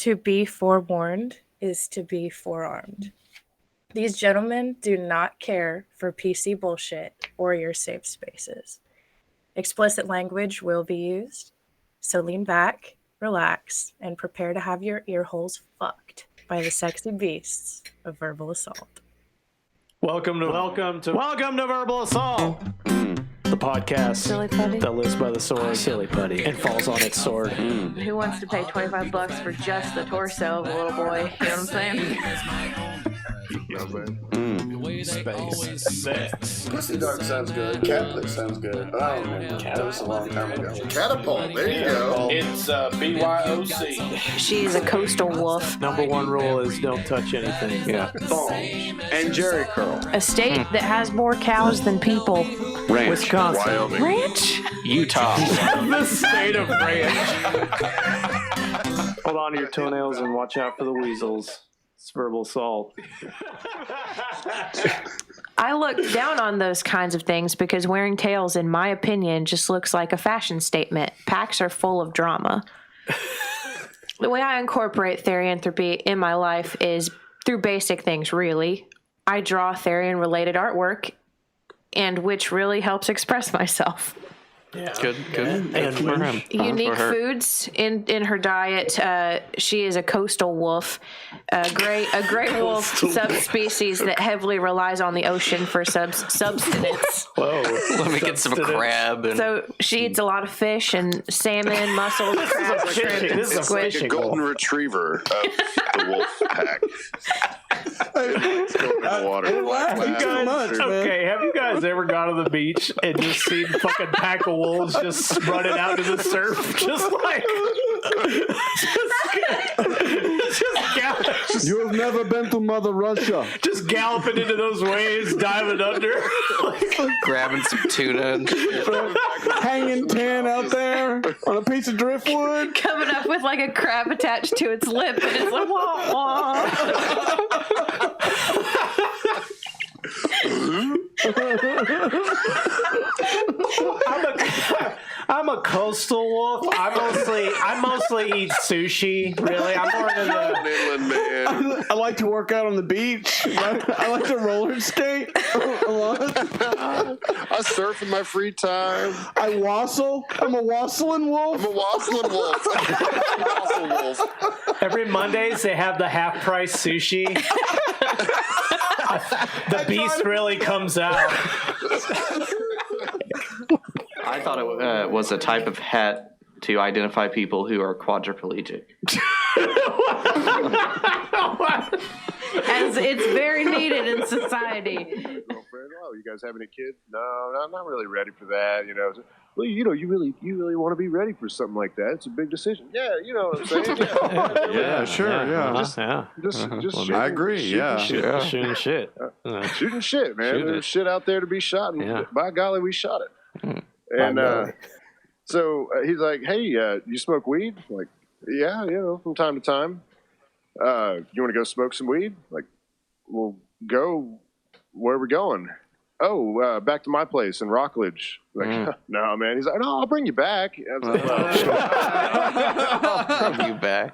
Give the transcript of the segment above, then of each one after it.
To be forewarned is to be forearmed. These gentlemen do not care for PC bullshit or your safe spaces. Explicit language will be used, so lean back, relax, and prepare to have your ear holes fucked by the sexy beasts of verbal assault. Welcome to Verbal Assault, the podcast that lives by the sword, silly putty, and falls on its sword. Who wants to pay $25 for just the torso of a little boy? You know what I'm saying? Space. Sex. Pussy Dog sounds good. Catholic sounds good. I don't remember. That was a long time ago. Catapult. There you go. It's BYOC. She is a coastal wolf. Number one rule is don't touch anything. Yeah. Thong. And Jerry Curl. A state that has more cows than people. Ranch. Wisconsin. Wyoming. Ranch? Utah. The state of ranch. Hold on to your toenails and watch out for the weasels. It's verbal assault. I look down on those kinds of things because wearing tails, in my opinion, just looks like a fashion statement. Packs are full of drama. The way I incorporate therianthropy in my life is through basic things, really. I draw Therian-related artwork, and which really helps express myself. Yeah. Good. And unique foods in her diet. She is a coastal wolf, a gray wolf subspecies that heavily relies on the ocean for subsistence. Whoa! Let me get some crab. So she eats a lot of fish and salmon, mussels, crabs, shrimp, and This is a squid. fishing Golden wolf. retriever of the wolf pack. It's going in the water. Okay, have you guys ever gone to the beach and just seen fucking pack of wolves just running out to the surf, just like, just You have never been to Mother Russia. just galloping into those waves, diving under, Grabbing some tuna. And Hanging 10 out there on a piece of driftwood. Coming up with like a crab attached to its lip, and it's like wah wah. I'm a coastal wolf. I mostly eat sushi. Really, I'm more into the. Inland man. I like to work out on the beach. I like to roller skate a lot. I surf in my free time. I wassle. I'm a wassling wolf. I'm a wassling wolf. Wassle wolf. Every Mondays they have the half price sushi. The beast really comes out. I thought it was a type of hat to identify people who are quadriplegic. As it's very needed in society. Girlfriend, oh, you guys have any kids? No, I'm not really ready for that. You know, well, you really want to be ready for something like that. It's a big decision. Yeah, you know what I'm saying. Yeah, sure, yeah. Just shooting, I agree, yeah. Shooting shit. shooting shit, man. Shoot There's it. shit out there to be shot, and Yeah. by golly, we shot it. And so he's like, "Hey, you smoke weed?" I'm like, yeah, you know, from time to time. You want to go smoke some weed? Like, we'll go. Where are we going? Oh, back to my place in Rockledge. Like, no, man. He's like, no, I'll bring you back. I was like, Bring you back.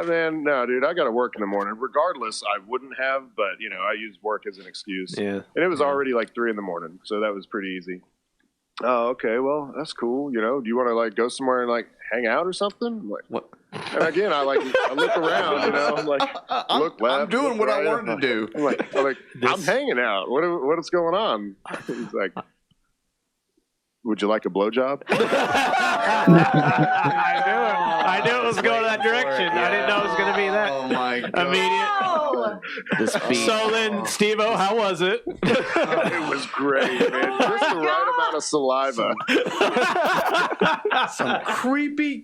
man, no, dude, I got to work in the morning. Regardless, I wouldn't have, but, you know, I used work as an excuse. Yeah. And it was already like 3 a.m, so that was pretty easy. Oh, okay, well, that's cool. You know, do you want to, like, go somewhere and, like, hang out or something? I'm like, What? and again, I look around, you know, I'm like, look left. I'm doing look what I right. wanted to do. I'm like, I'm hanging out. What is going on? He's like, would you like a blowjob? I knew it was going that direction. I didn't know it was going to be that Oh my god. immediate. So then, Steve-O, how was it? It was great, man. Just the right amount of saliva. Some creepy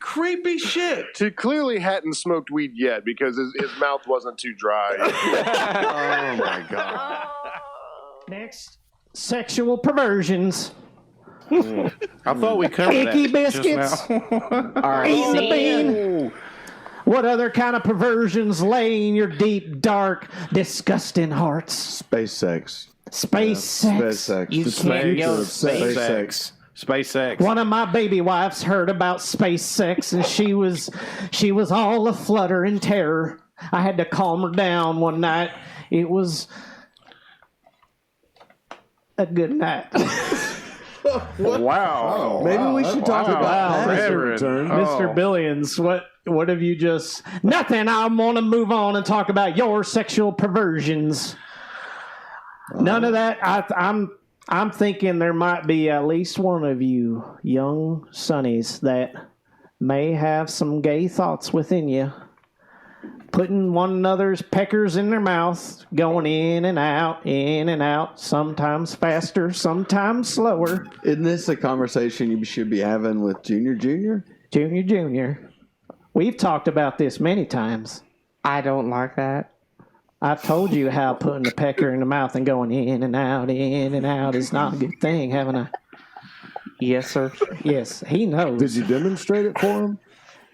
shit. He clearly hadn't smoked weed yet because his mouth wasn't too dry. Oh my god. Next, sexual perversions. I thought we covered Icky that biscuits. just now. Eating the bean. What other kind of perversions lay in your deep, dark, disgusting hearts? Space sex. Space sex. Space sex. You The can't space go of space sex. SpaceX. One of my baby wives heard about SpaceX, and she was all aflutter in terror. I had to calm her down one night. It was a good night. Wow. Maybe we should talk about that. Mr. Billions, what have you just... Nothing. I want to move on and talk about your sexual perversions. None of that. I'm thinking there might be at least one of you young sonnies that may have some gay thoughts within you. Putting one another's peckers in their mouth, going in and out, sometimes faster, sometimes slower. Isn't this a conversation you should be having with Junior? Junior. We've talked about this many times. I don't like that. I've told you how putting a pecker in the mouth and going in and out is not a good thing, haven't I? Yes, sir. Yes, he knows. Did you demonstrate it for him?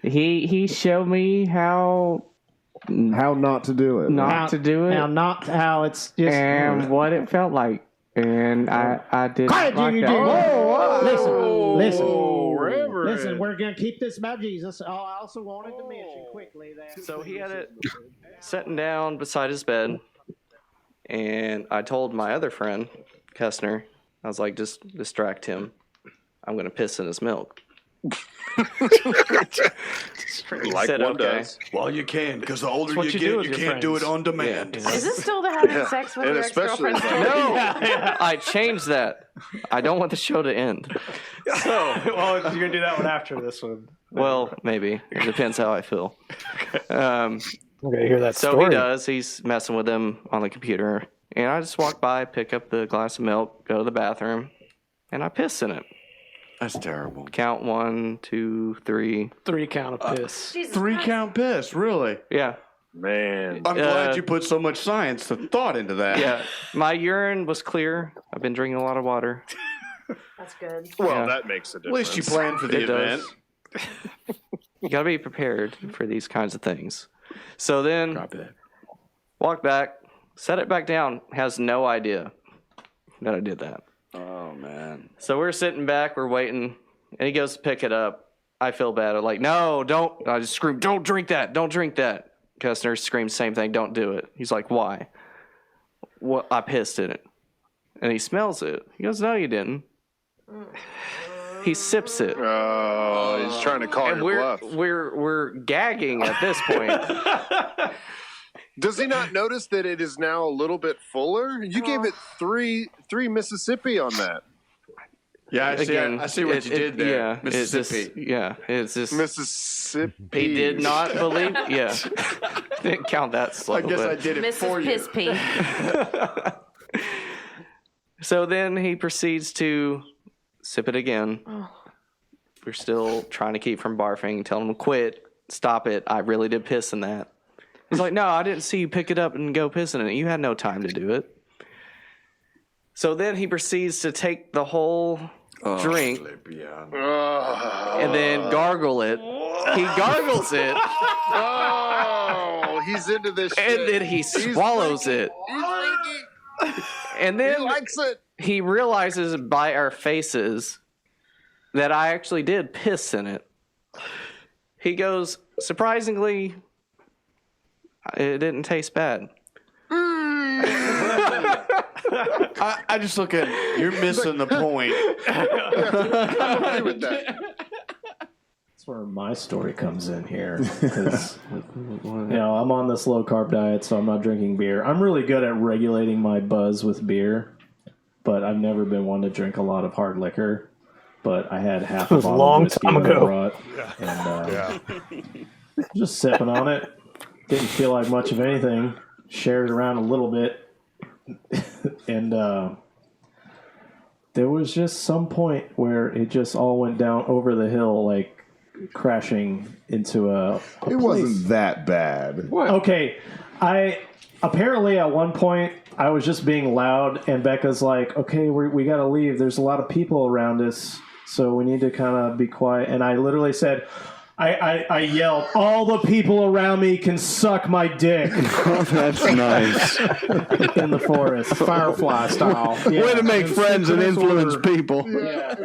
He showed me how not to do it. to do it. How it's just... And what it felt like. And I did Quiet, like Junior, that. Junior. Listen. Reverend. Listen, we're going to keep this about Jesus. I also wanted to mention quickly that... So he had it sitting down beside his bed, and I told my other friend, Kestner, I was like, just distract him. I'm going to piss in his milk. Like said, one okay. does. Well, you can, because the older That's you what you do get, with you your can't do it friends. on demand. Yeah. Is this still the having sex with And your especially ex-girlfriend? No, I changed that. I don't want the show to end. Well, you're gonna do that one after this one. Well, maybe. It depends how I feel. I'm gonna hear that So story. he does. He's messing with him on the computer. And I just walk by, pick up the glass of milk, go to the bathroom, and I piss in it. That's terrible. Count 1, 2, 3. 3 count of piss. Jesus 3 Christ. count piss, really? Yeah. Man. I'm glad you put so much science and thought into that. Yeah. My urine was clear. I've been drinking a lot of water. That's good. Well, Yeah. that makes a At difference. least you planned for the It event. does. You got to be prepared for these kinds of things. So then, walk back, set it back down, has no idea that I did that. Oh, man. So we're sitting back, we're waiting, and he goes to pick it up. I feel bad. I'm like, no, don't. I just scream, don't drink that. Don't drink that. Kestner screams, same thing, don't do it. He's like, why? Well, I pissed in it. And he smells it. He goes, no, you didn't. He sips it. Oh, he's trying to call And your bluff. we're gagging at this point. Does he not notice that it is now a little bit fuller? You gave it three Mississippi on that. Yeah, Again, I see what you did there. Yeah, Mississippi. It's just Mississippi. he did not believe. Yeah, didn't count that slow. I guess I but- did it for Mrs. you. Piss Pee. So then he proceeds to sip it again. We're still trying to keep from barfing. Tell him to quit. Stop it. I really did piss in that. He's like, no, I didn't see you pick it up and go piss in it. You had no time to do it. So then he proceeds to take the whole drink and then gargle it. He gargles it Oh, he's into this shit. and then he swallows it. He's drinking. And He then likes it. he realizes by our faces that I actually did piss in it. He goes, surprisingly, it didn't taste bad. I just look at it. You're missing the point. I agree with that. That's where my story comes in here. Because, I'm on this low carb diet, so I'm not drinking beer. I'm really good at regulating my buzz with beer, but I've never been one to drink a lot of hard liquor. But I had half a was a bottle long of whiskey time that I ago. brought, and just sipping on it. Didn't feel like much of anything. Shared it around a little bit, and there was just some point where it just all went down over the hill, like crashing into a It place. wasn't that bad. Okay, I apparently at one point I was just being loud, and Becca's like, "Okay, we got to leave. There's a lot of people around us, so we need to kind of be quiet." And I literally said, I yelled, all the people around me can suck my dick. Oh, that's nice. In the forest, Firefly style. Yeah. Way to make friends and influence order. people. Yeah.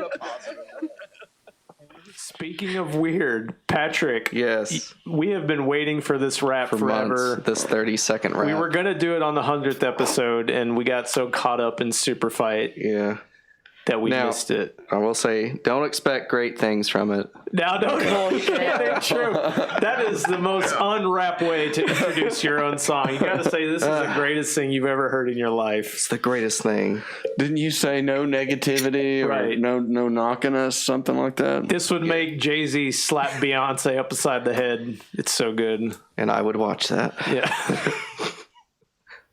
Speaking of weird, Patrick. Yes. We have been waiting for this rap For forever. months, this 30-second rap. We were going to do it on the 100th episode, and we got so caught up in Super Fight Yeah. that we Now, missed it. I will say, don't expect great things from it. Now, don't that ain't true. That is the most unrap way to introduce your own song. You got to say this is the greatest thing you've ever heard in your life. It's the greatest thing. Didn't you say no negativity or Right. no knocking us, something like that? This would make Jay-Z slap Beyonce upside the head. It's so good. And I would watch that. Yeah.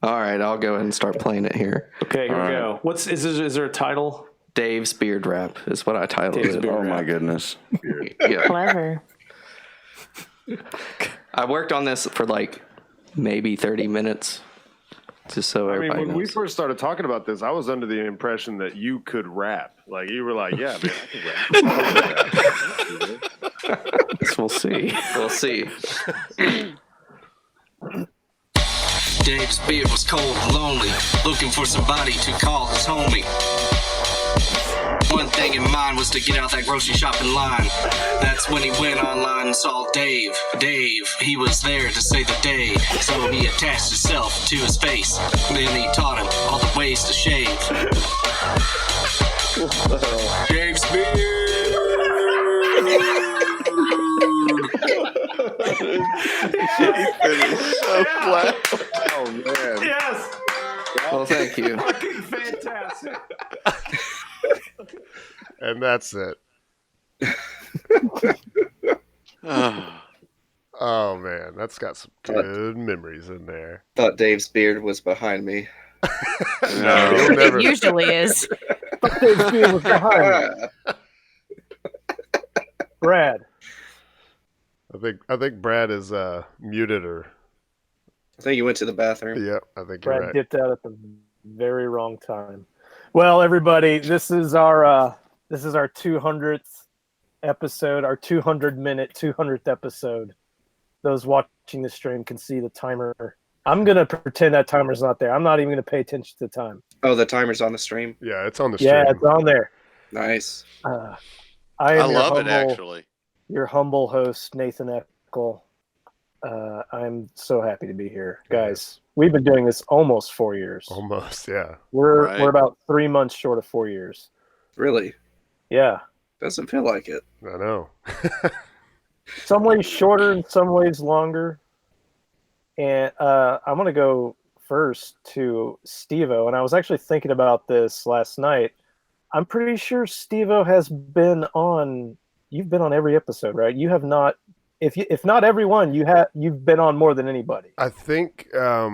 All right, I'll go ahead and start playing it here. Okay, here we go. Is there a title? Dave's Beard Rap is what I titled Dave's it. Beard Oh, Rap. my goodness. Yeah. Clever. I worked on this for like maybe 30 minutes. Just so I mean, everybody when we knows. first started talking about this, I was under the impression that you could rap. Like, you were like, yeah, man, I can rap. Guess we'll see. We'll see. Dave's beard was cold and lonely, looking for somebody to call his homie. One thing in mind was to get out that grocery shopping line. That's when he went online and saw Dave. Dave, he was there to save the day, so he attached himself to his face. Then he taught him all the ways to shave. Dave's So flat. Oh, man. Yes. Well, thank you. Fucking fantastic. And that's it. Oh, man. That's got some good memories in there. Thought Dave's beard was behind me. No, you'll never. It usually is. Dave's beard was behind me. Brad. I think Brad is muted or. I think you went to the bathroom. Yep, I think you're Brad right. dipped out at the very wrong time. Well, everybody, this is our 200th episode, our 200-minute 200th episode. Those watching the stream can see the timer. I'm gonna pretend that timer's not there. I'm not even gonna pay attention to the time. Oh, the timer's on the stream? Yeah, it's on the stream. Yeah, it's on there. Nice. I love it, actually. Your humble host, Nathan Eckel. I'm so happy to be here, guys. We've been doing this almost 4 years. Almost, yeah. We're about 3 months short of 4 years. Really? Yeah. Doesn't feel like it. I know. Some ways shorter and some ways longer. And I'm going to go first to Steve-O. And I was actually thinking about this last night. I'm pretty sure Steve-O has been on. You've been on every episode, right? You have not. If not every one, you've been on more than anybody. I think, yeah,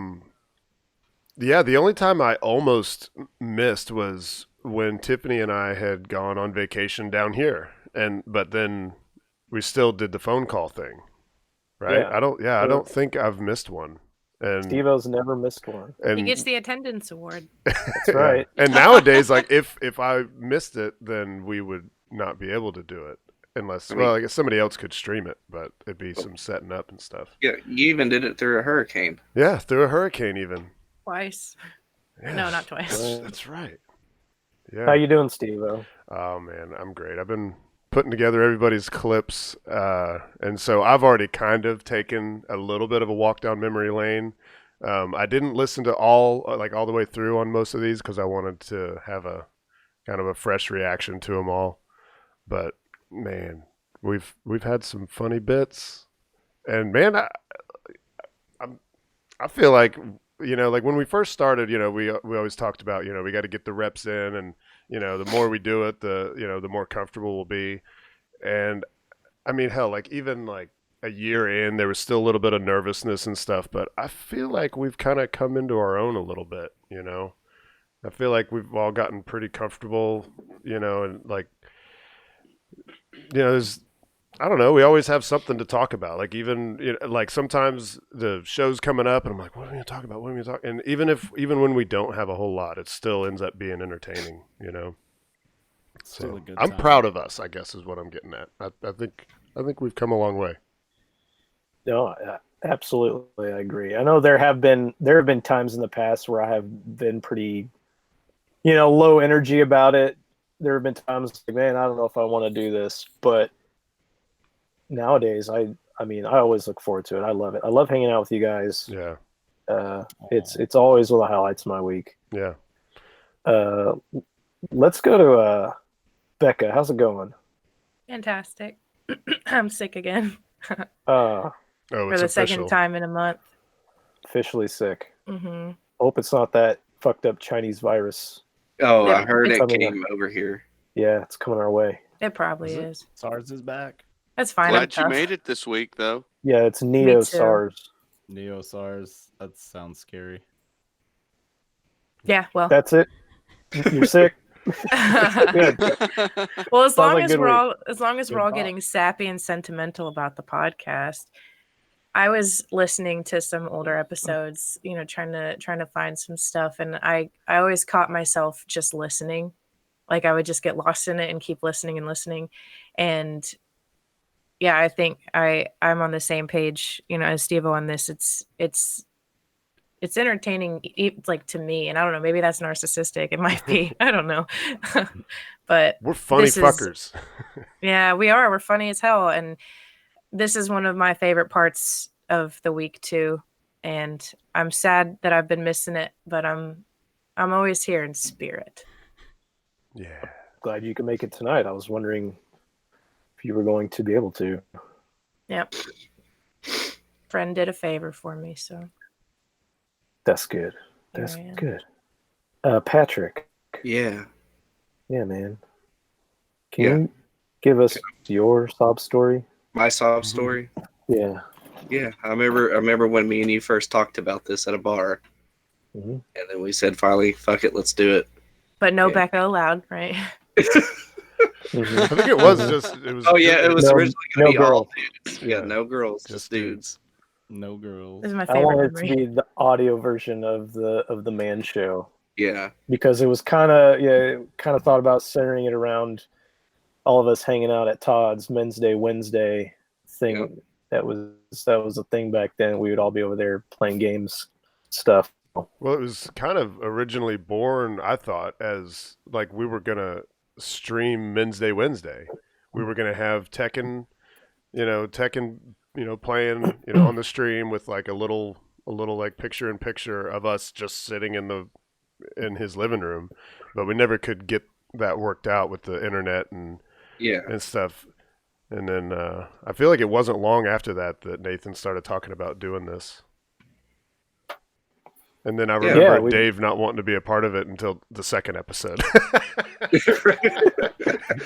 the only time I almost missed was when Tiffany and I had gone on vacation down here, but then we still did the phone call thing, right? Yeah. I don't think I've missed one. And Steve-O's never missed one. He gets the attendance award. That's right. And nowadays, like if I missed it, then we would not be able to do it. Unless, well, I guess somebody else could stream it, but it'd be some setting up and stuff. Yeah, you even did it through a hurricane. Yeah, through a hurricane even. Twice. Yeah. No, not twice. That's right. Yeah. How you doing, Steve-O? Oh, man, I'm great. I've been putting together everybody's clips, and so I've already kind of taken a little bit of a walk down memory lane. I didn't listen to all the way through on most of these because I wanted to have a kind of a fresh reaction to them all. But man, we've had some funny bits, and man, I feel like, like when we first started, we always talked about, we got to get the reps in, and the more we do it, the more comfortable we'll be. And I mean, hell, like even like a year in, there was still a little bit of nervousness and stuff, but I feel like we've kind of come into our own a little bit. I feel like we've all gotten pretty comfortable, and like, there's, I don't know, we always have something to talk about. Like even, like sometimes the show's coming up and I'm like, what are we going to talk about? What are we going to talk? And even when we don't have a whole lot, it still ends up being entertaining, So Still a good I'm time. proud of us, I guess is what I'm getting at. I I think we've come a long way. No, absolutely, I agree. I know there have been times in the past where I have been pretty, low energy about it. There have been times like, man, I don't know if I want to do this, but nowadays, I always look forward to it. I love it. I love hanging out with you guys. Yeah. It's always one of the highlights of my week. Yeah. Let's go to Becca. How's it going? Fantastic. I'm sick again. For the second time in a month. Officially sick. Mm-hmm. Hope it's not that fucked up Chinese virus. Oh, I heard it came over here. Yeah, it's coming our way. It probably is. SARS is back. That's fine. Glad you made it this week, though. Yeah, it's Neo-SARS. Neo-SARS. That sounds scary. Yeah, well. That's it. You're sick. Good. Well, as long as we're Good all talk. getting sappy and sentimental about the podcast, I was listening to some older episodes, trying to find some stuff, and I always caught myself just listening. Like I would just get lost in it and keep listening and listening. And yeah, I think I'm on the same page, as Steve-O on this. It's entertaining, like to me, and I don't know, maybe that's narcissistic. It might be, I don't know, but we're funny fuckers. Yeah, we are. We're funny as hell, and this is one of my favorite parts of the week too. And I'm sad that I've been missing it, but I'm always here in spirit. Yeah, glad you can make it tonight. I was wondering if you were going to be able to. Yep. Friend did a favor for me, so. That's good. That's good. Patrick. Yeah. Yeah, man. Can you give us your sob story? My sob story? Yeah. Yeah. I remember when me and you first talked about this at a bar. Mm-hmm. And then we said, finally, fuck it, let's do it. But no Becca allowed, right? I think it was Oh yeah, it was originally going to be all dudes. Yeah, no girls, just dudes. No girls. This is my I favorite wanted memory. it to be the audio version of the man show. Yeah. Because it was kind of thought about centering it around all of us hanging out at Todd's Men's Day Wednesday thing. Yep. That was a thing back then. We would all be over there playing games stuff. Well, it was kind of originally born, I thought, as like we were gonna stream Men's Day Wednesday. We were gonna have Tekken, playing, on the stream with like a little like picture in picture of us just sitting in his living room, but we never could get that worked out with the internet and stuff. And then I feel like it wasn't long after that Nathan started talking about doing this. And then I remember Dave not wanting to be a part of it until the second episode.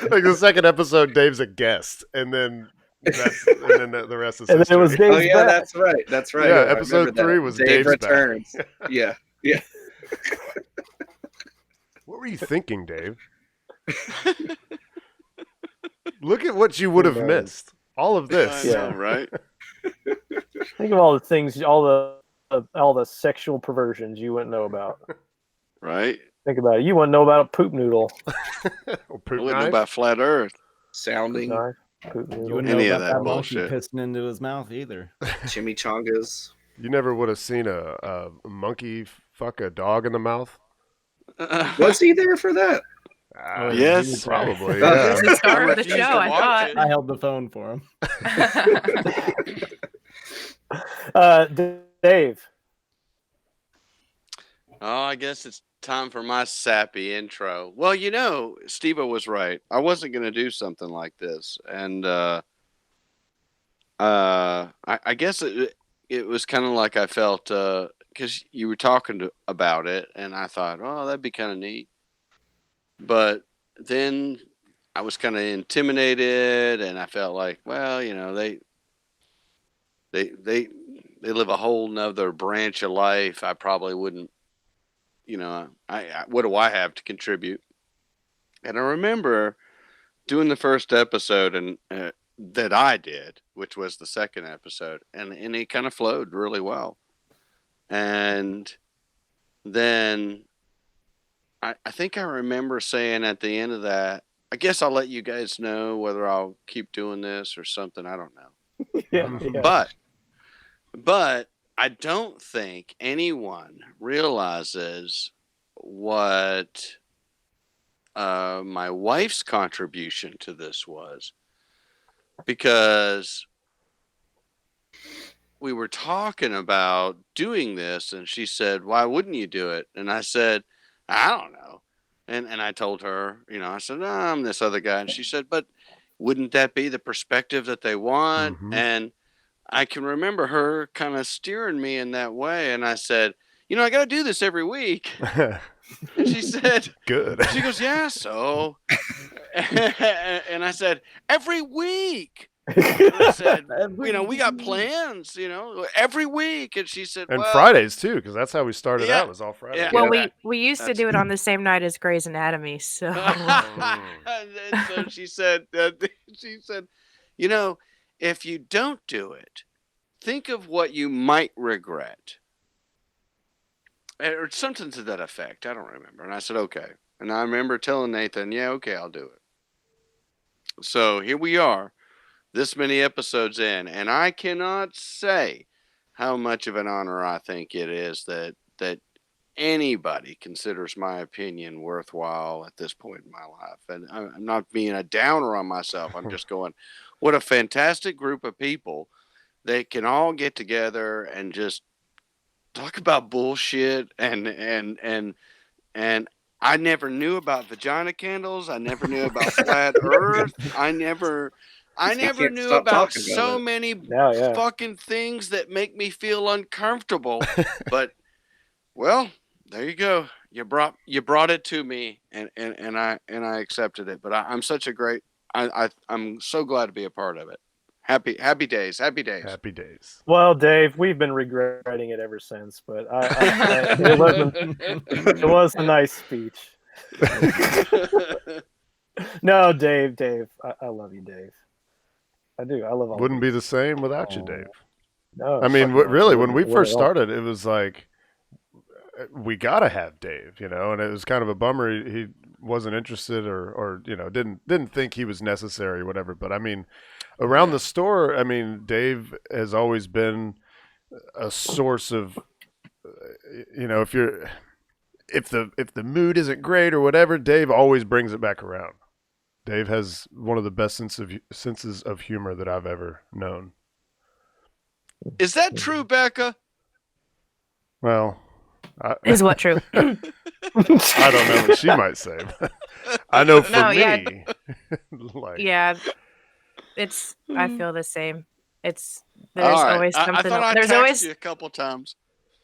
Like the second episode, Dave's a guest, and then the rest is history. And then it was Dave's yeah, that's right. That's right. Yeah, episode 3 was Dave Dave's returns. back. Yeah. What were you thinking, Dave? Look at what you would have missed. All of this. I know, right? Think of all the things, all the sexual perversions you wouldn't know about. Right? Think about it. You wouldn't know about a poop noodle. I wouldn't know about flat Earth. Sounding. Poop noodle. You wouldn't Any know of about that that monkey bullshit. pissing into his mouth either. Chimichangas. You never would have seen a monkey fuck a dog in the mouth? Was he there for that? Yes. Probably. It Yeah. was the star of the show, I thought. I held the phone for him. Dave. Oh, I guess it's time for my sappy intro. Well, Steve-O was right. I wasn't going to do something like this. And I guess it was kind of like I felt, because you were talking about it, and I thought, oh, that'd be kind of neat. But then I was kind of intimidated, and I felt like, well, they live a whole nother branch of life. I probably wouldn't, what do I have to contribute? And I remember doing the first episode and that I did, which was the second episode, and it kind of flowed really well. And then I think I remember saying at the end of that, I guess I'll let you guys know whether I'll keep doing this or something. I don't know. Yeah. But I don't think anyone realizes what my wife's contribution to this was, because we were talking about doing this and she said, why wouldn't you do it? And I said, I don't know. And I told her, I said, no, I'm this other guy. And she said, but wouldn't that be the perspective that they want? And I can remember her kind of steering me in that way. And I said, I got to do this every week. And she said, good. She goes, yeah, so. And I said, every week. And I said, we got plans, every week. And she said, and Fridays too, because that's how we started out. It was all Fridays. Yeah. Well, we used to do it on the same night as Grey's Anatomy. So, and so she said, if you don't do it, think of what you might regret, or something to that effect. I don't remember. And I said, okay. And I remember telling Nathan, yeah, okay, I'll do it. So here we are, this many episodes in, and I cannot say how much of an honor I think it is that anybody considers my opinion worthwhile at this point in my life. And I'm not being a downer on myself. I'm just going, what a fantastic group of people that can all get together and just talk about bullshit. And I never knew about vagina candles. I never knew about flat Earth. I never knew about so many fucking things that make me feel uncomfortable. But well, there you go. You brought it to me, and I accepted it. But I'm such a great. I'm so glad to be a part of it. Happy days. Happy days. Happy days. Well, Dave, we've been regretting it ever since, but it was a nice speech. No, Dave, I love you, Dave. I do. I love all. Wouldn't be the same without you, Dave. No, I mean, really, when we first started, it was like, we gotta have Dave, and it was kind of a bummer he wasn't interested or didn't think he was necessary or whatever. But I mean, around the store, I mean, Dave has always been a source of, if the mood isn't great or whatever, Dave always brings it back around. Dave has one of the best senses of humor that I've ever known. Is that true, Becca? Well, is what true? I don't know what she might say. But I know for me. Yeah. It's. I feel the same. There's right. always something. I thought there's always you a couple times.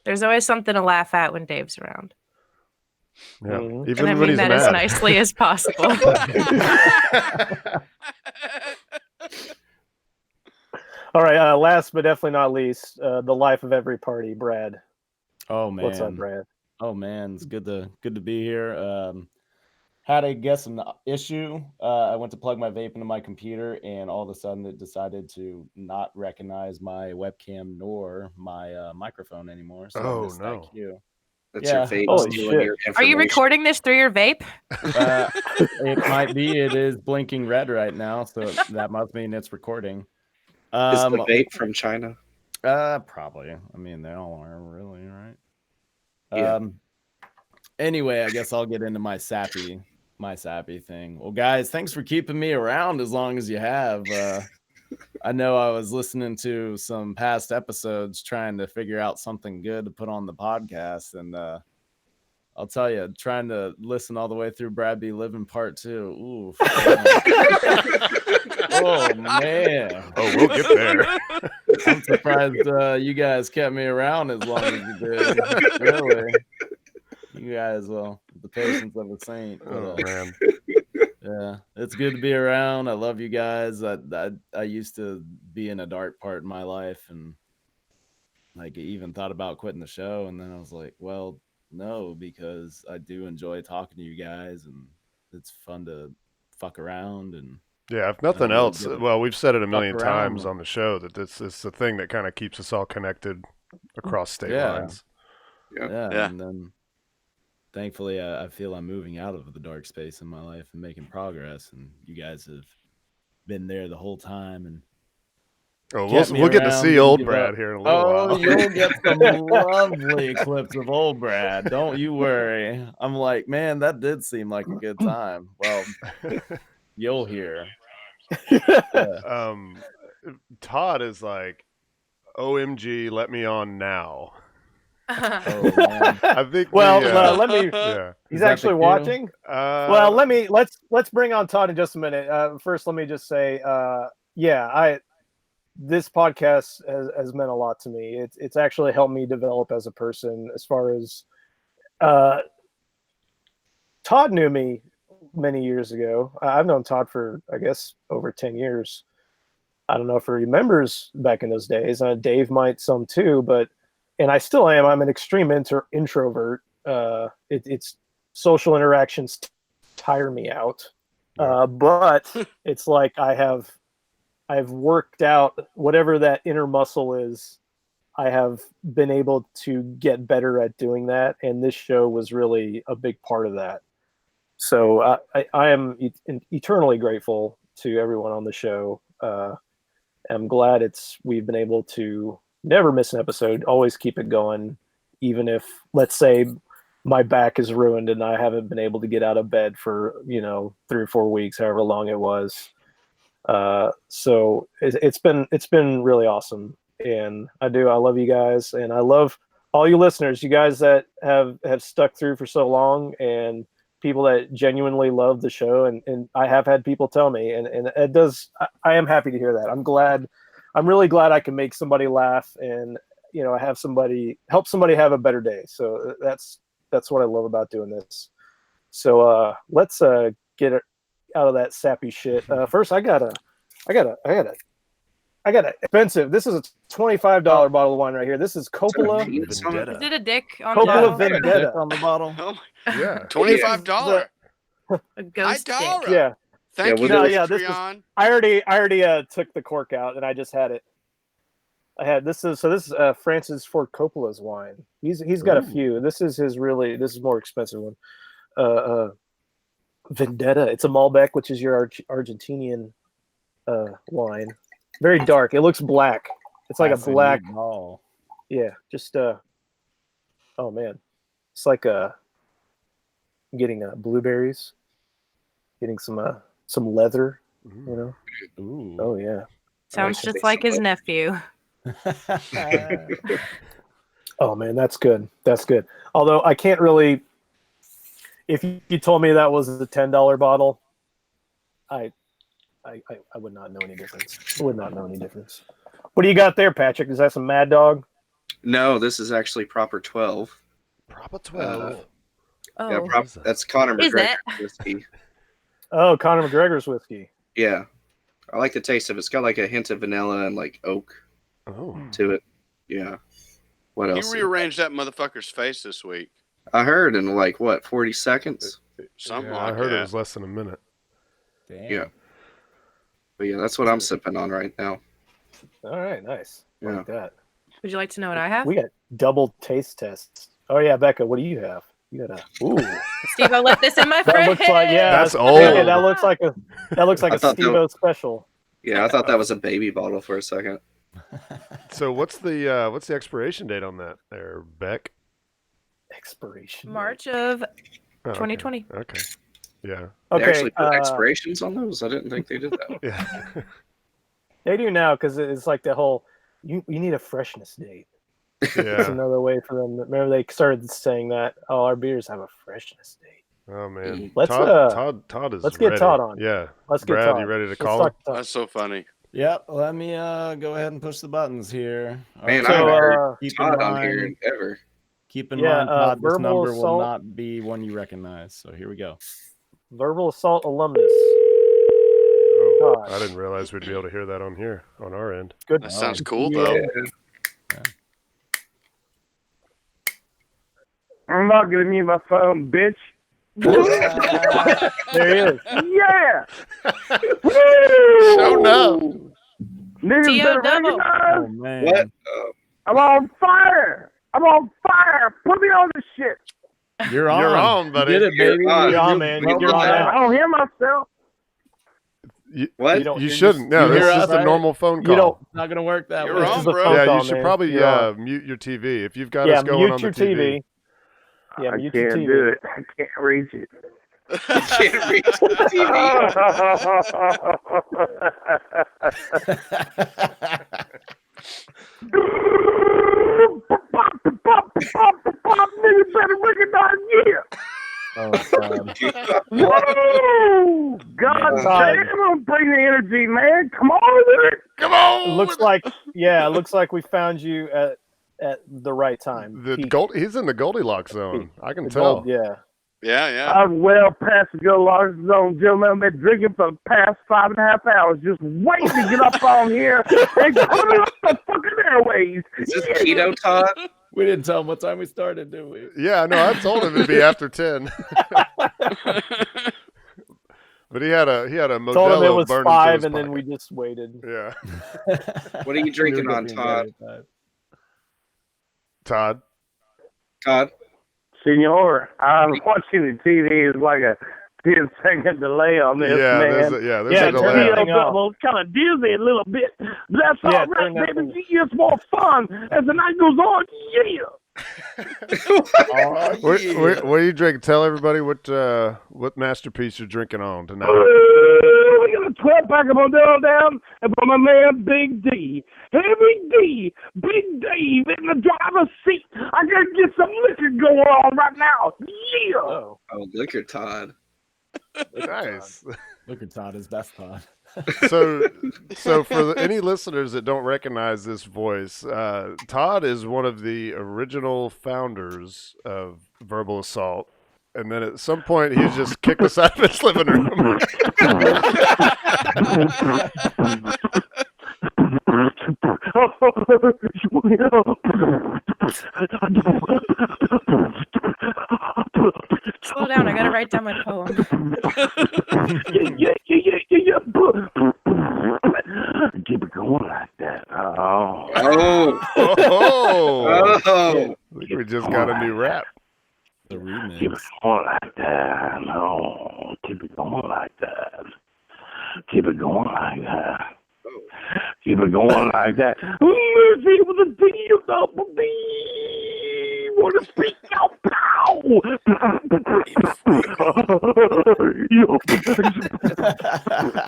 There's always something to laugh at when Dave's around. Yeah, even and I mean that as nicely as possible. All right. Last but definitely not least, the life of every party, Brad. Oh man, what's up, Brad? Oh man, it's good to be here. Had to guess an issue. I went to plug my vape into my computer, and all of a sudden it decided to not recognize my webcam nor my microphone anymore. So oh no! That's your vape stealing your information. Are you recording this through your vape? It might be. It is blinking red right now, so that must mean it's recording. Is the vape from China? Probably. I mean, they all are really, right? Yeah. Anyway, I guess I'll get into my sappy thing. Well, guys, thanks for keeping me around as long as you have. I know I was listening to some past episodes trying to figure out something good to put on the podcast, and I'll tell you, trying to listen all the way through Brad Be Livin Part 2. Ooh. Oh man! Oh, we'll get there. I'm surprised you guys kept me around as long as you did. Really, you guys, the patience of a saint. Oh man! Yeah, it's good to be around. I love you guys. I used to be in a dark part in my life, and like even thought about quitting the show, and then I was like, well, no, because I do enjoy talking to you guys, and it's fun to fuck around and. Yeah, if nothing else, well, we've said it a million times on the show that this is the thing that kind of keeps us all connected across state lines. Yeah. And then thankfully, I feel I'm moving out of the dark space in my life and making progress. And you guys have been there the whole time. And we'll get to see old Brad here in a little while. You'll get some lovely clips of old Brad. Don't you worry. I'm like, man, that did seem like a good time. Well, you'll hear. Todd is like, OMG, let me on now. Oh, man. I think. Let me. Yeah. He's actually watching. Well, let's bring on Todd in just a minute. First, let me just say, this podcast has meant a lot to me. It's actually helped me develop as a person. As far as Todd knew me many years ago. I've known Todd for, I guess, over 10 years. I don't know if he remembers back in those days. Dave might some too, and I still am. I'm an extreme introvert. It's social interactions tire me out. But it's like I've worked out whatever that inner muscle is. I have been able to get better at doing that, and this show was really a big part of that. So I am eternally grateful to everyone on the show. I'm glad we've been able to never miss an episode, always keep it going, even if, let's say, my back is ruined and I haven't been able to get out of bed for 3 or 4 weeks, however long it was. So it's been really awesome, and I love you guys, and I love all you listeners, you guys that have stuck through for so long, and people that genuinely love the show, and I have had people tell me, and it does. I am happy to hear that. I'm really glad I can make somebody laugh, and help somebody have a better day. So that's what I love about doing this. So let's get it out of that sappy shit. First, I got a expensive. This is a $25 bottle of wine right here. This is Coppola Vendetta. Is it a dick on Coppola the bottle? Vendetta on the bottle. Yeah, $25. A ghost dick. Yeah. Thank you, Patreon. I already took the cork out, and I just had it. This is Francis Ford Coppola's wine. He's got a few. This is more expensive one. Vendetta. It's a Malbec, which is your Argentinian wine. Very dark. It looks black. It's like a black. Yeah. Just oh man, it's like getting blueberries, getting some leather. Ooh. Oh yeah. Sounds just like his nephew. Oh man, that's good. That's good. Although I can't really. If you told me that was a $10 bottle, I would not know any difference. I would not know any difference. What do you got there, Patrick? Is that some Mad Dog? No, this is actually proper 12. Proper 12. Yeah, that's Conor McGregor's whiskey. Oh, Conor McGregor's whiskey. Yeah, I like the taste of it. It's got like a hint of vanilla and like oak to it. Yeah. What else? You rearranged that motherfucker's face this week. I heard in like 40 seconds. Something like I heard that. it was less than a minute. Damn. Yeah. But yeah, that's what I'm sipping on right now. All right, nice. Yeah. Like that. Would you like to know what I have? We got double taste tests. Oh yeah, Becca, what do you have? You got a Steve-O left this in my fridge. That looks like That's old. Yeah, that looks like a Steve-O special. Yeah, I thought that was a baby bottle for a second. So what's the expiration date on that there, Beck? Expiration. March of Oh, 2020. Okay. Yeah. They Okay. actually put expirations on those? I didn't think they did that. Yeah. They do now because it's like the whole you need a freshness date. It's Yeah. another way for them. Remember they started saying that our beers have a freshness date. Oh man. Let's Todd is let's get ready. Todd on. Yeah. Let's get Brad, Todd. you ready to Let's call talk him? to Todd. That's so funny. Yep. Let me go ahead and push the buttons here. Man, So, I haven't heard keep in Todd on mind- here in ever. Keep in Yeah, mind, Todd, this verbal number assault. will not be one you recognize. So here we go. Verbal assault alumnus. Oh, Todd. I didn't realize we'd be able to hear that on here on our end. Good. That sounds cool, Yeah. though. I'm not gonna mute my phone, bitch. There he is. Yeah. Showed up. Niggas better T.O. recognize. Oh man. What? I'm on fire. I'm on fire. Put me on this shit. You're on. You're on, buddy. You did it, baby. You're on, man. You're on I out. don't hear myself. What? You shouldn't. No, this is just a normal phone call. You don't. It's not gonna work that You're way. wrong, bro. Yeah, call, you should man. probably You're on. mute your TV if you've got us going mute on your the TV. Yeah, I mute your can't TV. do it. I can't reach it. Can't reach the Nigga better recognize you. Oh, God. Whoa! God damn, bring the energy, man. Come on with it. Come on. It looks like we found you at the right time. He's in the Goldilocks zone. I can tell. Yeah. Yeah. I'm well past the Goldilocks zone, gentlemen. I've been drinking for the past 5.5 hours, just waiting to get up on here and coming up the fucking airways. Is this keto, Todd? We didn't tell him what time we started, did we? Yeah, no, I told him it'd be after 10. But he had a Modelo Told him it was burned 5, into his and then pocket. we just waited. Yeah. What are you drinking on, Todd? Todd. Senor, I'm watching the TV. It's like a 10-second delay on this, Yeah, man. there's a delay. Well, kind of dizzy a little bit. That's all right, baby. It's more fun as the night goes on. Yeah. What are you drinking? Tell everybody what masterpiece you're drinking on tonight. We got a 12-pack of Modelo down, and for my man Big D, Heavy D, Big Dave in the driver's seat. I gotta get some liquor going on right now. Yeah. Oh, liquor, Todd. Nice. Liquor Todd is best Todd. So for any listeners that don't recognize this voice, Todd is one of the original founders of Verbal Assault, and then at some point he just kicked us out of his living room. Slow down, I gotta write down my poem. Yeah. Keep it going like that. Oh. I think we just got a new rap. The remix. Keep it going like that. No. Keep it going like that. Keep it going like that. Keep it going like that. Mercy with a D, double D. Want to speak out, pow.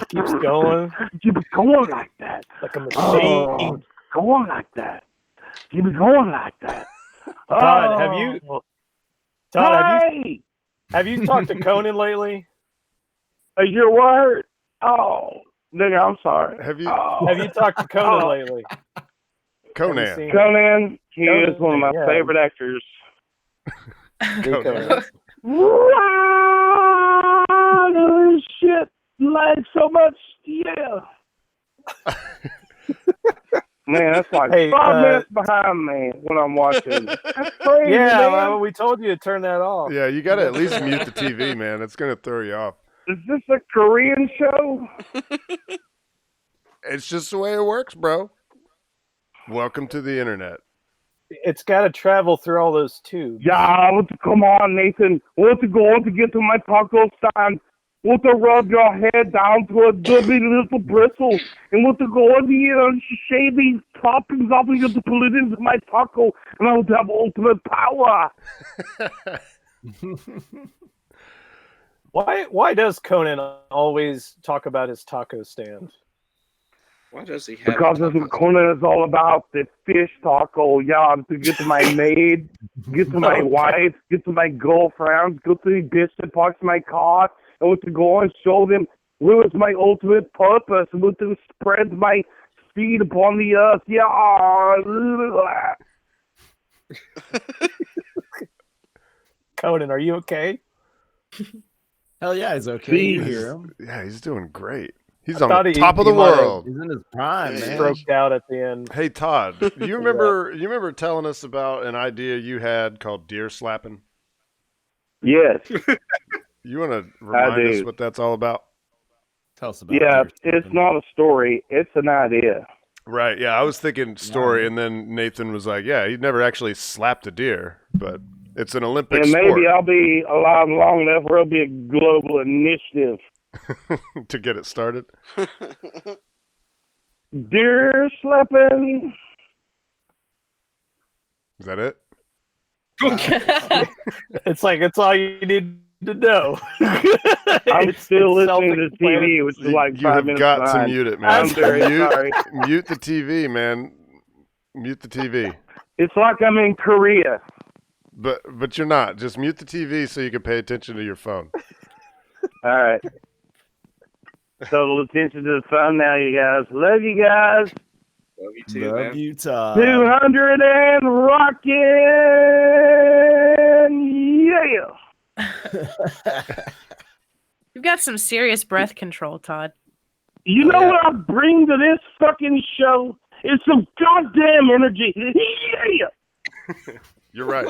Keeps going. Keep it going like that. Like a machine. Going like that. Keep it going like that. Todd, Hey! have you talked to Conan lately? Your word? Oh, nigga, I'm sorry. Have you talked to Conan lately? Conan, he is one of my favorite actors. Conan. Wow, shit, like so much, yeah. Man, that's like 5 minutes behind me when I'm watching. That's crazy, man. Well, we told you to turn that off. Yeah, you got to at least mute the TV, man. It's going to throw you off. Is this a Korean show? It's just the way it works, bro. Welcome to the internet. It's got to travel through all those tubes. Yeah, come on, Nathan. Want to go on to get to my taco stand. Want to rub your head down to a dubby little bristle. And want to go on here and shave these toppings off and get to put it into my taco. And I'll have ultimate power. Why does Conan always talk about his taco stand? Why does he have? Because that's what Conan is all about, the fish taco. Yeah, to get to my maid, get to my wife, get to my girlfriends, go to the bitch that parks my car, and want to go and show them what is my ultimate purpose, and want to spread my seed upon the earth. Yeah. Conan, are you okay? Hell yeah, he's okay. You hear him? Yeah, he's doing great. He's on the top of the world. He's in his prime, man. Stroked out at the end. Hey Todd, you remember telling us about an idea you had called deer slapping? Yes. You want to remind us what that's all about? Tell us about it. It's not a story. It's an idea. Right. Yeah, I was thinking story, and then Nathan was like, "Yeah, he never actually slapped a deer, but It's an Olympic And maybe sport. I'll be alive long enough where it'll be a global initiative. To get it started. Deer slapping. Is that it? It's like it's all you need to know. I'm still listening to the TV, which is like You 5 have minutes got to behind. mute it, man. I'm very sorry. Mute the TV, man. Mute the TV. It's like I'm in Korea. But you're not. Just mute the TV so you can pay attention to your phone. All right. Total attention to the phone now, you guys. Love you guys. Love you too, Love man. you, Todd. 200 and rockin'. Yeah. You've got some serious breath control, Todd. You know what I bring to this fucking show? It's some goddamn energy. Yeah. You're right.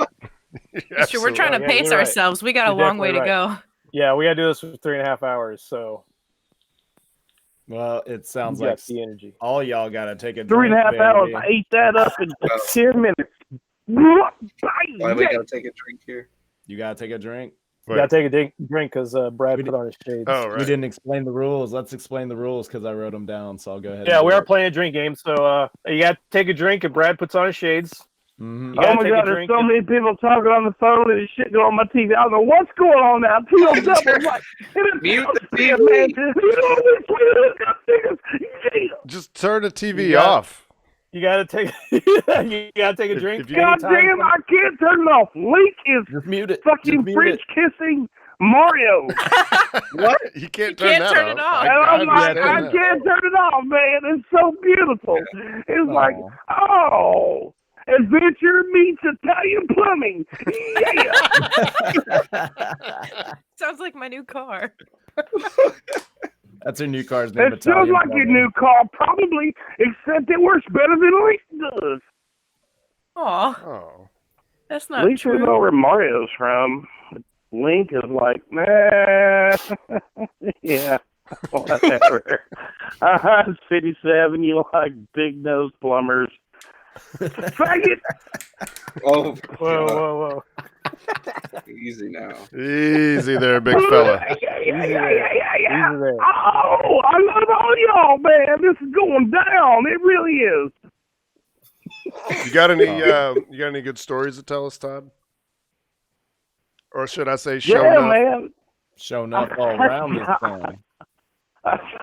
Sure, we're trying to pace you're right. ourselves. We got a You're long way to definitely go. Yeah, we got to do this for 3.5 hours. So Well, it sounds you got like the energy. all y'all got to take a drink, 3.5 hours. baby. I ate that up in 10 minutes. Why we gotta take a drink here? You got to take a drink? You got to take a drink because Brad put on his shades. Oh, We didn't explain the rules. Let's explain the rules because I wrote them down. So I'll go ahead. Yeah, and we do are it. playing a drink game. So you got to take a drink and Brad puts on his shades. Mhm. You gotta Oh my take a God, there's drink so and- many people talking on the phone and shit going on my TV. I don't know what's going on now. Two doubles like, Mute the TV. Man. Just turn the TV got- off. You got to take you got to take a drink. If you- God damn, I can't turn it off. Link is Just mute it. fucking Just mute French it. kissing Mario. What? You can't turn can't that turn off. it off. And I'm like, understand I that. can't turn it off, man. It's so beautiful. It's like, oh, adventure meets Italian plumbing. Yeah. Sounds like my new car. That's her new car's name. It sounds like your new car, probably, except it works better than Link does. Aw, Oh. that's not At least we true. know where Mario's from. Link is like, nah. Yeah, whatever. 57, you like big nose plumbers. Faggot! Oh, Whoa, whoa, whoa! easy now. Easy there, big fella. Yeah. Easy there. Oh, I love all y'all, man. This is going down. It really is. You got any good stories to tell us, Todd? Or should I say show Yeah, enough? man. Showing up all around this thing.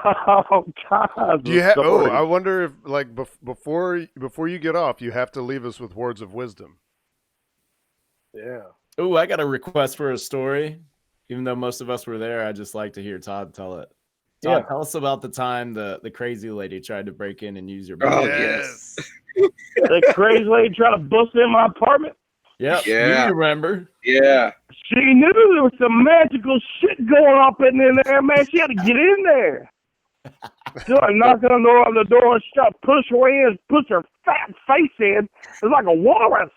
Oh, God. Do you have? Oh, I wonder if like before you get off, you have to leave us with words of wisdom. Yeah. Oh, I got a request for a story. Even though most of us were there, I just like to hear Todd tell it. Todd, Yeah. tell us about the time the crazy lady tried to break in and use your Oh, bathroom. yes. The crazy lady trying to bust in my apartment. Yep. Yeah. You remember? Yeah. She knew there was some magical shit going up in there, man. She had to get in there. So I knocked on the door and she pushed her way in, pushed her fat face in. It was like a walrus.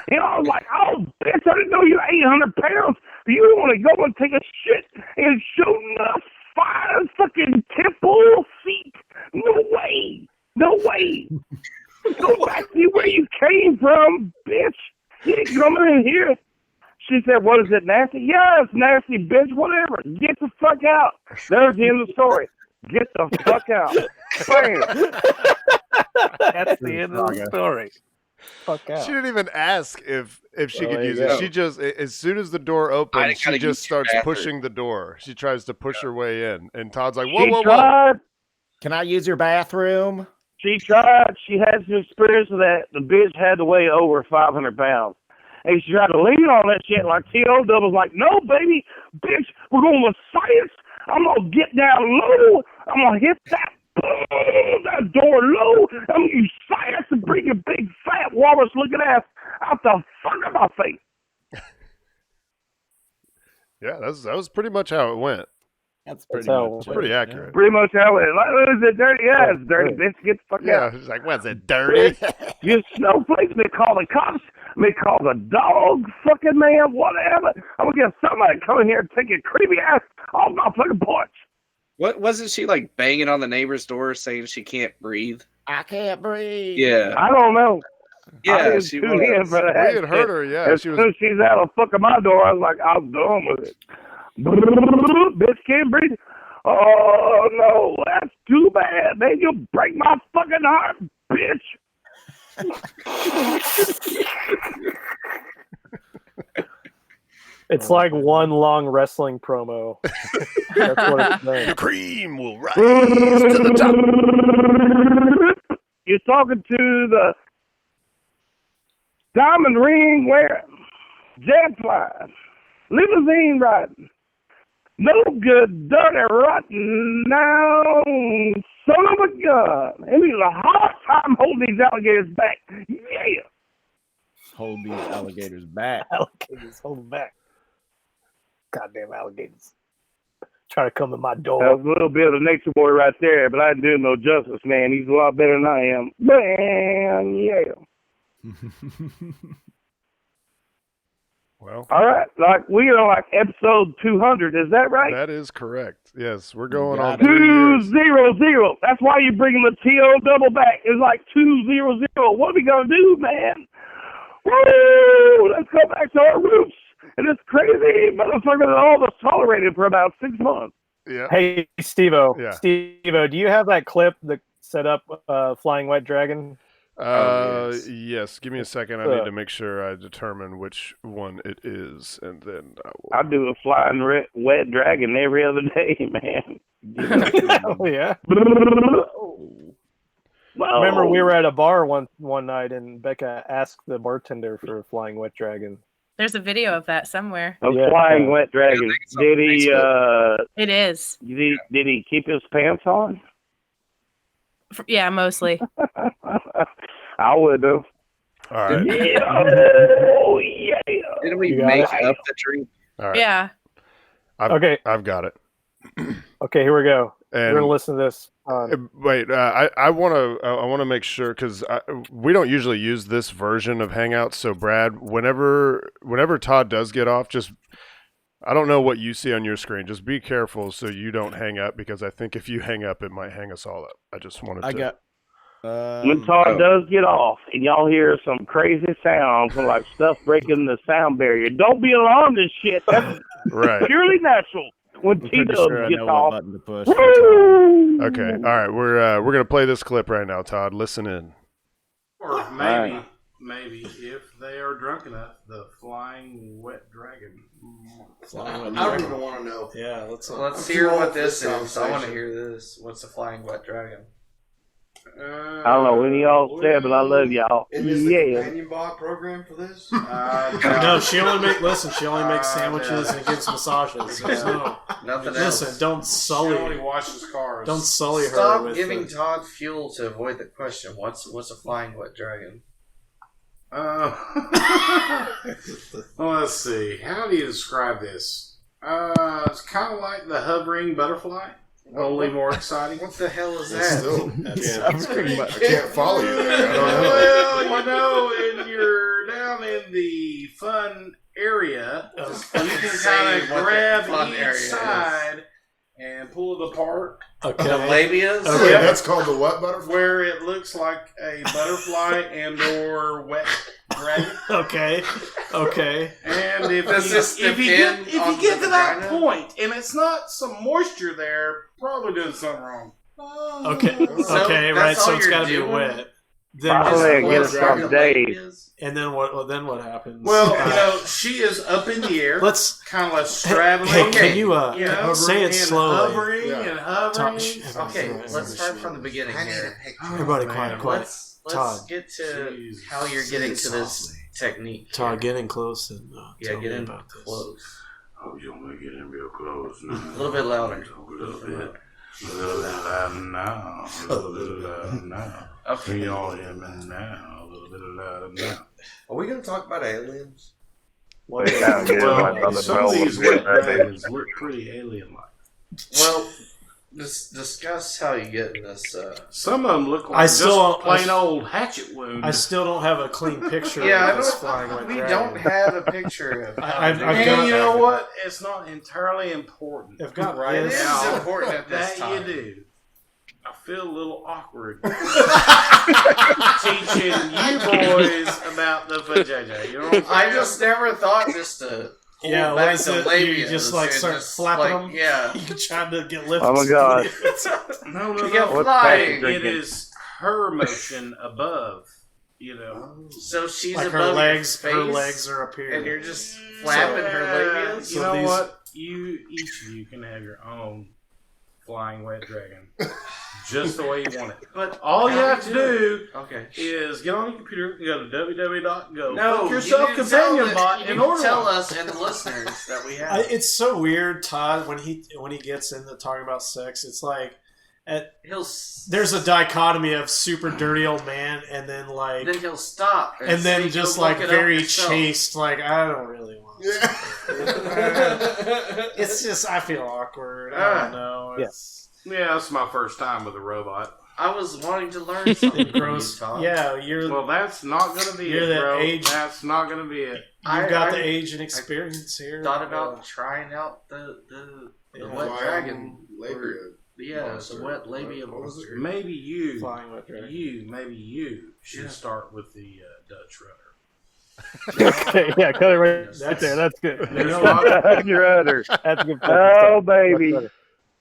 You know, I was like, oh, bitch, I didn't know you were 800 pounds. You want to go and take a shit and show enough fire fucking temple seat. No way. No way. Go back to where you came from, bitch. You ain't coming in here. She said, what is it, nasty? Yeah, it's nasty, bitch, whatever. Get the fuck out. There's the end of the story. Get the fuck out. Bam. That's the end of the story. Fuck out. She didn't even ask if she Well, could there use you it. go. She just, as soon as the door I opens, she gotta just use your starts bathroom. pushing the door. She tries to push her way in, and Todd's like, "Whoa, She whoa, whoa!" tried. Can I use your bathroom? She tried. She had some experience with that. The bitch had to weigh over 500 pounds. And she tried to lean on that shit like T.O. was like, no, baby, bitch, we're going with science. I'm going to get down low. I'm going to hit that door low. I'm going to use science to bring your big, fat, walrus-looking ass out the fuck of my face. Yeah, that was pretty much how it went. That's That's pretty how- much It's pretty it. accurate. Pretty much how it like, is it dirty? Yeah, it's dirty. Bitch, get the fuck Yeah, out. she's like, "Was it dirty?" You snowflakes, they call the cops, they call the dog, fucking man, whatever. I'm gonna get somebody to come in here and take your creepy ass off my fucking porch. What wasn't she like banging on the neighbor's door saying she can't breathe? I can't breathe. Yeah. I don't know. Yeah, she tune in was. for that. We had heard her, yeah. As She was. soon as she's out of fucking my door, I was like, I'm done with it. Bitch can't breathe. Oh, no, that's too bad. Man, you break my fucking heart, bitch. It's like one long wrestling promo. That's what it's The been. cream will rise to the top. You're talking to the diamond ring wearing, jet flying, limousine riding, no good, dirty, rotten, now, son of a gun. And he's a hard time holding these alligators back. Yeah. Hold these alligators back. Alligators, hold them back. Goddamn alligators. Trying to come to my door. That was a little bit of a nature boy right there, but I didn't do him no justice, man. He's a lot better than I am. Man, yeah. Well, all right, like we are like episode 200. Is that right? that is correct. Yes, we're going on 200. That's why you're bringing the TO double back. It's like 200. What are we gonna do, man? Woo! Let's go back to our roots. And it's crazy, motherfucker, that all was tolerated for about 6 months. Yeah. Hey, Steve-O. Yeah. Steve-O, do you have that clip that set up Flying Wet Dragon? Yes. Give me a second. I need to make sure I determine which one it is, and then I will. I do a flying wet dragon every other day, man. Oh, yeah. Well, Remember, we were at a bar one night, and Becca asked the bartender for a Flying Wet Dragon. There's a video of that somewhere. A flying wet dragon. Did he? It is. Did he keep his pants on? Yeah, mostly. I would have. All right. Yeah. Oh yeah. Didn't we make up the tree? All right. Yeah. I've got it. Okay, here we go. And We're gonna listen to this. Wait, I want to make sure because we don't usually use this version of Hangouts. So Brad, whenever Todd does get off, just I don't know what you see on your screen. Just be careful so you don't hang up because I think if you hang up, it might hang us all up. I just wanted to. When Todd does get off and y'all hear some crazy sounds and like stuff breaking the sound barrier, don't be alarmed and shit. That's right. purely natural. When I'm T pretty Dub sure I gets know what off. button to push. Okay, all right. We're gonna play this clip right now, Todd. Listen in. Or maybe if they are drunk enough, the flying wet dragon. I don't even want to know. Yeah, let's hear what this is. I want to hear this. What's the flying wet dragon? I don't know when y'all said, but I love y'all. Yeah. Companion bot program for this? No, she only makes sandwiches and gives massages. There's Nothing Listen, else. don't sully. She only washes cars. Don't sully her. Stop with giving Todd fuel to avoid the question. What's a flying wet dragon? Well, let's see. How do you describe this? It's kind of like the hovering butterfly, only more exciting. What the hell is that? I can't follow you there. I don't know. Well, when you're down in the fun area, you can kind of grab each side and pull it apart. Okay. The labias? Okay, that's called the what butterfly? Where it looks like a butterfly and or wet dragon. Okay. And if you get to that point and it's not some moisture there, probably doing something wrong. Okay, right. So it's got to be wet. Then and then what? Well, then what happens? Well, she is up in the air. Let's kind of like straddling. Hey, can you say it slowly? Hovering and hovering. Okay, let's start from the beginning here. Everybody, quiet. Let's Todd, get to how you're getting to this technique. Todd, get in close and tell get me in about this. close. Oh, you want me to get in real close now? A little bit louder. A little bit louder now. A little bit louder now. Okay. Y'all hear me now. A little bit louder now. Are we going to talk about aliens? Well, some of these wet dragons look pretty alien-like. Well, discuss how you get in this. Some of them look like just plain old hatchet wound. I still don't have a clean picture Yeah, of this flying wet we dragon. don't have a picture of And you know what? It's not entirely important. I've got It is important at this time. You do. I feel a little awkward teaching you boys about the vajayjay. You know what I'm saying? I just never thought just to pull Yeah, what back is the it? labia. You just like start flapping them? Yeah. You trying to get lifted. Oh my god. No, You get no. flying. It is her motion above. You know, So she's Like above her your legs face, are up here. and you're just flapping her labia. You know what? Each of you can have your own flying wet dragon, just the way you want it. But all you have to do okay. is get on your computer, you go to www.go. No, book yourself companion bot in order. Tell us and the listeners that we have. It's so weird, Todd, when he gets into talking about sex. It's like there's a dichotomy of super dirty old man, and then like then he'll stop, and then say, just "Go like look it very up yourself." chaste. Like I don't really want. It's just I feel awkward. I don't know. Yeah, it's my first time with a robot. I was wanting to learn something. Gross. Yeah, well, that's not going to be you're it, that bro. age. That's not going to be it. You've got the age and experience here. Thought about trying out the wet dragon. The wet labia monster. Maybe you, Flying wet dragon. maybe you should start with the Dutch rudder. Yeah, cut it right there. That's good. Dutch rudder. That's a good. Oh baby,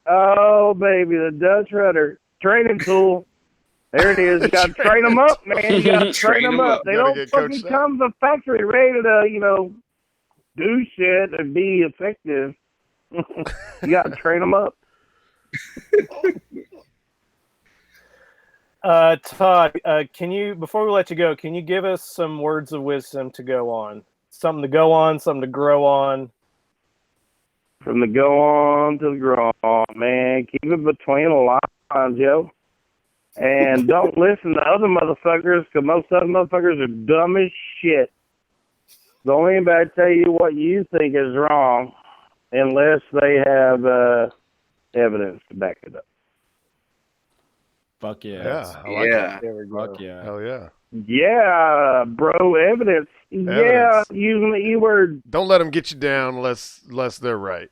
oh baby, the Dutch rudder training tool. There it is. You got to train them up, man. You got to train them up. They don't fucking come to the factory ready to, do shit and be effective. You got to train them up. Todd, can you, before we let you go, can you give us some words of wisdom to go on? Something to go on, something to grow on. From the go on to the grow on, man. Keep it between the lines, yo. And don't listen to other motherfuckers, because most other motherfuckers are dumb as shit. Don't anybody tell you what you think is wrong unless they have evidence to back it up. Fuck yeah. Yeah. I like that. There we go. Fuck yeah. Hell yeah. Yeah, bro, evidence. Yeah, using the E-word. Don't let them get you down unless they're right.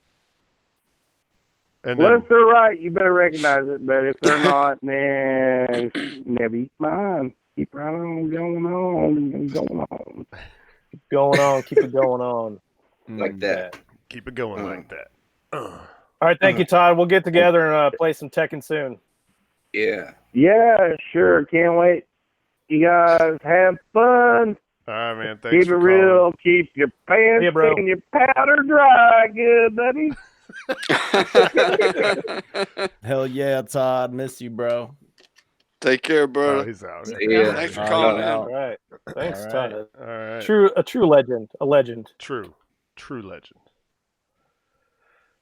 And Well, if they're right, you better recognize it. But if they're not, man, never eat mine. Keep right on going on and going on. Keep going on. Keep it going on. Like that. Keep it going like that. All right, thank you, Todd. We'll get together and play some Tekken soon. Yeah. Yeah, sure. Can't wait. You guys have fun. All right, man. Thanks Keep it for real. Keep your pants Yeah, bro. and your powder dry, good buddy. Hell yeah, Todd. Miss you, bro. Take care, bro. He's out. Yeah. Thanks for All calling right. in. All right. Thanks, All Todd. right. All right. A true legend. A legend. True legend.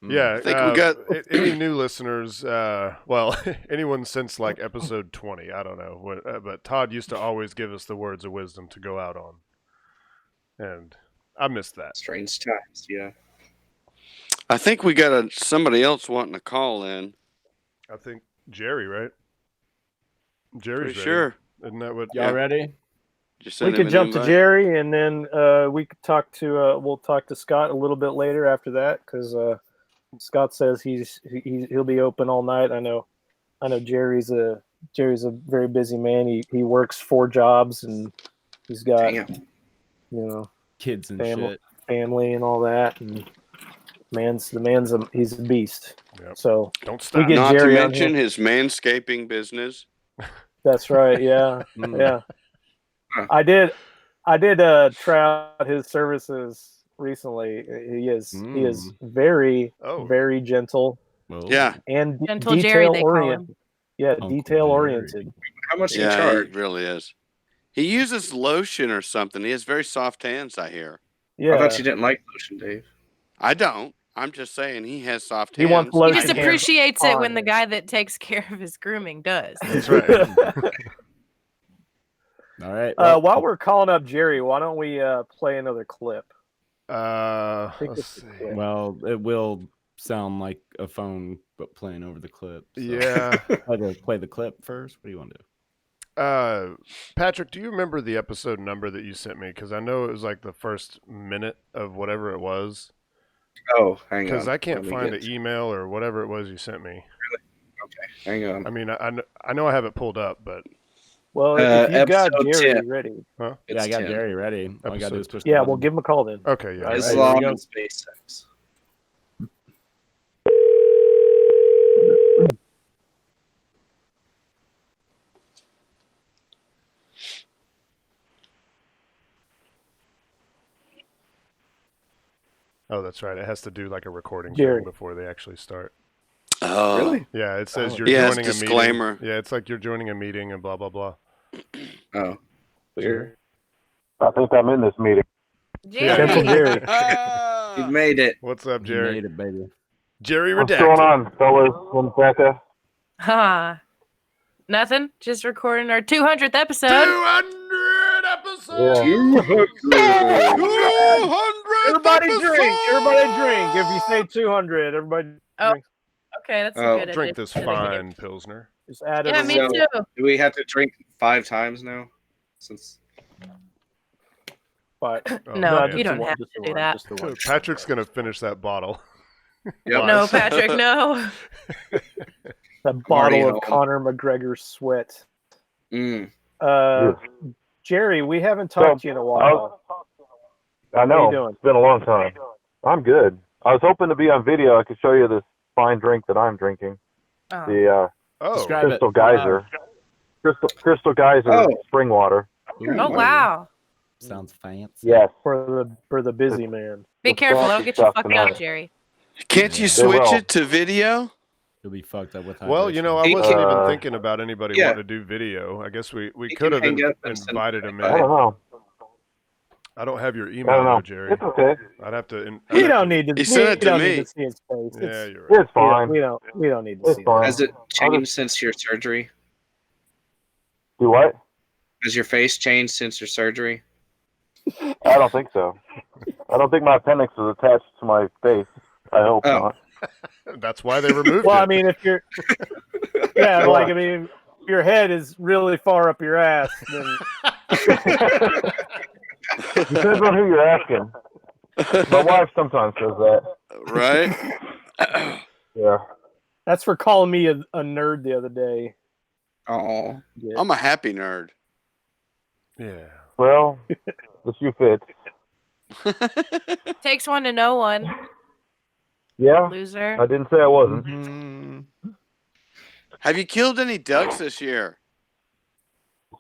Yeah, I think we got any new listeners. Well, anyone since like episode 20. I don't know, but Todd used to always give us the words of wisdom to go out on, and I missed that. Strange times, yeah. I think we got somebody else wanting to call in. I think Jerry, right? Jerry's Pretty ready. sure. Isn't that what? Y'all ready? Just We send him could an jump to invite. Jerry, and then we could talk to. We'll talk to Scott a little bit later after that, because Scott says he'll be open all night. I know Jerry's a very busy man. He works 4 jobs, and he's got kids and family and all that. And he's a beast. Yep. So don't we stop. get Not Jerry to on mention here. his manscaping business. That's right. Yeah, yeah. I did try out his services recently. He is very very gentle. Yeah. And Gentle Jerry, they detail call oriented. him. Yeah, detail oriented. How much do you Yeah, charge? he really is. He uses lotion or something. He has very soft hands, I hear. Yeah. I thought you didn't like lotion, Dave. I don't. I'm just saying he has soft He hands. wants He lotion. just appreciates it when the on guy that takes care of his grooming does. That's right. All right. While we're calling up Jerry, why don't we play another clip? Let's see. Well, it will sound like a phone, but playing over the clip. So. Yeah. Play the clip first. What do you want to do? Patrick, do you remember the episode number that you sent me? Because I know it was like the first minute of whatever it was. Oh, hang on. Because I can't Let me find get- an email or whatever it was you sent me. Okay. Hang on. I mean, I know I have it pulled up, but Well, if you got episode Jerry 10. ready. huh? Yeah, I got 10. Jerry ready. All I gotta do is push the Yeah, button. we'll give him a call then. Okay, yeah. All right, Islam here we go. and space sex. Oh, that's right. It has to do like a recording Jerry. thing before they actually start. Oh, Really? Yeah, it says you're Yeah, it's joining a disclaimer. meeting. Yeah, it's like you're joining a meeting and blah blah blah. Oh, weird. I think I'm in this meeting. Cancel Jerry. You made it. What's up, You Jerry? made it, baby. Jerry What's Redacted. going on, fellas and Becca? Nothing. Just recording our 200th episode. 200 episodes. 200 Everybody drink. Everybody drink. If you say 200, everybody Oh, drink. okay, that's Oh, a good Drink this addition. fine pilsner. Just add it. Yeah, a me little. too. Do we have to drink 5 times now? Since But No, yeah. you just don't the one, have just to the do one, that. just the one. Patrick's gonna finish that bottle. Yep. No, Patrick, no. That Marty bottle of home. Conor McGregor sweat. Mm. Jerry, we haven't talked to you in a while. I How know. you doing? It's been a long time. I'm good. I was hoping to be on video. I could show you this fine drink that I'm drinking. Oh. The Describe Crystal it. Geyser. Crystal Geyser spring water. Oh, wow. Sounds fancy. Yes. For the busy man. Be It's careful. fancy Don't get you stuff fucked tonight. up, Jerry. Can't you They switch will. it to video? You'll be fucked up with Well, you know, I He wasn't can- even thinking about anybody Yeah. wanting to do video. I guess we He could can have hang up and send invited it him back. I don't in. know. I don't have your I email, don't know. though, Jerry. It's okay. I'd have to. We don't need to. He sent it to don't me. need to see his face. Yeah, you're right. It's fine. We don't need to It's see fine. that. Has it I'll changed just- since your surgery? Do what? Has your face changed since your surgery? I don't think so. I don't think my appendix is attached to my face. I hope Oh. not. That's why they removed Well, it. I mean, if you're, yeah, like I mean, if your head is really far up your ass, then Depends on who you're asking. My wife sometimes says that. Right? Yeah. that's for calling me a nerd the other day. Oh, Yeah. I'm a happy nerd. Yeah. Well, the shoe fits. Takes one to know one. Yeah. Loser. I didn't say I wasn't. Mm-hmm. Have you killed any ducks this year?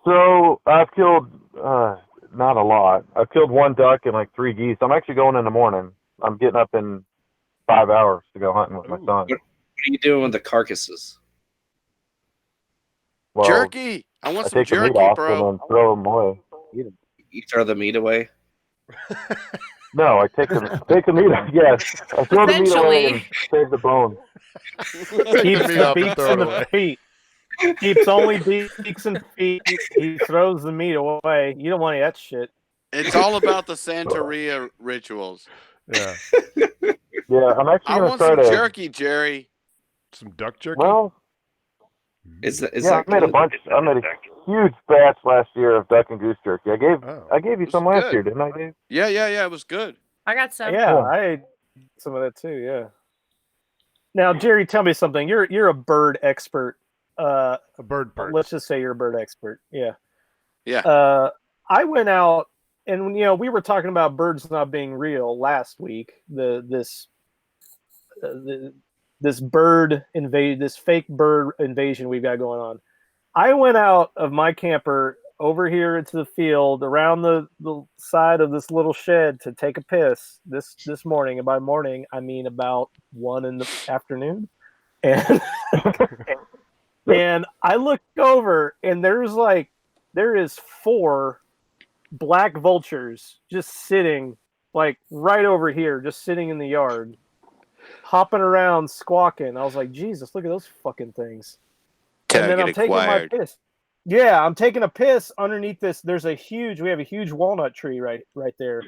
So I've killed not a lot. I've killed one duck and like 3 geese. I'm actually going in the morning. I'm getting up in 5 hours to go hunting with my son. what are you doing with the carcasses? Well, Jerky! I want I some take the meat jerky, off bro. and then throw them away. You throw the meat away? No, I take the meat off. Yes, I throw the meat away and save the bone. Keeps the beaks and the feet. Keeps only beaks and feet. He throws the meat away. You don't want any of that shit. It's all about the Santeria rituals. Yeah. Yeah, I'm actually I gonna want try some to. jerky, Jerry. Some duck jerky? Well, Is yeah, that I made a good? bunch. I made a huge batch last year of duck and goose jerky. I gave you It's some last good. year, didn't I, Dave? Yeah, it was good. I got some. Yeah, I ate some of that too. Yeah. Now, Jerry, tell me something. You're a bird expert. A bird perch. Let's just say you're a bird expert. Yeah. Yeah. I went out and we were talking about birds not being real last week. This fake bird invasion we've got going on. I went out of my camper over here into the field around the side of this little shed to take a piss this morning. And by morning, I mean about 1 in the afternoon. And and I looked over and there is 4 black vultures just sitting like right over here, just sitting in the yard, hopping around, squawking. I was like, Jesus, look at those fucking things. And then I'm taking my piss. Yeah, I'm taking a piss underneath this. We have a huge walnut tree right there.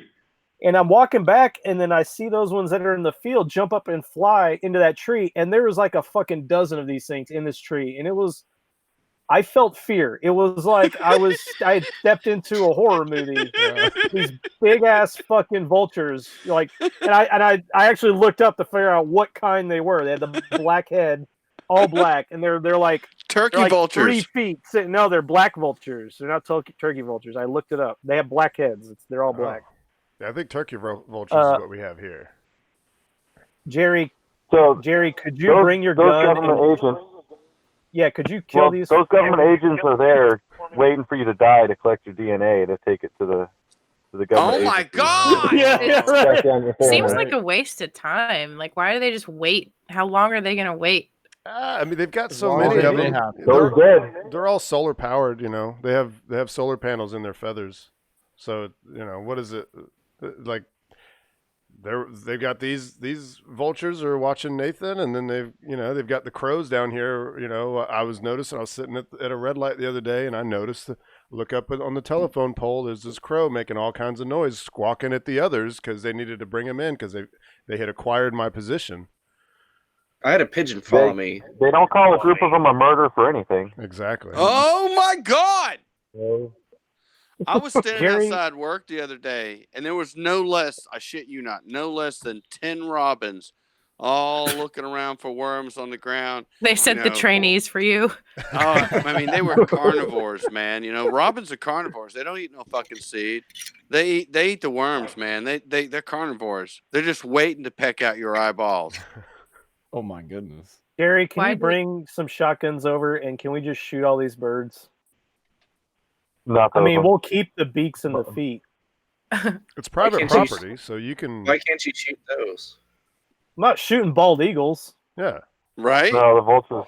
And I'm walking back, and then I see those ones that are in the field jump up and fly into that tree. And there was like a fucking dozen of these things in this tree. And I felt fear. It was like I had stepped into a horror movie. These big ass fucking vultures, and I actually looked up to figure out what kind they were. They had the black head, all black, and they're like turkey they're like vultures. 3 feet. No, they're black vultures. They're not turkey vultures. I looked it up. They have black heads. They're all black. Yeah, I think turkey vultures is what we have here. Jerry, So Jerry, could you bring your gun? Government agents. Yeah, could you kill these? Those government agents are there waiting for you to die to collect your DNA to take it to the government. Oh my God! Yeah, right. Seems like a waste of time. Like, why do they just wait? How long are they gonna wait? I mean, they've got so long many as of they them. have They're all solar powered. You know, they have solar panels in their feathers. So what is it like? They've got these vultures are watching Nathan, and then they've got the crows down here. I was sitting at a red light the other day, and I noticed look up on the telephone pole. There's this crow making all kinds of noise, squawking at the others because they needed to bring him in because they had acquired my position. I had a pigeon follow me. They don't call a group of them a murder for anything. Exactly. Oh my God! I was standing Jerry? outside work the other day, and there was no less than 10 robins all looking around for worms on the ground. They sent the trainees for you. I mean, they were carnivores, man. Robins are carnivores. They don't eat no fucking seed. They eat the worms, man. They're carnivores. They're just waiting to peck out your eyeballs. Oh my goodness. Jerry, can you bring some shotguns over, and can we just shoot all these birds? I mean, we'll keep the beaks and the feet. It's private property, so you can. Why can't you shoot those? I'm not shooting bald eagles. Yeah. Right? No, the vultures.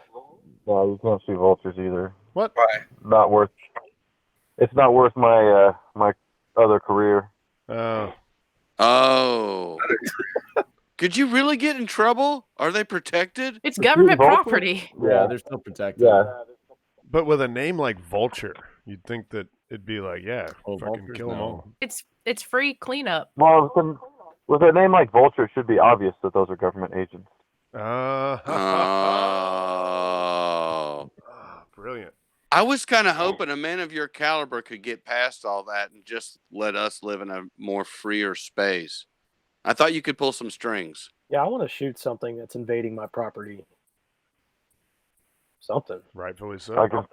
No, you can't shoot vultures either. What? Why? Not worth. It's not worth my my other career. Oh. Could you really get in trouble? Are they protected? It's government property. Yeah, they're still protected. Yeah. But with a name like Vulture, you'd think that it'd be like, fucking vultures, kill them no. all. It's free cleanup. Well, with a name like Vulture, it should be obvious that those are government agents. Oh. Brilliant. I was kind of hoping a man of your caliber could get past all that and just let us live in a more freer space. I thought you could pull some strings. Yeah, I want to shoot something that's invading my property. Something. Rightfully so. I could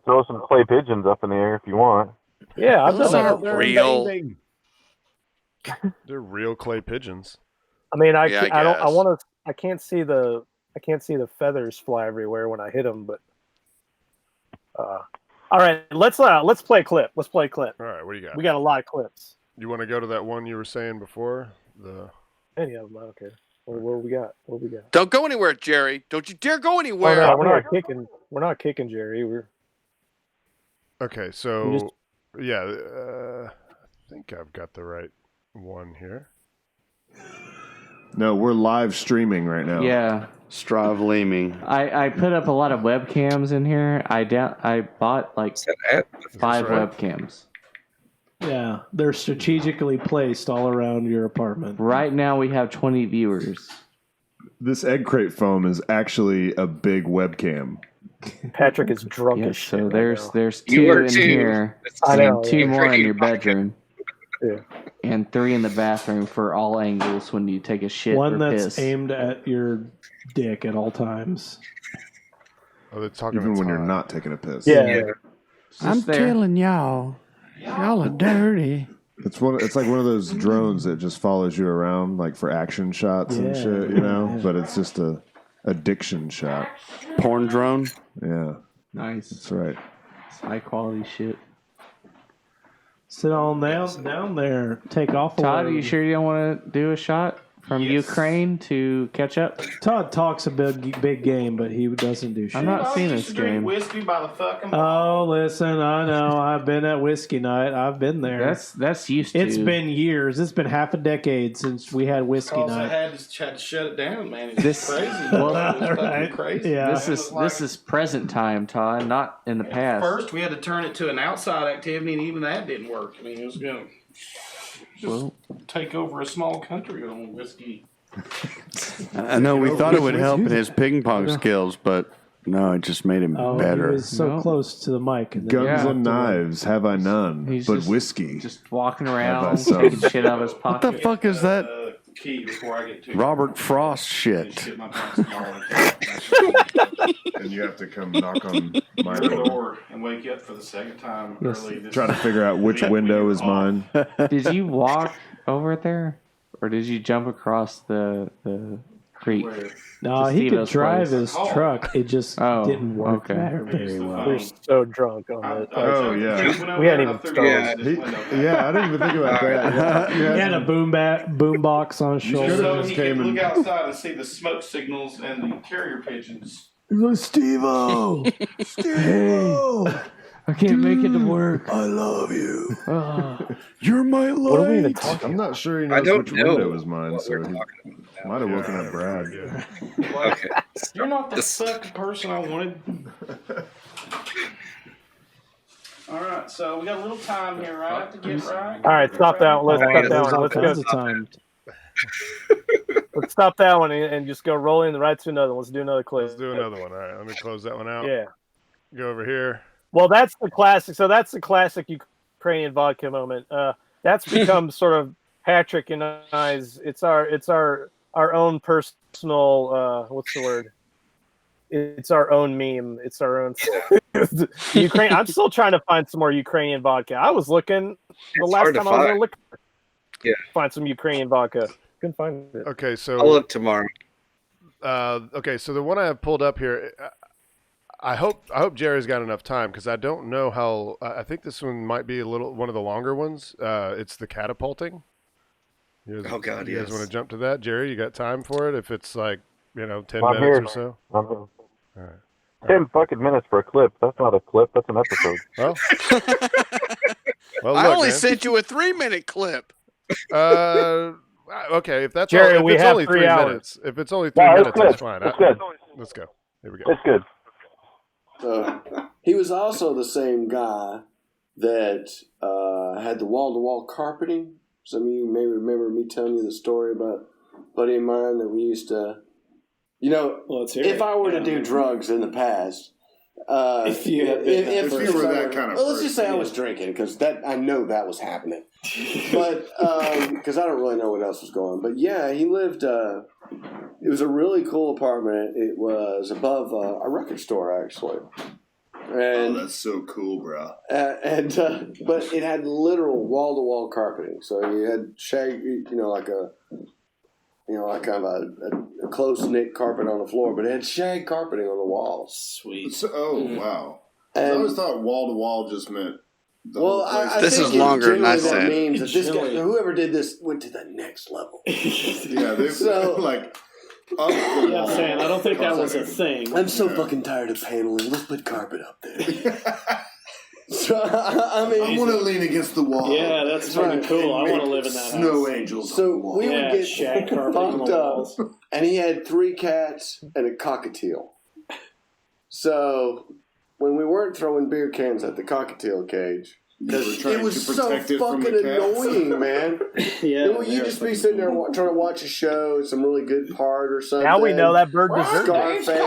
throw some clay pigeons up in the air if you want. Yeah, I've Those done aren't that. real. They're real clay pigeons. I mean, I guess. can't see the feathers fly everywhere when I hit them, but all right, let's play a clip. Let's play a clip. All right, what do you got? We got a lot of clips. You want to go to that one you were saying before? Any of them, I don't care. What we got? Don't go anywhere, Jerry. Don't you dare go anywhere. Oh, no, we're not kicking Jerry. Okay, so I think I've got the right one here. No, we're live streaming right now. Yeah. Stravleaming. I put up a lot of webcams in here. I bought like 5 webcams. Yeah, they're strategically placed all around your apartment. Right now we have 20 viewers. This egg crate foam is actually a big webcam. Patrick is drunk as shit. So there's You 2 are in too. here, I know, and 2 more in your bedroom, Yeah. and 3 in the bathroom for all angles when you take a shit One or that's piss. aimed at your dick at all times. Oh, they're talking Even about when you're time. not taking a piss. Yeah. I'm killing y'all. Y'all are dirty. It's like one of those drones that just follows you around, like for action shots and shit, But it's just a addiction shot. Porn drone. Yeah, Nice. that's right. It's high quality shit. Sit on down there. Take off. Todd, are away. you sure you don't want to do a shot from Ukraine to catch up? Todd talks a big game, but he doesn't do shit. I'm not seeing this Drink game. whiskey by the fucking Oh, listen, I know. I've been at whiskey night. I've been there. That's used to. It's been years. It's been half a decade since we had whiskey Because I night. had to shut it down, man. It's This- crazy. well, It was fucking right. crazy. Yeah. This is present time, Todd, not in the past. First, we had to turn it to an outside activity, and even that didn't work. I mean, it was going to Well, take over a small country on whiskey. I know we thought it would help in his ping pong skills, but no, it just made him Oh, better. he was so close to the mic. And then Guns he and walked away. knives, have I none? He's But just- whiskey. just walking Have I around, some? taking shit out of his What the pocket. fuck is that? Key before I get too Robert Frost shit. shit my pants tomorrow. and you have to come knock on my your door. door and wake you up for the second time Yes. early. This Try to figure out which window is mine. Did you walk over there, or did you jump across the creek? No, to he could Steve-O's drive place? his truck. It just didn't work very well. We're so drunk on it. Oh yeah, We hadn't even started. Yeah, I didn't even think about that. He had a boom box on his shoulder. So he could look outside and see the smoke signals and the carrier pigeons. Steve-O! Steve-O! I can't make it to work. I love you. You're my light. What are we even talking I'm not sure he I knows don't which know window is mine, so he might have woken up Brad. Okay. You're not the fucking person I wanted. All right, so we got a little time here, right, to get right. All right, stop that one. Let's cut that There's one. all Let's kinds go. of time. Let's stop that one and just go rolling right to another one. Let's do another clip. Let's do another one. All right, let me close that one out. Yeah. Go over here. Well, that's the classic. So that's the classic Ukrainian vodka moment. That's become sort of Patrick and I's. It's our own personal. What's the word? It's our own meme. It's our own. Ukraine. I'm still trying to find some more Ukrainian vodka. I was looking the last time I was gonna look. Yeah. Find some Ukrainian vodka. Couldn't find it. Okay, so I'll look tomorrow. Okay, so the one I have pulled up here, I hope Jerry's got enough time because I don't know how. I think this one might be one of the longer ones. It's the catapulting. Oh God, you guys yes. want to jump to that, Jerry? You got time for it? If it's like 10 I'm minutes here. or so. I'm here. All right. 10 fucking minutes for a clip. That's not a clip. That's an episode. Well, I look, only man. sent you a 3-minute clip. Okay, if that's Jerry, all, if we it's have only 3 3 hours. minutes, if it's only 3 No, it's minutes, good. that's fine. It's good. Let's go. Here we go. It's good. He was also the same guy that had the wall-to-wall carpeting. Some of you may remember me telling you the story about a buddy of mine that we used to, if I were to do drugs in the past, If you were that kind of well, let's just say I person, was drinking because I know that was happening, but because I don't really know what else was going on. But yeah, he lived. It was a really cool apartment. It was above a record store actually. And, that's so cool, bro. But it had literal wall-to-wall carpeting. So you had shag, like kind of a close-knit carpet on the floor, but it had shag carpeting on the walls. Sweet. Wow. I always thought wall-to-wall just meant. I This think is longer than I that said. means that this guy, whoever did this, went to the next level. Yeah, they like. Up the Yeah, wall. I'm saying, I don't think that was a thing. I'm so fucking tired of paneling. Let's put carpet up there. So I mean, I want to lean against the wall. Yeah, that's fucking cool. I want to live in that Snow house. angels. So we would get shag carpeting on pumped the up, walls. and he had 3 cats and a cockatiel. So when we weren't throwing beer cans at the cockatiel cage, because it was so fucking annoying, man. Yeah, You'd just be sitting there trying to watch a show, some really good part or something. Now we know that bird deserves Scarface. it.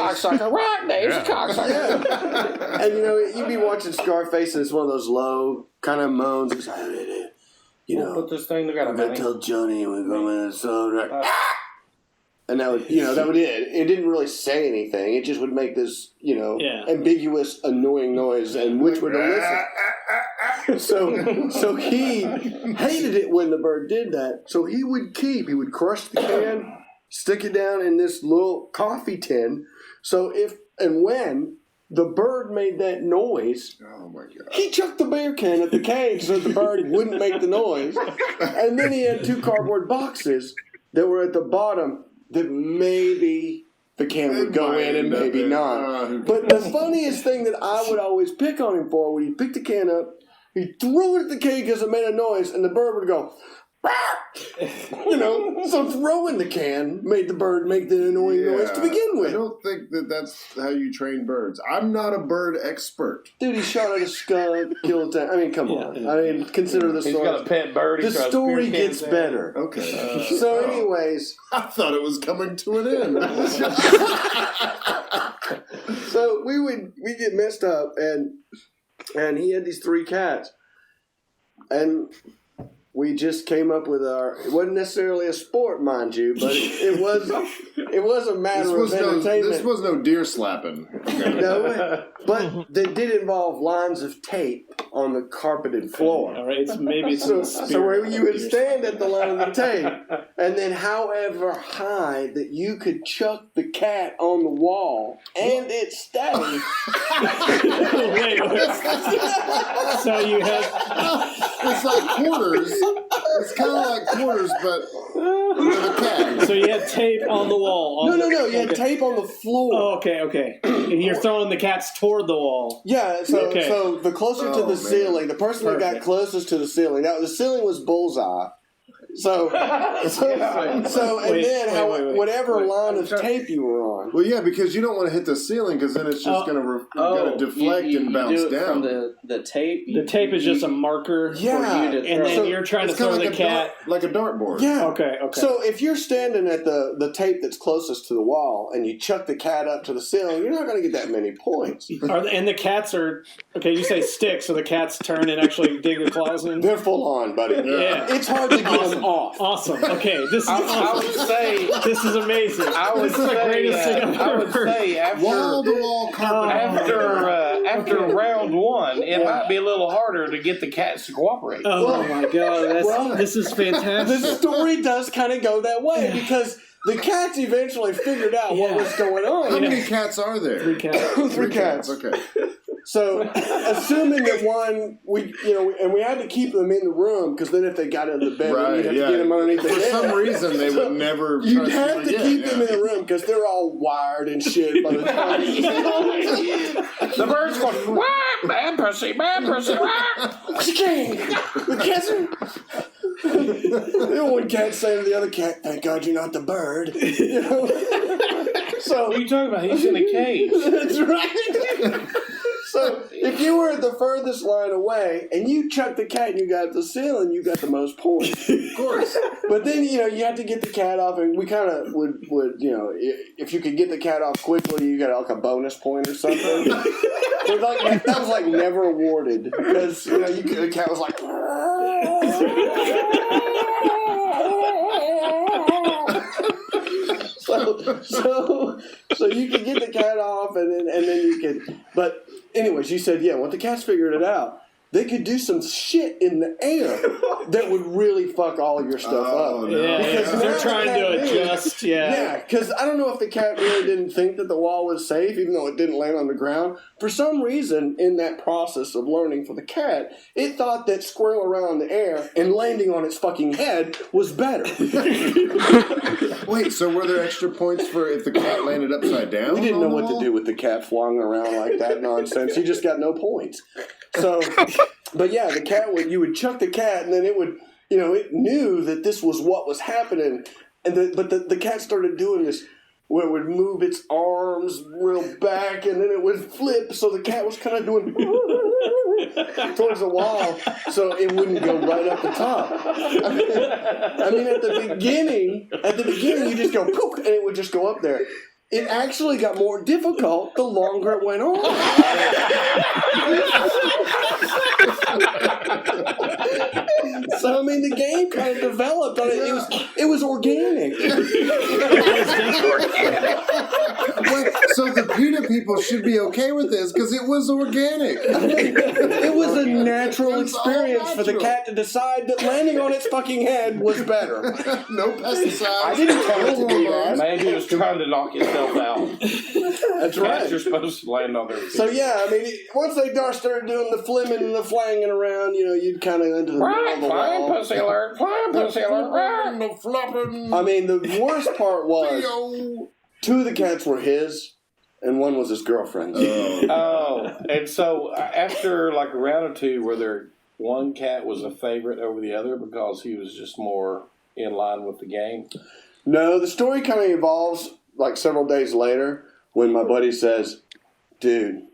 And you'd be watching Scarface, and it's one of those low kind of moans. It's like, Put this thing together, I'm gonna man. tell Johnny when we go in the soda. And that would, that would it. It didn't really say anything. It just would make this, ambiguous, annoying noise, and which would elicit. So he hated it when the bird did that. So he would crush the can, stick it down in this little coffee tin. So if and when the bird made that noise, oh my god, he chucked the beer can at the cage so the bird wouldn't make the noise. And then he had 2 cardboard boxes that were at the bottom that maybe the can would go in and maybe not. But the funniest thing that I would always pick on him for, when he picked the can up, he threw it at the cage because it made a noise, and the bird would go, so throwing the can made the bird make the annoying noise to begin with. I don't think that's how you train birds. I'm not a bird expert. Dude, he shot at a skunk, killed it. I mean, come on. I mean, consider the story. He's got a pet bird. The story gets better. Okay. So, anyways, I thought it was coming to an end. So we get messed up, and he had these 3 cats, and we just came up with it wasn't necessarily a sport, mind you, but it was a matter of entertainment. This was no deer slapping. No, but they did involve lines of tape on the carpeted floor. All right, maybe it's so where you would stand at the line of the tape, and then however high that you could chuck the cat on the wall and it stay. Wait. So you have it's like quarters. It's kind of like quarters, but with a cat. So you had tape on the wall. No. You had tape on the floor. Oh, okay. And you're throwing the cats toward the wall. Yeah. So the closer to the ceiling, the person that got closest to the ceiling. Now the ceiling was bullseye. Whatever line of tape you were on. Well, yeah, because you don't want to hit the ceiling because then it's just going to deflect and bounce down. From the tape. The tape is just a marker. Yeah, for you to and then you're trying to throw the cat like a dartboard. Yeah. Okay. So if you're standing at the tape that's closest to the wall and you chuck the cat up to the ceiling, you're not going to get that many points. And the cats are okay. You say stick, so the cats turn and actually dig their claws in. They're full on, buddy. Yeah. It's hard to get them off. Awesome. Okay, this is awesome. I would say this is amazing. I would say after round one, it might be a little harder to get the cats to cooperate. Oh my god, this is fantastic. The story does kind of go that way because the cats eventually figured out what was going on. How many cats are there? 3 cats. 3 cats. Okay. So, assuming that one, we had to keep them in the room because then if they got into the bed, we'd have to get them underneath the bed. For some reason, they would never. You'd have to keep them in the room because they're all wired and shit by the time. The birds going, wah, bad pussy, wah. What's the king? The cats are. The one cat saying to the other cat, "Thank God you're not the bird." You know? So what are you talking about? He's in a cage. That's right. So if you were the furthest line away and you chucked the cat and you got the ceiling, you got the most points. Of course. But then, you had to get the cat off, and we kind of would, if you could get the cat off quickly, you got like a bonus point or something. That was like never awarded because, the cat was like... So you could get the cat off, and then you could. But anyways, you said once the cats figured it out, they could do some shit in the air that would really fuck all your stuff up. Yeah, because they're trying to adjust. Yeah, because I don't know if the cat really didn't think that the wall was safe, even though it didn't land on the ground. For some reason, in that process of learning for the cat, it thought that squirreling around the air and landing on its fucking head was better. Wait, so were there extra points for if the cat landed upside down? We didn't know what to do with the cat flying around like that nonsense. You just got no points. So, but yeah, the cat you would chuck the cat, and then it would, it knew that this was what was happening, and the cat started doing this where it would move its arms real back, and then it would flip, so the cat was kind of doing towards the wall, so it wouldn't go right up the top. I mean, at the beginning, you just go poof, and it would just go up there. It actually got more difficult the longer it went on. So I mean, the game kind of developed on it. It was organic. So the PETA people should be okay with this because it was organic. It was a natural experience for the cat to decide that landing on its fucking head was better. No pesticides. I didn't tell it to do that. Maybe it was trying to knock itself out. That's right. You're supposed to land on their feet. So yeah, I mean, once they started doing the flimming and the flanging around, you'd kind of into the Right, flying pussy alert, flying pussy alert. The flopping. I mean, the worst part was 2 of the cats were his, and 1 was his girlfriend's. Oh, and so after like a round or 2, where there one cat was a favorite over the other because he was just more in line with the game. No, the story kind of evolves like several days later when my buddy says, "Dude,"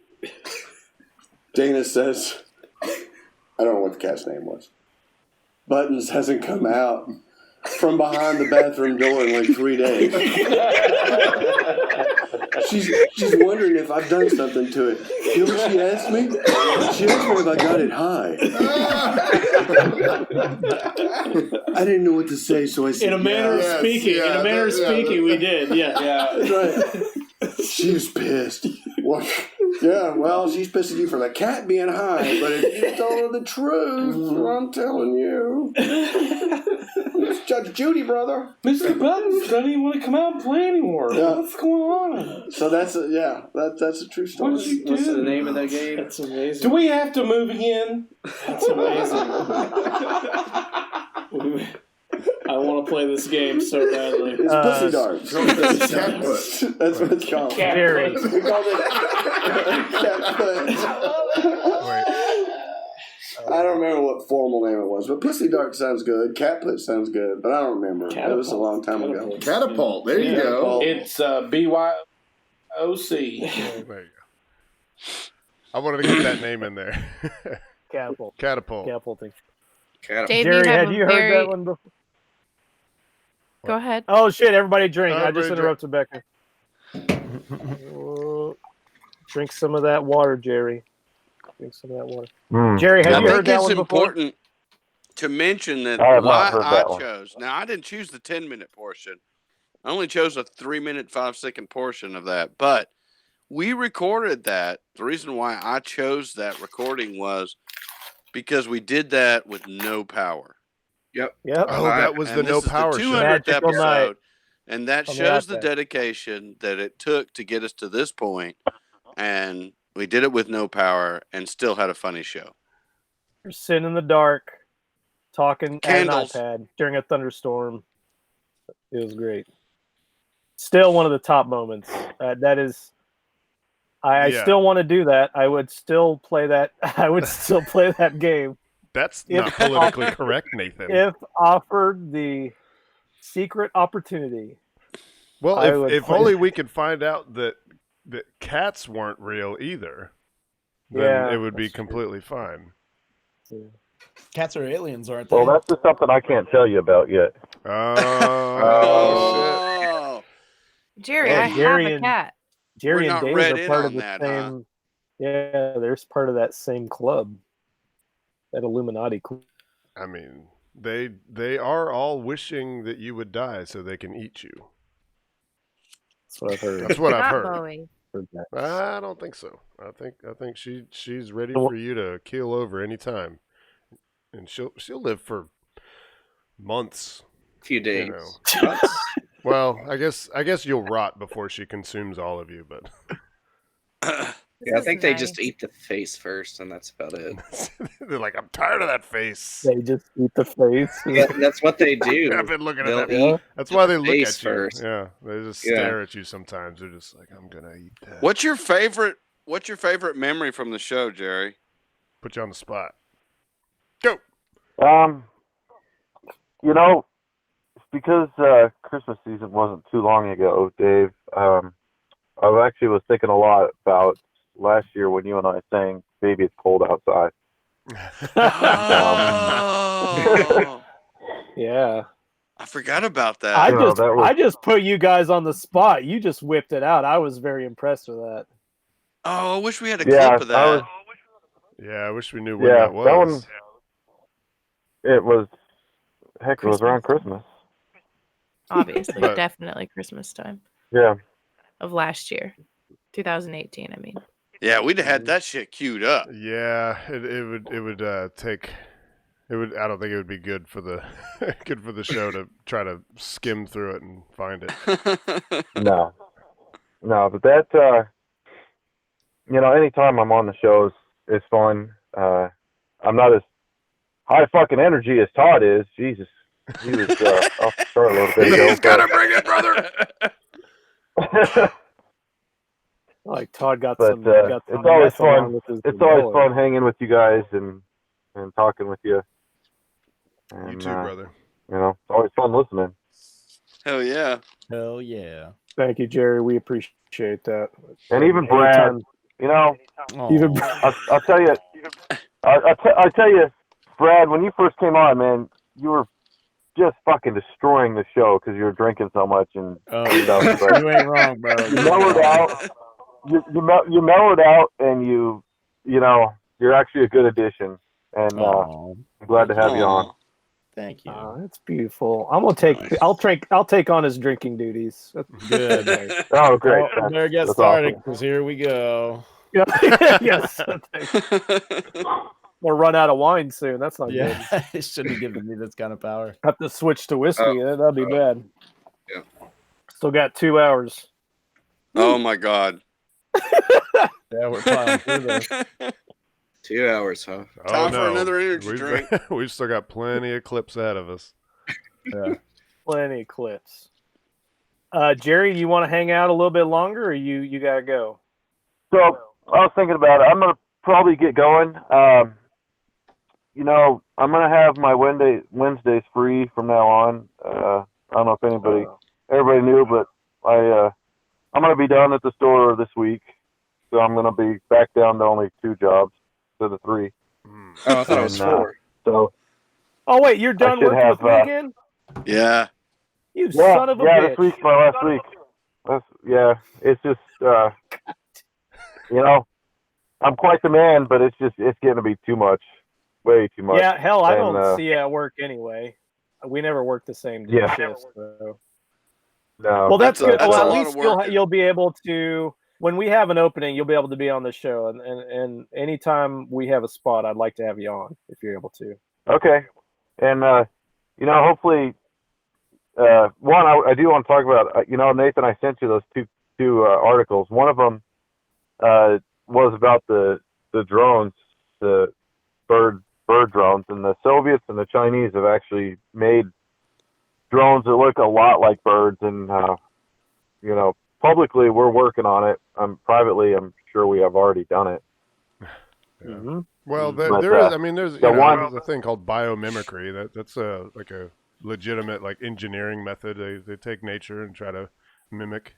Dana says, I don't know what the cat's name was. Buttons hasn't come out from behind the bathroom door in like 3 days. She's wondering if I've done something to it. You know what she asked me? She asked me if I got it high. I didn't know what to say, so I said, In a manner of speaking, we did. Yeah. That's right. She was pissed. Well, she's pissed at you for the cat being high, but if you told her the truth, I'm telling you. It's Judge Judy, brother. Mr. Buttons doesn't even want to come out and play anymore. Yeah. What's going on? So that's a true story. What did you do? What's the name of that game? That's amazing. Do we have to move again? That's amazing. I want to play this game so badly. It's pussy darts. That's what it's called. Jerry. We called it cat put. I don't remember what formal name it was, but pussy dart sounds good. Cat put sounds good, but I don't remember. Catapult. It was a long time ago. Catapult. There you go. It's BYOC. There you go. I wanted to get that name in there. Catapult. Catapulting. Dave, Jerry, you have had a you heard that one before? Go ahead. Oh shit! Everybody drink. I just Everybody interrupted Becker. Drink some of that water, Jerry. Drink some of that water. Jerry, have you heard that one before? I think it's important to mention that I have why not heard I that one. chose. Now, I didn't choose the 10-minute portion. I only chose a 3-minute, 5-second portion of that. But we recorded that. The reason why I chose that recording was because we did that with no power. Yep. Oh, that was the no power the show. 200th Magical night. episode. And that On the shows the iPad. dedication that it took to get us to this point. And we did it with no power and still had a funny show. You're sitting in the dark, talking Candles. at an iPad during a thunderstorm. It was great. Still one of the top moments. That is. I Yeah. still want to do that. I would still play that. I would still play that game. That's not politically correct, Nathan. If offered the secret opportunity. Well, I would if play only that. we could find out that cats weren't real either, then Yeah, it would be completely fine. Cats are aliens, aren't they? Well, that's just something I can't tell you about yet. Oh, Jerry, Yeah, I Jerry have a and- cat. Jerry We're and not Dave read are in part on of the that, same. Yeah, they're part of that same club. That Illuminati club. I mean, they are all wishing that you would die so they can eat you. That's what I've heard. That's what I've Not heard. Bowie. I don't think so. I think she's ready for you to keel over anytime, and she'll live for months. Few days. You know. Well, I guess you'll rot before she consumes all of you, but Yeah, I think they just eat the face first, and that's about it. they're like, I'm tired of that face. They just eat the face. That's what they do. I've been looking They'll at that. eat That's why they the look face at you. first. Yeah, they just Yeah. stare at you sometimes. They're just like, I'm gonna eat that. What's your favorite memory from the show, Jerry? Put you on the spot. Go. You know, it's because Christmas season wasn't too long ago, Dave. I actually was thinking a lot about last year when you and I sang "Baby It's Cold Outside." Oh, Yeah. I forgot about that. I just put you guys on the spot. You just whipped it out. I was very impressed with that. Oh, I wish we had a Yeah, clip of that. Yeah, I wish we knew when Yeah, that was. that one. It was. Heck, it was around Christmas. Obviously, But- definitely Christmas time Yeah. of last year, 2018. I mean, Yeah, we'd have had that shit queued up. Yeah, it would take. It would. I don't think it would be good for the good for the show to try to skim through it and find it. No, but that, anytime I'm on the shows, it's fun. I'm not as high fucking energy as Todd is. Jesus, he was off the start a little bit ago. He's gotta bring it, brother. Like Todd got But some. Got some it's always mess along fun. with his It's always boy. fun hanging with you guys and talking with you. And, You too, brother. It's always fun listening. Hell yeah. Hell yeah. Thank you, Jerry. We appreciate that. And even Brad, Anytime- Even I'll tell you, I tell you, Brad, when you first came on, man, you were just fucking destroying the show because you were drinking so much and stuff. you But ain't wrong, bro. you mellowed out. You mellowed out, and you're actually a good addition. And I'm glad to have you on. Thank you. That's beautiful. I'm gonna take. I'll take on his drinking duties. Good. Oh, great. Well, better get That's started awesome. because here we go. Yeah. Yes. We'll run out of wine soon. That's not good. Yeah, it shouldn't have given me this kind of power. Have to switch to whiskey. That'd be bad. Yeah. Still got 2 hours. Oh my God. Yeah, we're plowing through this. 2 hours, huh? Time for another energy drink. We've still got plenty of clips ahead of us. Yeah. Plenty of clips. Jerry, you want to hang out a little bit longer, or you gotta go? So I was thinking about it. I'm gonna probably get going. I'm gonna have my Wednesdays free from now on. I don't know if everybody knew, but I'm gonna be done at the store this week, so I'm gonna be back down to only 2 jobs instead of 3. Oh, I thought it was 4. So. Oh wait, you're done working with me again? Yeah. You son of a bitch. Yeah, this week's my last week. It's just I'm quite the man, but it's getting to be too much, way too much. Yeah, hell, I don't see you at work anyway. We never work the same shifts. So. No. Well, that's good. That's Well, a at lot least of work. you'll be able to, when we have an opening, you'll be able to be on the show. And anytime we have a spot, I'd like to have you on if you're able to. Okay. And, hopefully, one, I do want to talk about, Nathan, I sent you those two articles. One of them was about the drones, the bird drones, and the Soviets and the Chinese have actually made drones that look a lot like birds, and publicly we're working on it. Privately, I'm sure we have already done it. Yeah. Mm-hmm. Well, there's a thing called biomimicry. That's like a legitimate engineering method. They take nature and try to mimic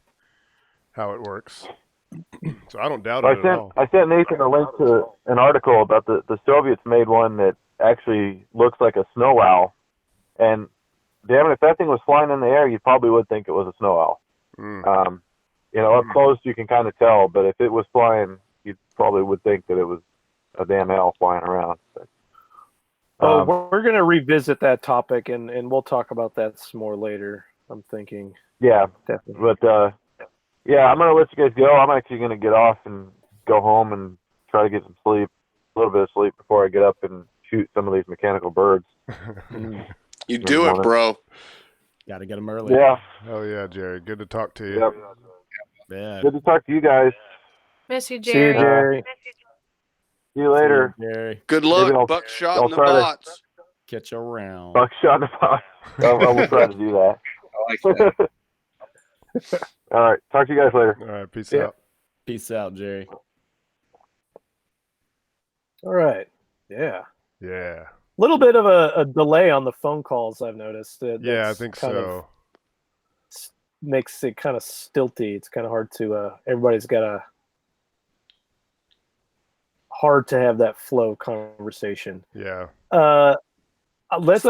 how it works. So I don't doubt it at all. I sent Nathan a link to an article about the Soviets made one that actually looks like a snow owl, and damn it, if that thing was flying in the air, you probably would think it was a snow owl. Up close you can kind of tell, but if it was flying, you probably would think that it was a damn owl flying around. We're going to revisit that topic, and we'll talk about that some more later, I'm thinking. Yeah, definitely. But I'm going to let you guys go. I'm actually going to get off and go home and try to get some sleep, a little bit of sleep before I get up and shoot some of these mechanical birds. You do it, bro. Got to get them early. Yeah. Oh yeah, Jerry. Good to talk to you. Yep. Yeah. Good to talk to you guys. Miss you, See you, Jerry. Jerry. See you later. See you, Jerry. Good Maybe luck, Buckshot and the try to- Bots. Catch you around. Buckshot the bots. I will try to do that. I like that. All right. Talk to you guys later. All right. Peace out. Peace out, Jerry. All right. Yeah. Yeah. Little bit of a delay on the phone calls, I've noticed. Yeah, I think so. Makes it kind of stilty. It's kind of hard to. Everybody's got hard to have that flow conversation. Yeah. Let's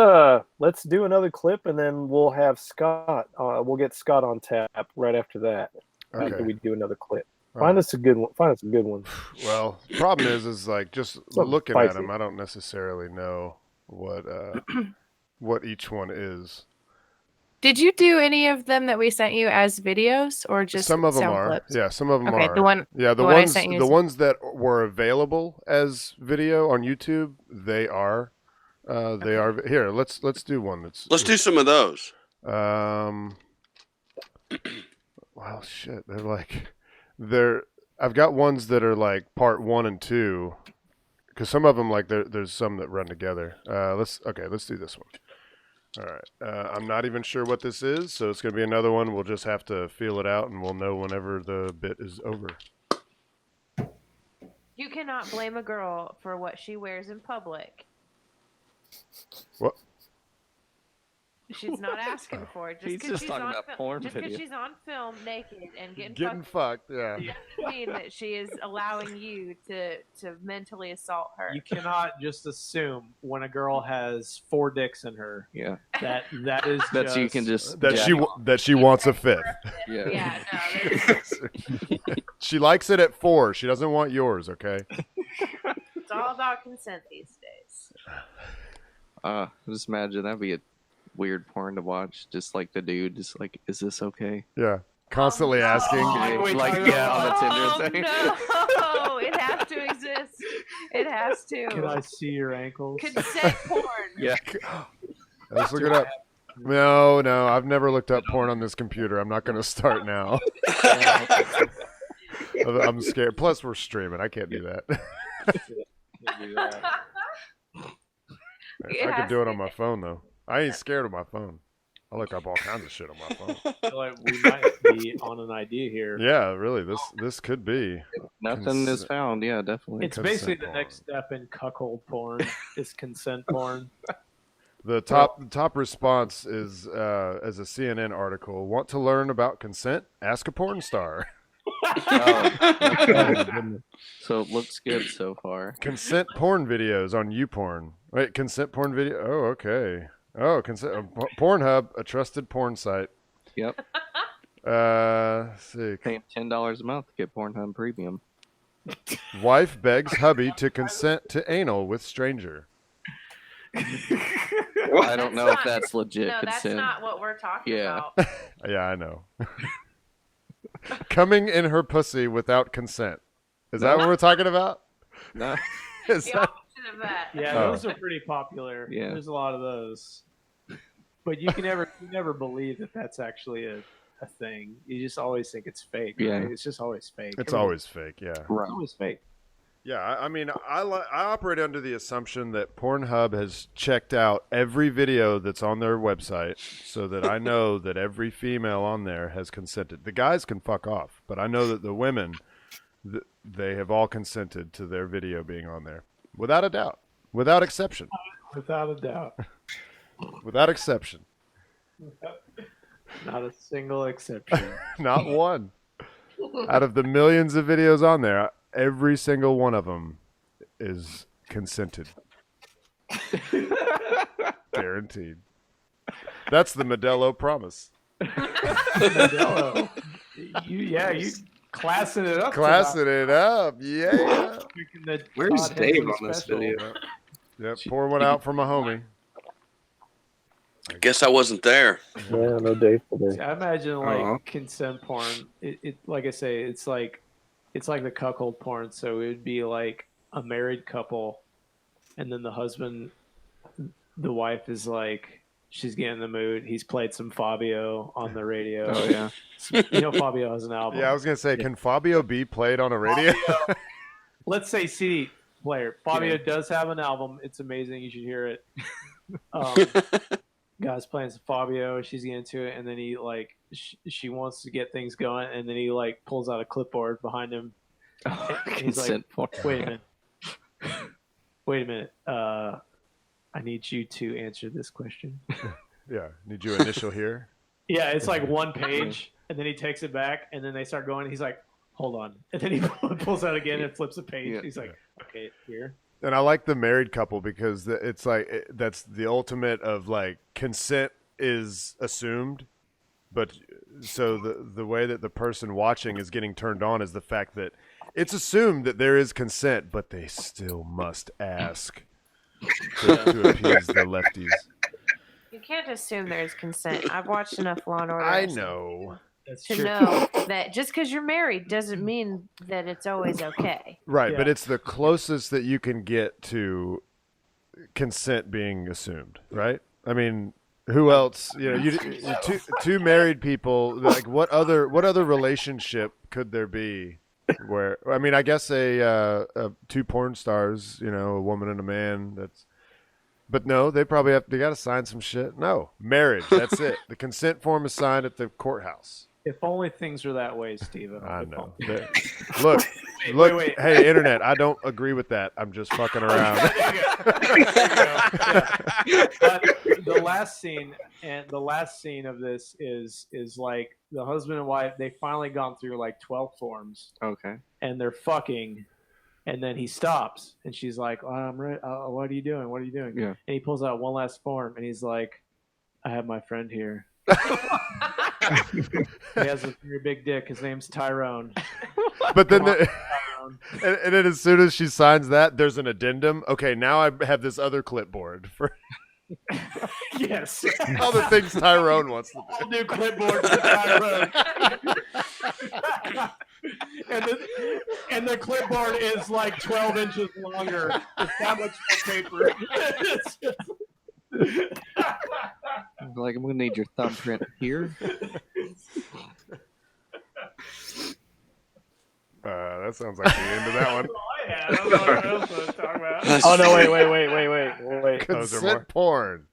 do another clip, and then we'll have Scott. We'll get Scott on tap right after that. Okay. After we do another clip. All Find right. us a good one. Find us a good one. Well, the problem is just Something looking at spicy. them, I don't necessarily know what each one is. Did you do any of them that we sent you as videos, or just Some of them sound are. clips? Yeah, some of them Okay, are. the one the one I ones sent you the is- ones that were available as video on YouTube, they are. They are here. Let's do one. Let's do some of those. Well, shit. They're. I've got ones that are like part 1 and 2, because some of them there's some that run together. Let's do this one. All right. I'm not even sure what this is, so it's gonna be another one. We'll just have to feel it out, and we'll know whenever the bit is over. You cannot blame a girl for what she wears in public. What? She's not asking for it. He's 'cause just she's talking on about fil- porn Just video. because she's on film naked and Getting fucked, yeah. doesn't mean that she is allowing you to mentally assault her. You cannot just assume when a girl has 4 dicks in her. Yeah. That is That just, you can just that she wants a 5th. Yeah. Yeah, no, She likes it at 4. She doesn't want yours, okay? it's all about consent these days. Just imagine that'd be a weird porn to watch. Just like the dude, just like, is this okay? Yeah. Constantly asking. Like, yeah, on the Tinder thing. No, it has to exist. It has to. Can I see your ankles? Consent porn. Yeah. Let's look it up. No, I've never looked up porn on this computer. I'm not going to start now. I'm scared. Plus, we're streaming. I can't do that. I could do it on my phone, though. I ain't scared of my phone. I look up all kinds of shit on my phone. I feel like we might be on an idea here. Yeah, really. This could be. Nothing is found. Yeah, definitely. It's basically the next step in cuckold porn. Is consent porn. The top response is as a CNN article. Want to learn about consent? Ask a porn star. So it looks good so far. Consent porn videos on YouPorn. Wait, consent porn video? Oh, okay. Oh, consent Pornhub, a trusted porn site. Yep. Let's see. Pay him $10 a month to get Pornhub Premium. Wife begs hubby to consent to anal with stranger. I don't know if that's legit No, consent. that's not what we're talking about. Yeah, I know. Coming in her pussy without consent. Is that what we're talking about? No. Is The that... opposite of that. Yeah, those are pretty popular. Yeah. There's a lot of those. But you never believe that that's actually a thing. You just always think it's fake. Yeah. Right? It's just always fake. It's always fake, yeah. It's always fake. Yeah, I mean, I operate under the assumption that Pornhub has checked out every video that's on their website so that I know that every female on there has consented. The guys can fuck off, but I know that the women, they have all consented to their video being on there. Without a doubt. Without exception. Without a doubt. Without exception. Not a single exception. Not one. Out of the millions of videos on there, every single one of them is consented. Guaranteed. That's the Modelo promise. Modelo. You classing it up. Classing it up, yeah. Where's Dave on this video? Yep, pour one out for my homie. I guess I wasn't there. Yeah, no Dave today. I imagine like consent porn. It like I say, it's like the cuckold porn. So it would be like a married couple, and then the husband, the wife is like, she's getting in the mood. He's played some Fabio on the radio. Oh yeah, you know Fabio has an album. Yeah, I was gonna say, can Fabio be played on a radio? Let's say CD player. Fabio does have an album. It's amazing. You should hear it. Guy's playing some Fabio. She's getting into it, and then he like she wants to get things going, and then he like pulls out a clipboard behind him. And he's like, "Wait a minute. I need you to answer this question." Yeah, need you initial here. Yeah, it's like one page, and then he takes it back, and then they start going. He's like, "Hold on," and then he pulls out again and flips a page. Yeah. He's like, "Okay, here." And I like the married couple because it's like that's the ultimate of like consent is assumed, but so the way that the person watching is getting turned on is the fact that it's assumed that there is consent, but they still must ask to appease the lefties. You can't assume there's consent. I've watched enough Law and Order. I know. To know that just because you're married doesn't mean that it's always okay. Right, but it's the closest that you can get to consent being assumed, right? I mean, who else? You know, two married people. Like, what other relationship could there be? Where I mean, I guess two porn stars, you know, a woman and a man. But no, they probably they got to sign some shit. No, marriage. That's it. The consent form is signed at the courthouse. If only things were that way, Steven. I know. Look, Look, hey, internet, I don't agree with that. I'm just fucking around. The last scene of this is like the husband and wife. They finally gone through like 12 forms. Okay. And they're fucking, and then he stops, and she's like, "Oh, I'm ready. What are you doing? What are you doing?" Yeah. And he pulls out one last form, and he's like, "I have my friend here." He has a very big dick. His name's Tyrone. But then, and then as soon as she signs that, there's an addendum. Okay, now I have this other clipboard for Yes. all the things Tyrone wants to do. All new clipboard for Tyrone. and the clipboard is like 12 inches longer. It's that much more paper. Like, I'm gonna need your thumbprint here. That sounds like the end of that one. I don't know what else I was talking about. Oh no! Wait! Consent porn.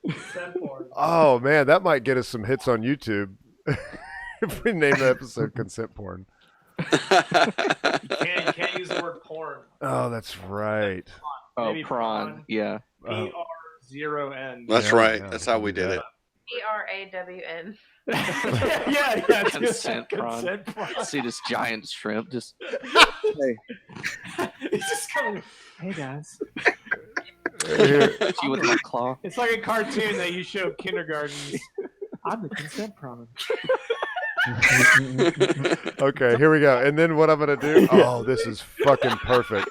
Consent porn. Oh man, that might get us some hits on YouTube if we name the episode "Consent Porn." You can't use the word porn. Oh, that's right. Oh, Maybe prawn. Yeah. P-R-0-N. That's right. That's how we did it. ERAWN. yeah. Consent prawn. See this giant shrimp just. Hey. It's just coming. Hey guys. You with my claw. It's like a cartoon that you show kindergartens. I'm the consent prawn. Okay, here we go. And then what I'm gonna do? Oh, this is fucking perfect.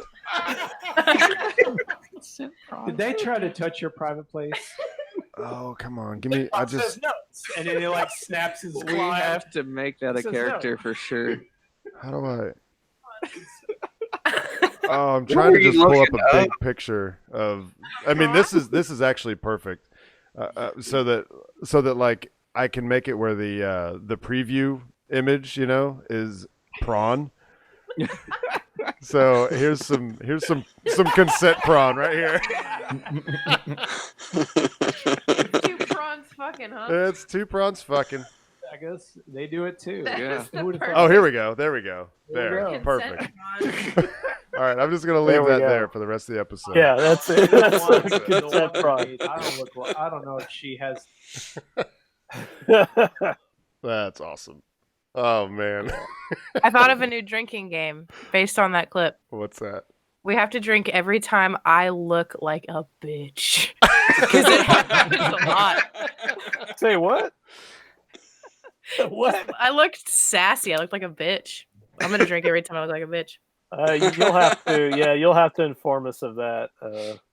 Did they try to touch your private place? Oh, come on, give me. I Says just. notes, and then he like snaps his We claw. have to make that a Says character no. for sure. How do I? Oh, I'm trying to just pull up a big picture of. I mean, this is actually perfect. So that like I can make it where the preview image, is prawn. So here's some consent prawn right here. Two prawns fucking, huh? It's two prawns fucking. I guess they do it too. Yeah. Who would've thought? Oh, here we go. There we go. There we There, go. perfect. Consent All right, I'm just gonna leave There we that go. there for the rest of the episode. Yeah, that's it. That's The one- the the consent one prawn. that I don't know if she has. That's awesome. Oh man. I thought of a new drinking game based on that clip. What's that? We have to drink every time I look like a bitch. Because it happens a lot. Say what? What? I looked sassy. I looked like a bitch. I'm going to drink every time I look like a bitch. You'll have to. Yeah, you'll have to inform us of that.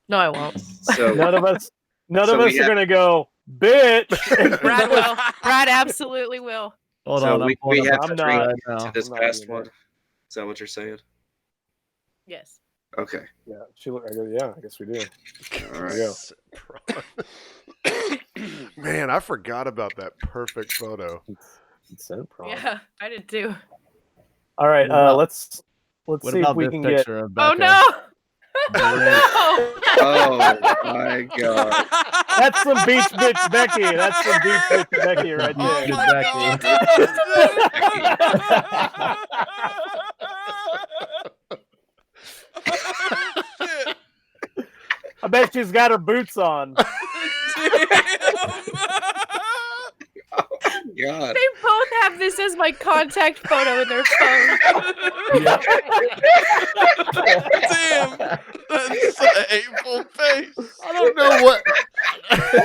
No, I won't. So none of us So we are have- gonna go, bitch. Brad will. Brad absolutely will. Hold so on, we I'm have I'm to not- drink right now. to this I'm not past doing one. it. Is that what you're saying? Yes. Okay. Yeah, I go, yeah, I guess we do. All right. Yeah. Man, I forgot about that perfect photo. Consent prawn. Yeah, I did too. All right, What about- let's What see if about we this can get. picture of Oh Becca? no! Oh my god. That's some beach bitch Becky. That's some beach bitch Becky right there. Good I bet she's got her boots on. God. They both have this as my contact photo in their phone. Damn, that's a hateful face. I don't know what.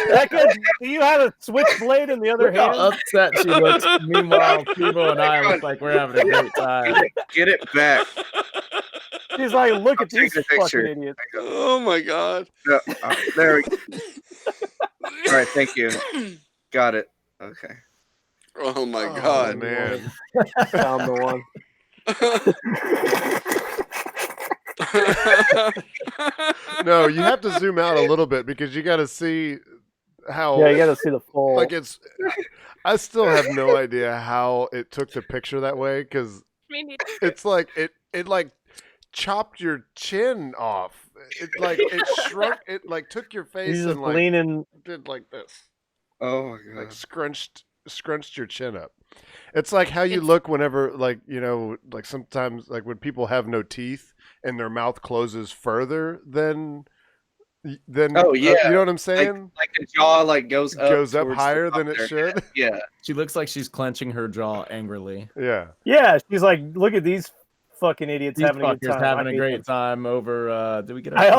Becca, do you have a switchblade in the other Look how hand? upset she looks. Meanwhile, Tivo and I look like we're having a great time. Get it back. She's like, look at these Take a picture. fucking idiots. Oh my god. No, there we go. All right, thank you. Got it. Okay. Oh my god, man. Found the one. No, you have to zoom out a little bit because you got to see how. Yeah, you got to see the full. Like it's. I still have no idea how it took the picture that way because it's like it like chopped your chin off. It like it shrunk. It like took your face He's and just like leaning. did like this. Oh my god. Like scrunched scrunched your chin up. It's like how you look whenever, like, you know, like sometimes, like when people have no teeth and their mouth closes further than Oh yeah, you know what I'm saying? Like the jaw like goes up towards higher the than it top should. there. Yeah. She looks like she's clenching her jaw angrily. Yeah. Yeah, she's like, look at these fucking idiots These having a good fuckers time. having I a hate great them. time over. Did we get? I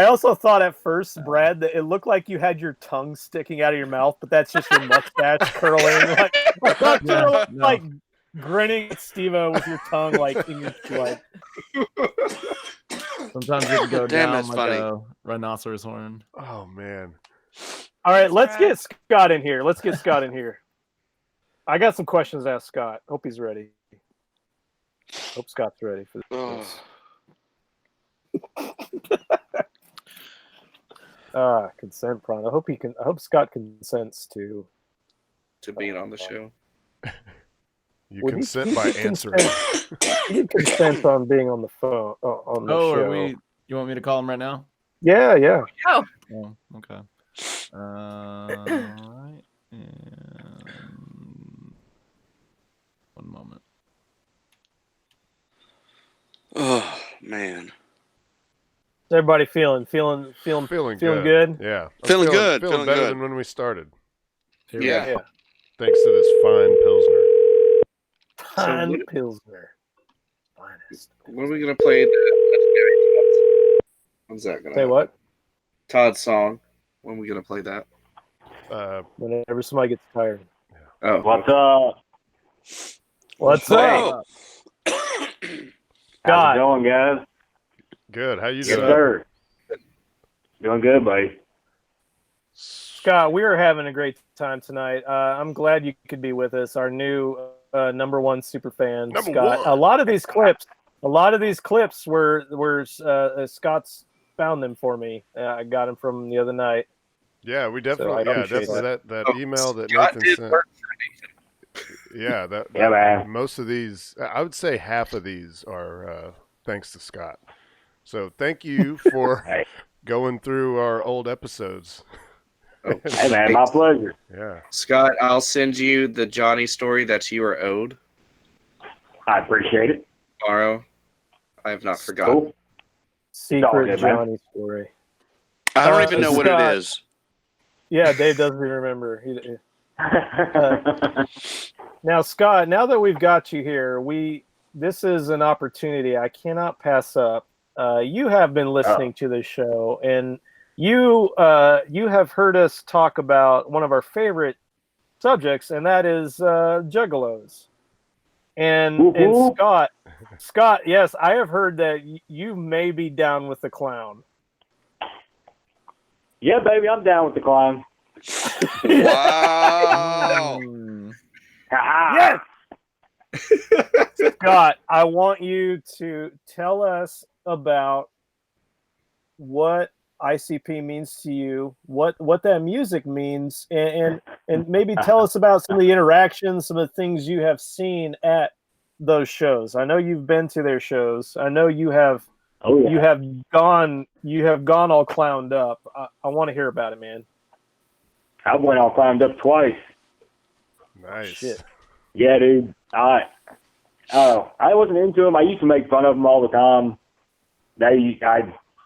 also thought at first, Brad, that it looked like you had your tongue sticking out of your mouth, but that's just your mustache curling. Like, I thought you were like grinning at Steve-O with your tongue like in your like. Sometimes it can go Damn, down that's like funny. a rhinoceros horn. Oh man! All right, let's get Scott in here. I got some questions to ask Scott. Hope he's ready. Hope Scott's ready for this. Consent prompt. I hope Scott consents to being on the show. You consent by answering. He can consent on being on the phone on the show. Are we? You want me to call him right now? Yeah, yeah. Oh. Okay. All right. And one moment. Oh man. Everybody feeling good? Yeah. Feeling Feeling good. better than when we started. Yeah. Thanks to this fine Pilsner. Fine Pilsner. When are we gonna play? When's that gonna? Say what? Todd's song. When are we gonna play that? Whenever somebody gets tired. Oh, what's up? What's up? How's it going, guys? Good. How you Yes, doing? sir. Doing good, buddy. Scott, we are having a great time tonight. I'm glad you could be with us. Our new number one super fan, Scott. A lot of these clips were Scott's found them for me. I got them from the other night. Yeah, we So definitely. I yeah, appreciate definitely that email that Scott Nathan did sent. work Yeah, Yeah, man. most of these, I would say half of these are thanks to Scott. So thank you for going through our old episodes. Hey, man, my pleasure. Yeah. Scott, I'll send you the Johnny story that you are owed. I appreciate it. Tomorrow. I have not forgotten. Cool. Secret good, man. Johnny story. I don't even know what it Scott. is. Yeah, Dave doesn't even remember. Now, Scott, now that we've got you here, this is an opportunity I cannot pass up. You have been listening to this show, and you have heard us talk about one of our favorite subjects, and that is juggalos. And Scott, yes, I have heard that you may be down with the clown. Yeah, baby, I'm down with the clown. Wow. Yes. Scott, I want you to tell us about what ICP means to you, what that music means, and maybe tell us about some of the interactions, some of the things you have seen at those shows. I know you've been to their shows. I know you have. Oh, yeah. You have gone all clowned up. I want to hear about it, man. I went all climbed up twice. Nice. Shit. Yeah, dude. I wasn't into them. I used to make fun of them all the time.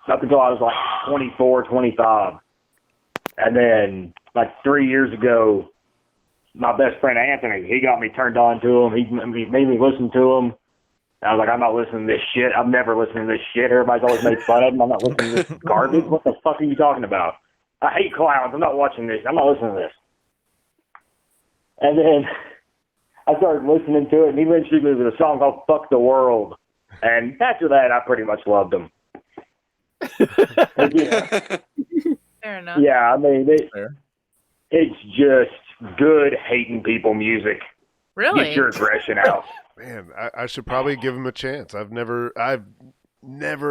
Up until I was like 24, 25. And then, like 3 years ago, my best friend Anthony, he got me turned on to them. He made me listen to them. I was like, I'm not listening to this shit. I'm never listening to this shit. Everybody's always made fun of them. I'm not listening to this garbage. What the fuck are you talking about? I hate clowns. I'm not watching this. I'm not listening to this. And then I started listening to it, and he introduced me to a song called Fuck the World. And after that, I pretty much loved them. Fair enough. Yeah, I mean, it's just good hating people music. Really? Get your aggression out. Man, I should probably give them a chance. I've never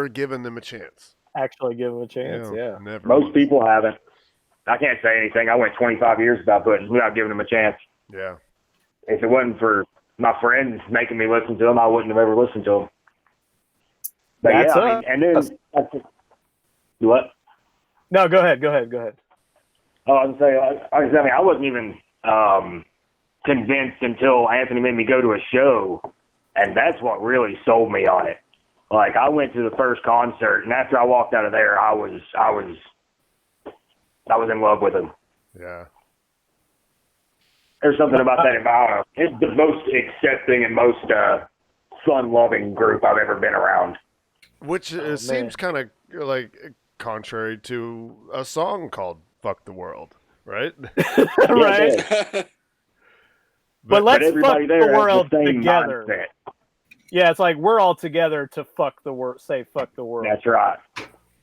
given them a chance. Actually give them a chance, yeah. Never. Most people haven't. I can't say anything. I went 25 years without giving them a chance. Yeah. If it wasn't for my friends making me listen to them, I wouldn't have ever listened to them. But That's yeah, I mean, and then what? No, go ahead. Oh, I was saying, I wasn't even convinced until Anthony made me go to a show, and that's what really sold me on it. Like, I went to the first concert, and after I walked out of there, I was in love with him. Yeah. There's something about that environment. It's the most accepting and most fun-loving group I've ever been around. Which seems kind of like contrary to a song called "Fuck the World," right? Right. But let's fuck the world together. Mindset. Yeah, it's like we're all together to fuck the world. Say fuck the world. That's right.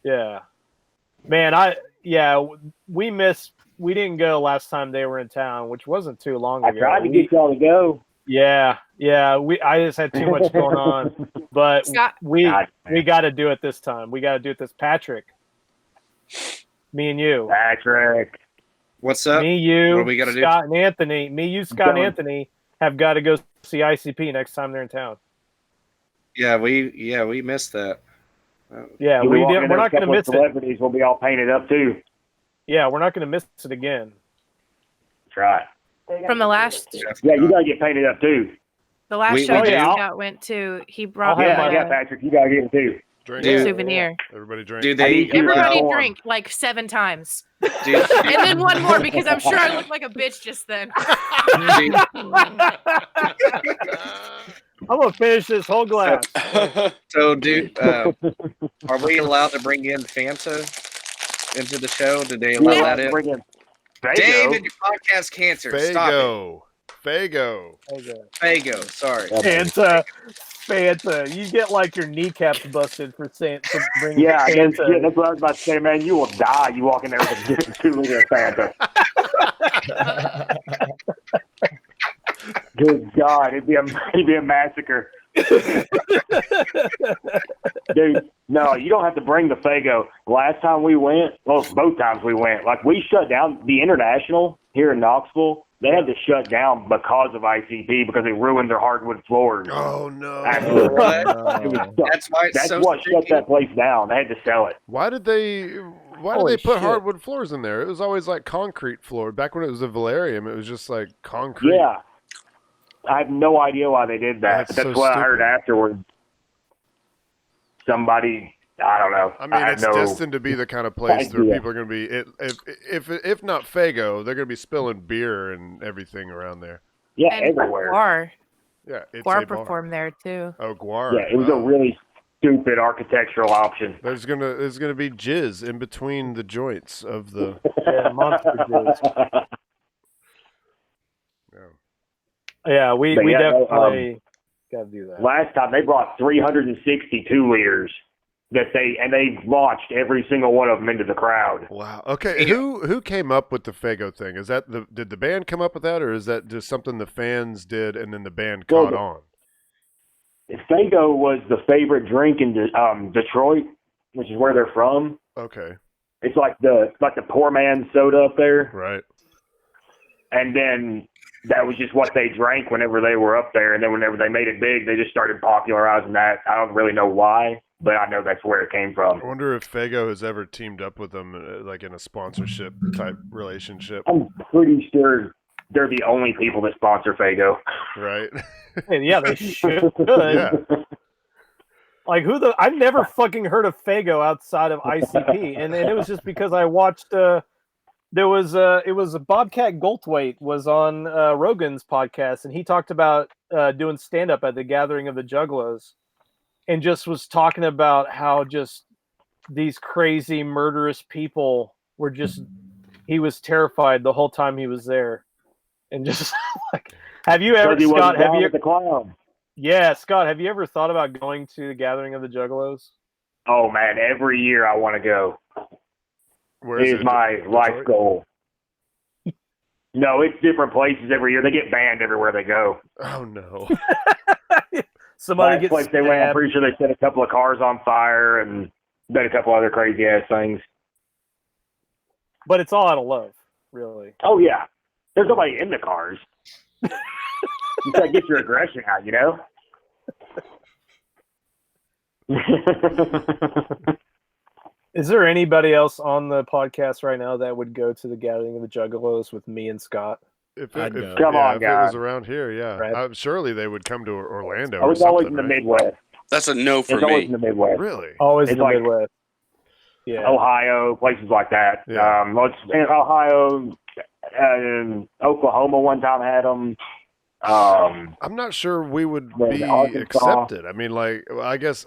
Yeah, man. We didn't go last time they were in town, which wasn't too long ago. I tried to get y'all to go. Yeah. I just had too much going on, but we got to do it this time. We got to do it this. Patrick, me and you. Patrick, what's up? Me, you, what we got to do? Scott and Anthony. Me, you, Scott, and Anthony have got to go see ICP next time they're in town. Yeah, we missed that. Yeah, we did. We're not going to miss it. Celebrities will be all painted up too. Yeah, we're not going to miss it again. That's right. From the last, yeah, you gotta get painted up too. The last show that Scott went to, he brought Patrick, you gotta get it too. Drink. Souvenir. Everybody drink. Everybody drink like 7 times, and then one more because I'm sure I looked like a bitch just then. I'm gonna finish this whole glass. So, dude, are we allowed to bring in Fanta into the show? Did they allow that in? Bring in Dave and your podcast cancer. Stop Fago. Sorry. Fanta. You get like your kneecaps busted for bringing Yeah, Fanta. that's what I was about to say, man. You will die. You walk in there with a 2 liter of Fanta. Good God, it'd be a massacre. Dude, no, you don't have to bring the Fago. Last time we went, well, both times we went, like we shut down the International here in Knoxville. They had to shut down because of ICP because they ruined their hardwood floors. Oh no! That's why it's That's what shut that place down. They had to sell it. Why did they put hardwood floors in there? It was always like concrete floor. Back when it was a Valerium, it was just like concrete. Yeah. I have no idea why they did that. That's That's so what I heard afterwards. Somebody, I don't know. I mean, it's destined to be the kind of place where people are going to be. If not Fago, they're going to be spilling beer and everything around there. Yeah, and everywhere. Guar. Yeah, it's Guar a bar. performed there too. Oh, Guar. Yeah, it was a really stupid architectural option. There's gonna be jizz in between the joints of the monster jizz. Yeah, we definitely got to do that. Last time they brought 362 liters that they launched every single one of them into the crowd. Wow. Okay, who came up with the Fago thing? Is that did the band come up with that, or is that just something the fans did and then the band caught on? Fago was the favorite drink in Detroit, which is where they're from. Okay. It's like the poor man's soda up there. Right. And then that was just what they drank whenever they were up there. And then whenever they made it big, they just started popularizing that. I don't really know why, but I know that's where it came from. I wonder if Fago has ever teamed up with them, like in a sponsorship type relationship. I'm pretty sure they're the only people that sponsor Fago. Right. And yeah, they should. Yeah. Like I've never fucking heard of Fago outside of ICP, and it was just because I watched. It was Bobcat Goldthwait was on Rogan's podcast, and he talked about doing stand up at the Gathering of the Juggalos, and just was talking about how just these crazy murderous people were just. He was terrified the whole time he was there, and just like, have you ever, Scott? Have you? The clown. Yeah, Scott, have you ever thought about going to the Gathering of the Juggalos? Oh man, every year I want to go. Where is it? My life goal. No, it's different places every year. They get banned everywhere they go. Oh no! Somebody Last gets place they went, I'm pretty sure they set a couple of cars on fire and did a couple other crazy ass things. But it's all out of love, really. Oh yeah, there's nobody in the cars. You gotta get your aggression out, you know. Is there anybody else on the podcast right now that would go to the Gathering of the Juggalos with me and Scott? If I'd it, go. Come on, if it was guys. around here, yeah, Right. surely they would come to Orlando. Oh, Or it's always something, in the right? Midwest. That's a no for It's always me. in the Midwest. Really? Always It's in the like Midwest. Yeah. Ohio, places like that. Yeah. Let's in Ohio, Oklahoma one time had them. I'm not sure we would be Arkansas. accepted. I mean, like, well, I guess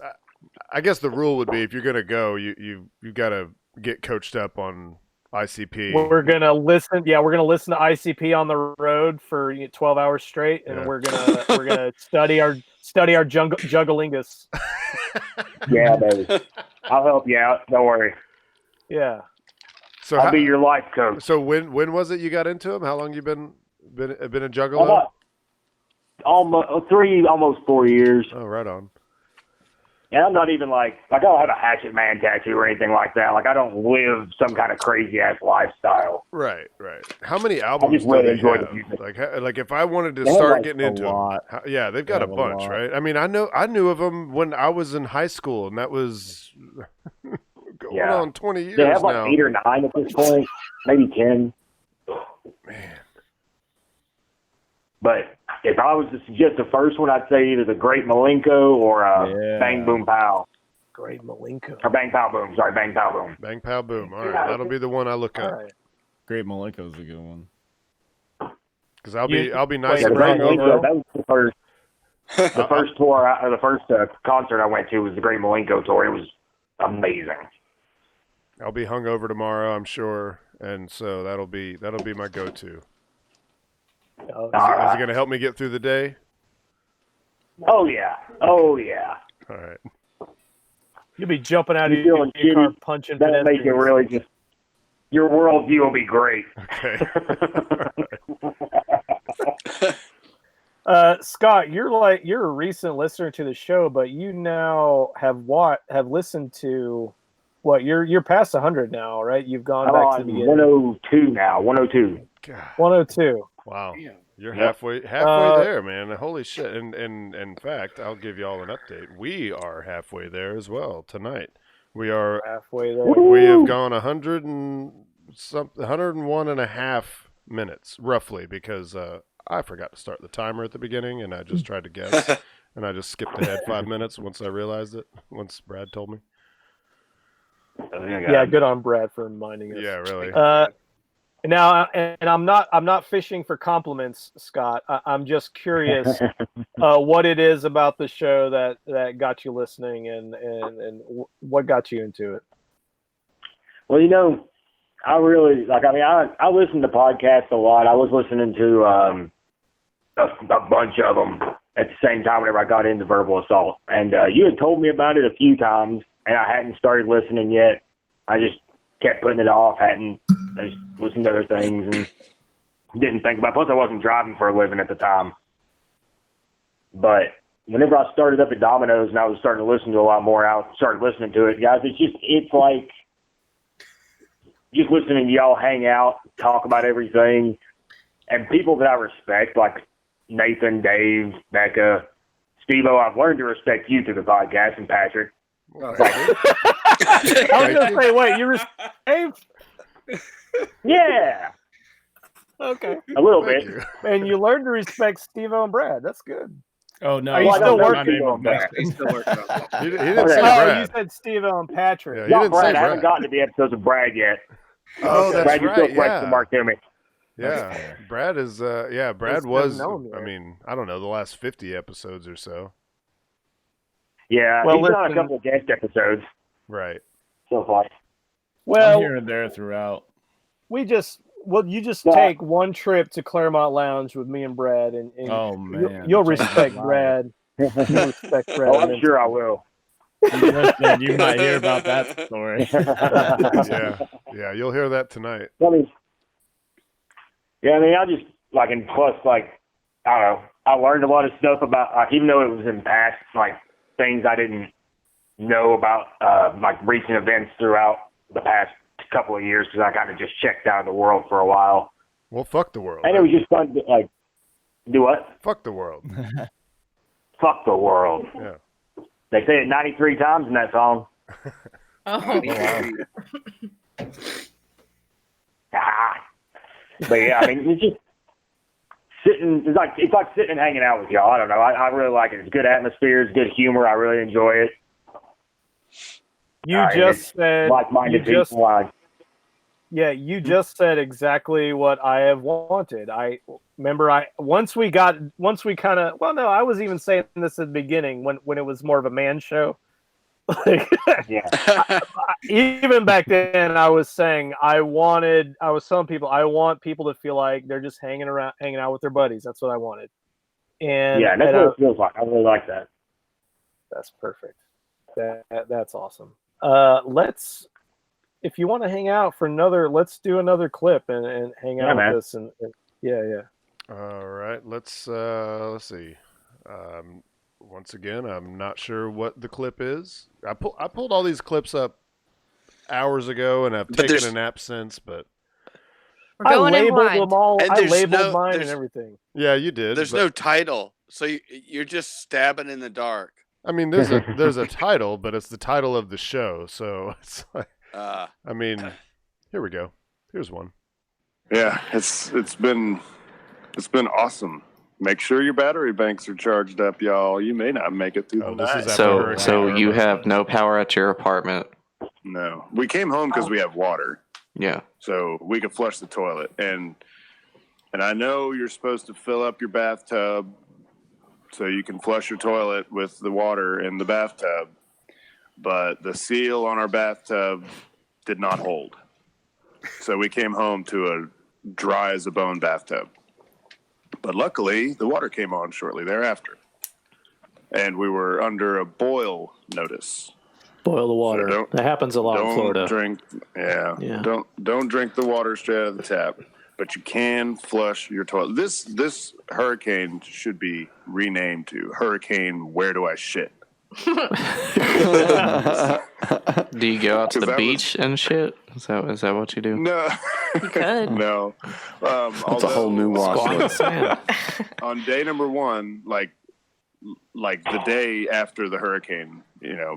the rule would be if you're gonna go, you got to get coached up on ICP. We're gonna listen. Yeah, we're gonna listen to ICP on the road for 12 hours straight, and Yeah. we're gonna study our juggalingus. Yeah, baby. I'll help you out. Don't worry. Yeah. So I'll be your life coach. So when was it you got into them? How long you been a juggalo? About almost 4 years. Oh, right on. And I'm not even like I don't have a hatchet man tattoo or anything like that. Like I don't live some kind of crazy ass lifestyle. Right. How many albums just do really they enjoy the have? music. Like if I wanted to They have, start like, getting a into them, yeah, they've got They a have a bunch, lot. right? I mean, I knew of them when I was in high school, and that was going on 20 years They have like now. 8 or 9 at this point, maybe 10. Man. But if I was to suggest the first one, I'd say either the Great Malenko or Bang Boom Pow. Great Malenko. Or Bang Pow Boom. Sorry, Bang Pow Boom. Bang Pow Boom. All right, that'll be the one I look up. Right. Great Malenko's a good one. Because I'll be nice Yeah, and the Great hungover. Malenko, that was the first. The first tour, or the first concert I went to was the Great Malenko tour. It was amazing. I'll be hungover tomorrow, I'm sure, and so that'll be my go-to. Is it going to help me get through the day? Oh yeah. Oh yeah. All right. You'll be jumping out of You're your feeling car shitty. punching That'll make it pedestrians. really just. Your worldview will be great. Okay. Scott, you're a recent listener to the show, but you now have listened to what? You're past 100 now, right? You've gone back to the beginning. 102 now. 102. God. 102. Wow. You're Yep. halfway there, man. Holy shit. And in fact, I'll give you all an update. We are halfway there as well tonight. We are halfway there. We have gone 101 and a half minutes, roughly, because I forgot to start the timer at the beginning, and I just tried to guess, and I just skipped ahead 5 minutes once I realized it, once Brad told me. Yeah, good on Brad for reminding us. Yeah, really. Now, and I'm not fishing for compliments, Scott. I'm just curious what it is about the show that got you listening, and what got you into it. Well, I really I listen to podcasts a lot. I was listening to a bunch of them at the same time whenever I got into verbal assault, and you had told me about it a few times, and I hadn't started listening yet. I just kept putting it off. I just listened to other things and didn't think about it. Plus, I wasn't driving for a living at the time. But whenever I started up at Domino's and I was starting to listen to a lot more, I started listening to it. Guys, it's like just listening to y'all hang out, talk about everything. And people that I respect, like Nathan, Dave, Becca, Steve-O, I've learned to respect you through the podcast, and Patrick. I was going to say, wait, you respect Dave? Yeah. Okay. A little bit. And you learned to respect Steve-O and Brad. That's good. Oh, no. Are you still working on that? He's still working on that. He didn't say Oh, Brad. you said Steve-O and Patrick. Yeah, you Not didn't Brad. say I haven't Brad. gotten to the episodes of Brad yet. Oh, that's Brad, you're right, still question yeah. mark to me. Yeah, Brad is. Brad Just was. doesn't know him I yet. mean, I don't know, the last 50 episodes or so. Yeah, Well, he's done a listen- couple of guest episodes Right. so far. I'm Well, here and there throughout. you just take one trip to Claremont Lounge with me and Brad, and Oh, man. you'll Check respect that out. Brad. You'll respect Brad. Oh, I'm sure I will. Listen, you might hear about that story. Yeah, you'll hear that tonight. I mean, I just and plus, I don't know, I learned a lot of stuff about, even though it was in past, things I didn't know about, recent events throughout the past couple of years, because I kind of just checked out of the world for a while. Well, fuck the world. And it was just fun to, do what? Fuck the world. Fuck the world. Yeah. They say it 93 times in that song. Oh, But yeah, I mean, it's just, sitting. It's like sitting and hanging out with y'all. I don't know. I really like it. It's good atmosphere. It's good humor. I really enjoy it. You just said like-minded people. You just said exactly what I have wanted. I remember once we kind of I was even saying this at the beginning when it was more of a man show. Even back then, I was saying I was telling people I want people to feel like they're just hanging out with their buddies. That's what I wanted. And that's what it feels like. I really like that. That's perfect. That's awesome. If you want to hang out for let's do another clip and hang out with us. And yeah. All right, let's see. Once again, I'm not sure what the clip is. I pulled all these clips up hours ago, and I've taken a nap since. But I labeled them all. And I labeled mine and everything. Yeah, you did. There's no title, so you're just stabbing in the dark. I mean, there's a title, but it's the title of the show, so it's like. I mean, here we go. Here's one. Yeah, it's been awesome. Make sure your battery banks are charged up, y'all. You may not make it through the night. So you have no power at your apartment? No, we came home because we have water. Yeah. So we could flush the toilet, and I know you're supposed to fill up your bathtub so you can flush your toilet with the water in the bathtub. But the seal on our bathtub did not hold. So we came home to a dry as a bone bathtub. But luckily, the water came on shortly thereafter. And we were under a boil notice. Boil the water. So that happens a lot in Florida. Don't drink the water straight out of the tap. But you can flush your toilet. This hurricane should be renamed to Hurricane Where Do I Shit? Do you go out to the beach and shit? Is that what you do? No, you could. No, that's a whole new wash. On day number one, like the day after the hurricane,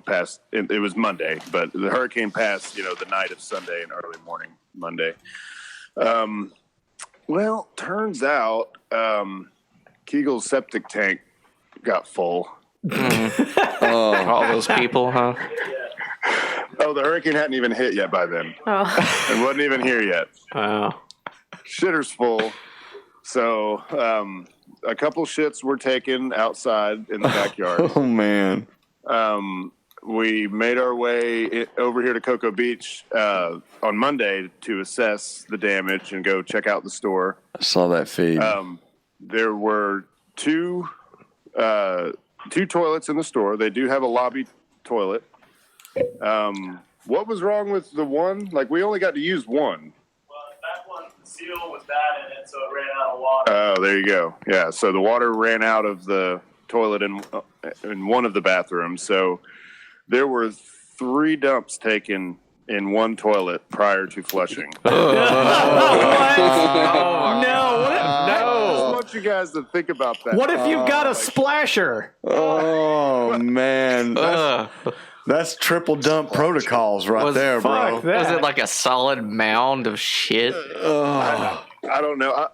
passed. It was Monday, but the hurricane passed. The night of Sunday and early morning Monday. Well, turns out Kegel's septic tank got full. All those people, huh? Oh, the hurricane hadn't even hit yet by then. Oh. It wasn't even here yet. Wow. Shitter's full. So a couple shits were taken outside in the backyard. Oh, man. We made our way over here to Cocoa Beach on Monday to assess the damage and go check out the store. I saw that feed. There were two toilets in the store. They do have a lobby toilet. What was wrong with the one? Like, we only got to use one. Well, that one, the seal was bad in it, so it ran out of water. Oh, there you go. Yeah, so the water ran out of the toilet in one of the bathrooms. So there were 3 dumps taken in one toilet prior to flushing. I want you guys to think about that. What if you've got a splasher? Oh, man. That's triple dump protocols right there, bro. Was it like a solid mound of shit? I don't know.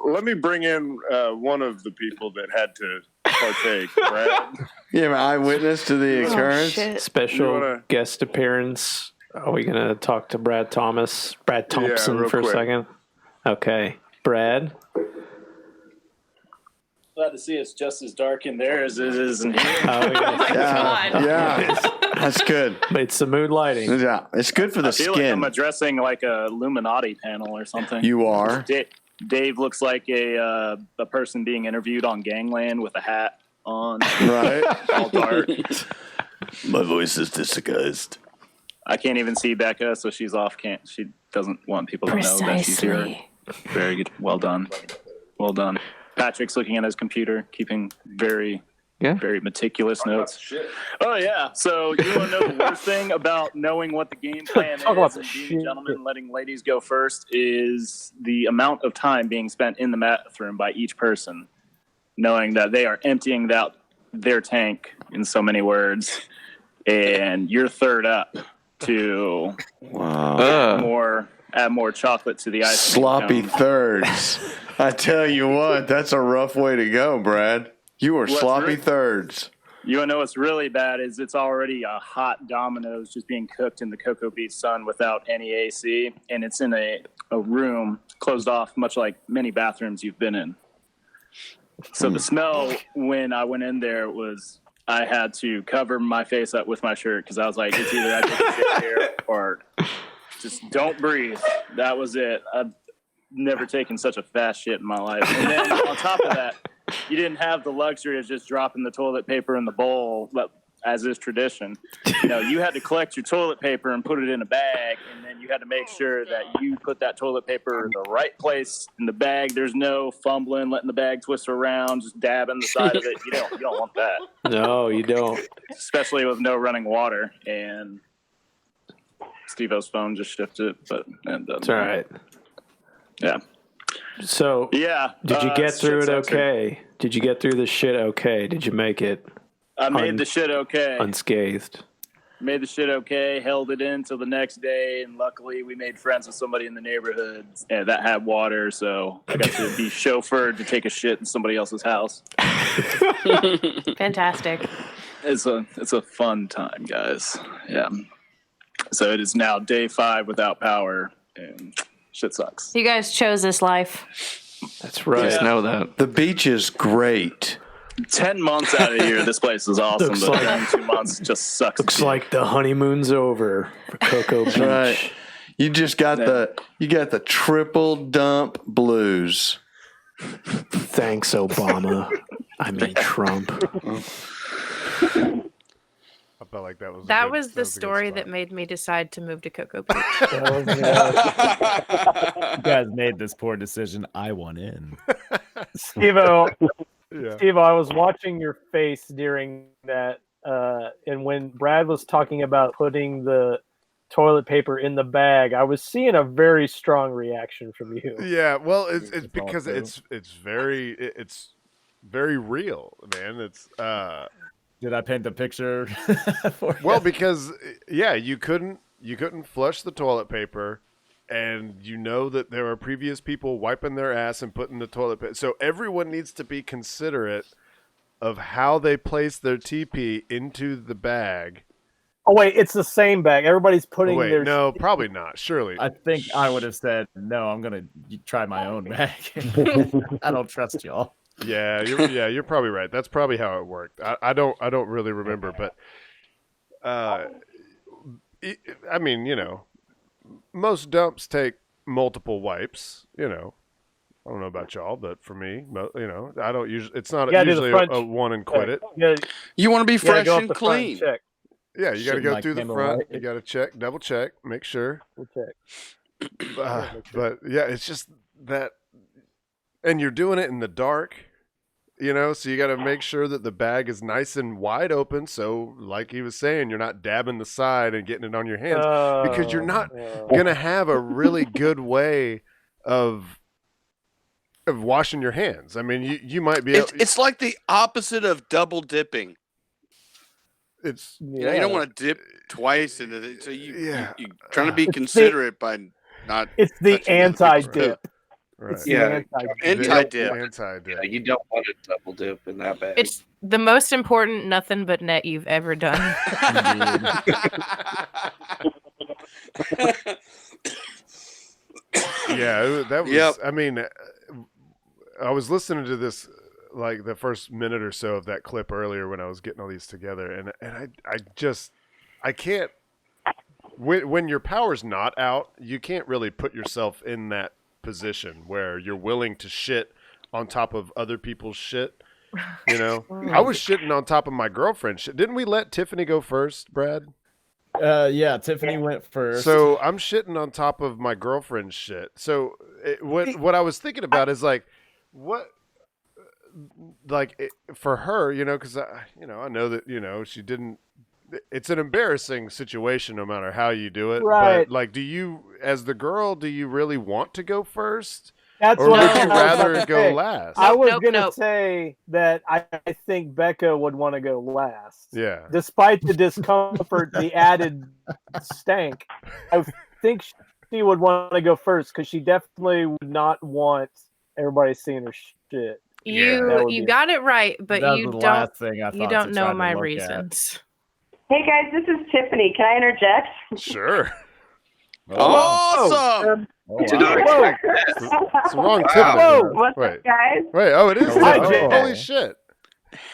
Let me bring in one of the people that had to partake, Brad. Yeah, an eyewitness to the occurrence. Special guest appearance. Are we going to talk to Brad Thompson real for quick. a second? Okay. Brad? Glad to see it's just as dark in there as it is in here. Oh, yeah. Yeah, that's good. But it's the mood lighting. Yeah, it's good for the I feel skin. like I'm addressing like a Illuminati panel or something. You are. Dave looks like a person being interviewed on Gangland with a hat on. Right. All dark. My voice is disguised. I can't even see Becca, so she's off. She doesn't want people to know that she's here. Very good. Well done. Well done. Patrick's looking at his computer, keeping very meticulous notes. Oh, yeah. So you want to know the worst thing about knowing what the game plan is and being a gentleman, letting ladies go first, is the amount of time being spent in the bathroom by each person, knowing that they are emptying out their tank, in so many words, and you're third up to get more add more chocolate to the ice. Sloppy cone. thirds. I tell you what, that's a rough way to go, Brad. You are What's sloppy really- thirds. You want to know what's really bad is it's already a hot Domino's just being cooked in the cocoa beach sun without any AC, and it's in a room closed off, much like many bathrooms you've been in. So the smell when I went in there was I had to cover my face up with my shirt because I was like, it's either I take a shit here or just don't breathe. That was it. I've never taken such a fast shit in my life. And then on top of that, you didn't have the luxury of just dropping the toilet paper in the bowl, as is tradition. You know, you had to collect your toilet paper and put it in a bag, and then you had to make sure that you put that toilet paper in the right place in the bag. There's no fumbling, letting the bag twist around, just dabbing the side of it. You don't want that. No, you don't. Especially with no running water. And Steve-O's phone just shifted, but It's all right. Yeah. So, yeah, did you get through it shit sucks. okay? Did you get through the shit okay? Did you make it? I made the shit okay. Unscathed. Made the shit okay, held it in till the next day, and luckily we made friends with somebody in the neighborhood that had water, so I got to be chauffeured to take a shit in somebody else's house. Fantastic. It's a fun time, guys. Yeah. So it is now day 5 without power, and shit sucks. You guys chose this life. That's right. Just know that. The beach is great. 10 months out of the year, this place is awesome, Looks but like- then 2 months just sucks. Looks like the honeymoon's over for Cocoa Beach. Right. You just got the triple dump blues. Thanks, Obama. I mean Trump. I felt like that was That was the story that made me decide to move to Cocoa Beach. You guys made this poor decision. I want in. Steve-O, Yeah. Steve-O, I was watching your face during that, and when Brad was talking about putting the toilet paper in the bag, I was seeing a very strong reaction from you. Yeah, well, it's because it's very real, man. It's Did I paint the picture? well, because you couldn't flush the toilet paper, and you know that there are previous people wiping their ass and putting the toilet paper. So everyone needs to be considerate of how they place their TP into the bag. Oh wait, it's the same bag. Everybody's putting their. No, probably not. Surely. I think I would have said no. I'm gonna try my own bag. I don't trust y'all. Yeah, you're probably right. That's probably how it worked. I don't really remember, but I mean, most dumps take multiple wipes. I don't know about y'all, but for me, I don't usually. It's not usually a one and quit it. You want to be fresh and clean. Yeah, you got to Shouldn't go like through the camel front. white. You got to check, double check, make sure. We'll check. But yeah, it's just that, and you're doing it in the dark, so you got to make sure that the bag is nice and wide open. So, like he was saying, you're not dabbing the side and getting it on your hands because you're not gonna have a really good way of washing your hands. I mean, you might be. It's like the opposite of double dipping. It's you don't want to dip twice into it, so you're trying to be It's considerate by not. It's the touching the other anti-dip. people. Right. It's the Anti-dip. Anti-dip. Yeah, you don't want to double dip in that bag. It's the most important nothing but net you've ever done. Yeah, that was. Yep. I mean, I was listening to this like the first minute or so of that clip earlier when I was getting all these together, and I can't. When your power's not out, you can't really put yourself in that position where you're willing to shit on top of other people's shit. I was shitting on top of my girlfriend's shit. Didn't we let Tiffany go first, Brad? Yeah, Tiffany went first. So I'm shitting on top of my girlfriend's shit. So what I was thinking about is like, for her, because I know that she didn't. It's an embarrassing situation, no matter how you do it. Right. But like, do you, as the girl, do you really want to go first? That's or what would I you was about rather to go say. last? I was gonna say that I think Becca would want to go last. Yeah. Despite the discomfort, the added stank, I think would want to go first because she definitely would not want everybody seeing her shit. You got it right, but That was you the don't. last thing I You thought don't to know try to my look at. reasons. Hey guys, this is Tiffany. Can I interject? Sure. Awesome. It's the wrong Tiffany. Whoa. What's Wait. up, guys? Wait, oh, it is Hi, Tiffany. Jay. Holy shit.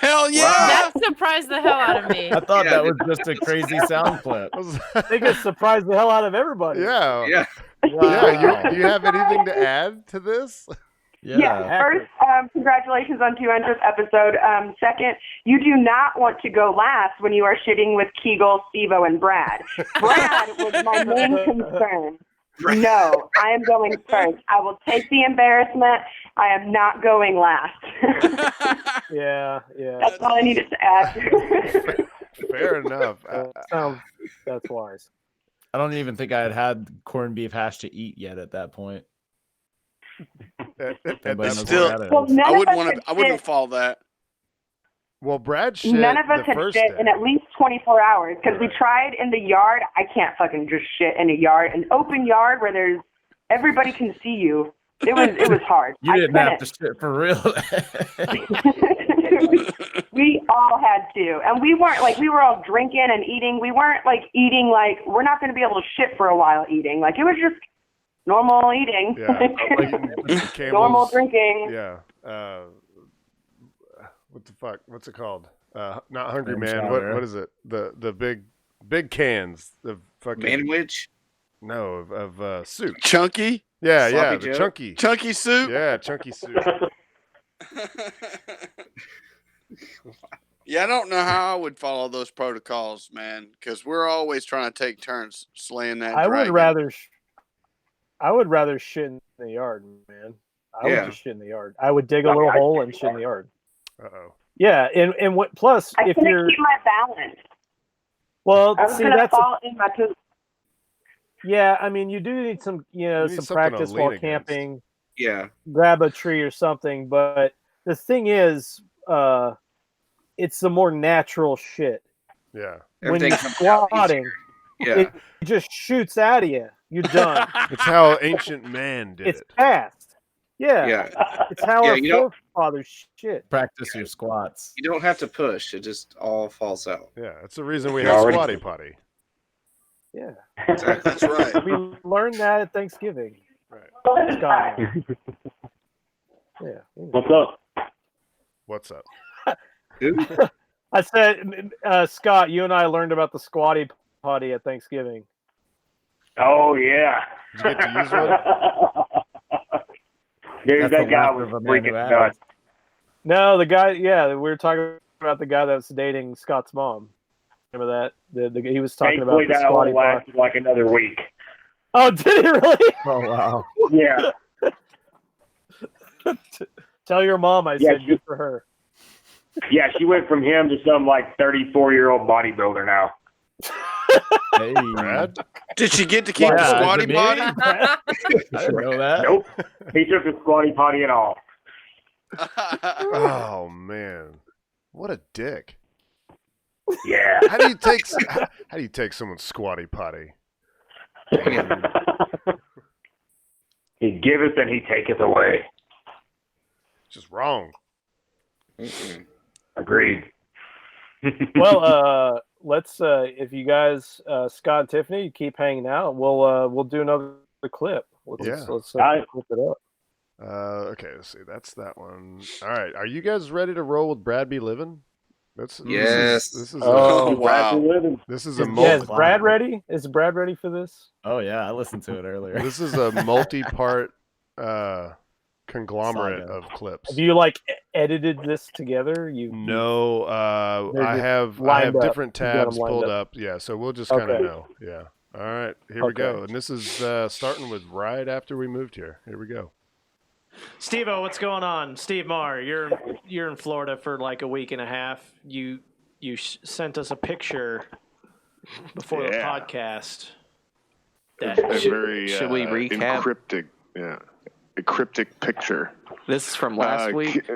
Hell yeah! That surprised the hell out of me. I thought that was just a crazy sound clip. I think it surprised the hell out of everybody. Yeah. Yeah. Yeah, do you have anything to add to this? Yeah. First, congratulations on 200th episode. Second, you do not want to go last when you are shitting with Kegel, Stevo, and Brad. Brad was my main concern. No, I am going first. I will take the embarrassment. I am not going last. Yeah. That's all I needed to add. Fair enough. That's wise. I don't even think I had corned beef hash to eat yet at that point. That's still, I wouldn't follow that. Well, Brad shit None of us the had first shit day. in at least 24 hours because we tried in the yard. I can't fucking just shit in a yard, an open yard where there's everybody can see you. It was hard. You didn't have to couldn't. shit for real. We all had to, and we weren't like we were all drinking and eating. We weren't like eating like we're not going to be able to shit for a while eating. Like it was just normal eating. Yeah. Normal drinking. Yeah. What the fuck? What's it called? Not Hungry Clam Man. chowder. What is it? The big cans. The fucking Manwich? No, of soup. Chunky? Yeah, Sloppy yeah, the Joe? chunky. Chunky soup? Yeah, chunky soup. Yeah, I don't know how I would follow those protocols, man, because we're always trying to take turns slaying that I dragon. would rather shit in the yard, man. I Yeah. would just shit in the yard. I would dig a little hole and shit in the yard. Uh-oh. Yeah, and what? Plus, I if couldn't you're keep my balance. well, I was see, gonna that's fall in my poop. yeah. I mean, you do need some, You need some something to practice lean while against. camping. Yeah. Grab a tree or something. But the thing is, it's the more natural shit. Yeah. When you're Everything comes out squatting, Yeah. it just shoots out of you. You're done. It's how ancient man did It's it. past. Yeah. Yeah. It's how Yeah, our you don't- forefathers shit. Practice your squats. You don't have to push. It just all falls out. Yeah, that's the reason we You have already- squatty potty. Yeah. Exactly. That's right. We learned that at Thanksgiving. Right. Scott. Yeah. What's up? What's up? I said, Scott, you and I learned about the squatty potty at Thanksgiving. Oh yeah. Did you get to use one? Dude, That's that the guy laughter was of a man who freaking has. nuts. No, the guy. Yeah, we were talking about the guy that was dating Scott's mom. Remember that? He was talking about Thankfully, the that squatty only potty. lasted like another week. Oh, did he really? Oh wow. Yeah. Tell your mom I Yeah, said good for her. Yeah, she went from him to some like 34-year-old bodybuilder now. Hey, Brad? Did she get to keep the Yeah, squatty is it me? potty? I didn't know that. Nope. He took the squatty potty and all. Oh man, what a dick! Yeah. How do you take someone's squatty potty? He giveth and he taketh away. Just wrong. Agreed. Well, let's if you guys, Scott and Tiffany, keep hanging out. We'll do another clip. Let's Yeah. flip it up. Okay, let's see. That's that one. All right, are you guys ready to roll with Brad Be Livin? Yes. This is Oh, wow. This is a Yeah, is Brad ready? Is Brad ready for this? Oh yeah, I listened to it earlier. This is a multi-part conglomerate Saga. of clips. Have you edited this together? No, They're I just have lined up. different You got 'em tabs lined pulled up. up. Yeah, so we'll just kind of Okay. know. Yeah. All right, here we Okay. go. And this is starting with right after we moved here. Here we go. Steve-O, what's going on? Steve Marr, you're in Florida for like a week and a half. You sent us a picture before the Yeah. podcast. A That very should we recap? A cryptic picture. This is from last week.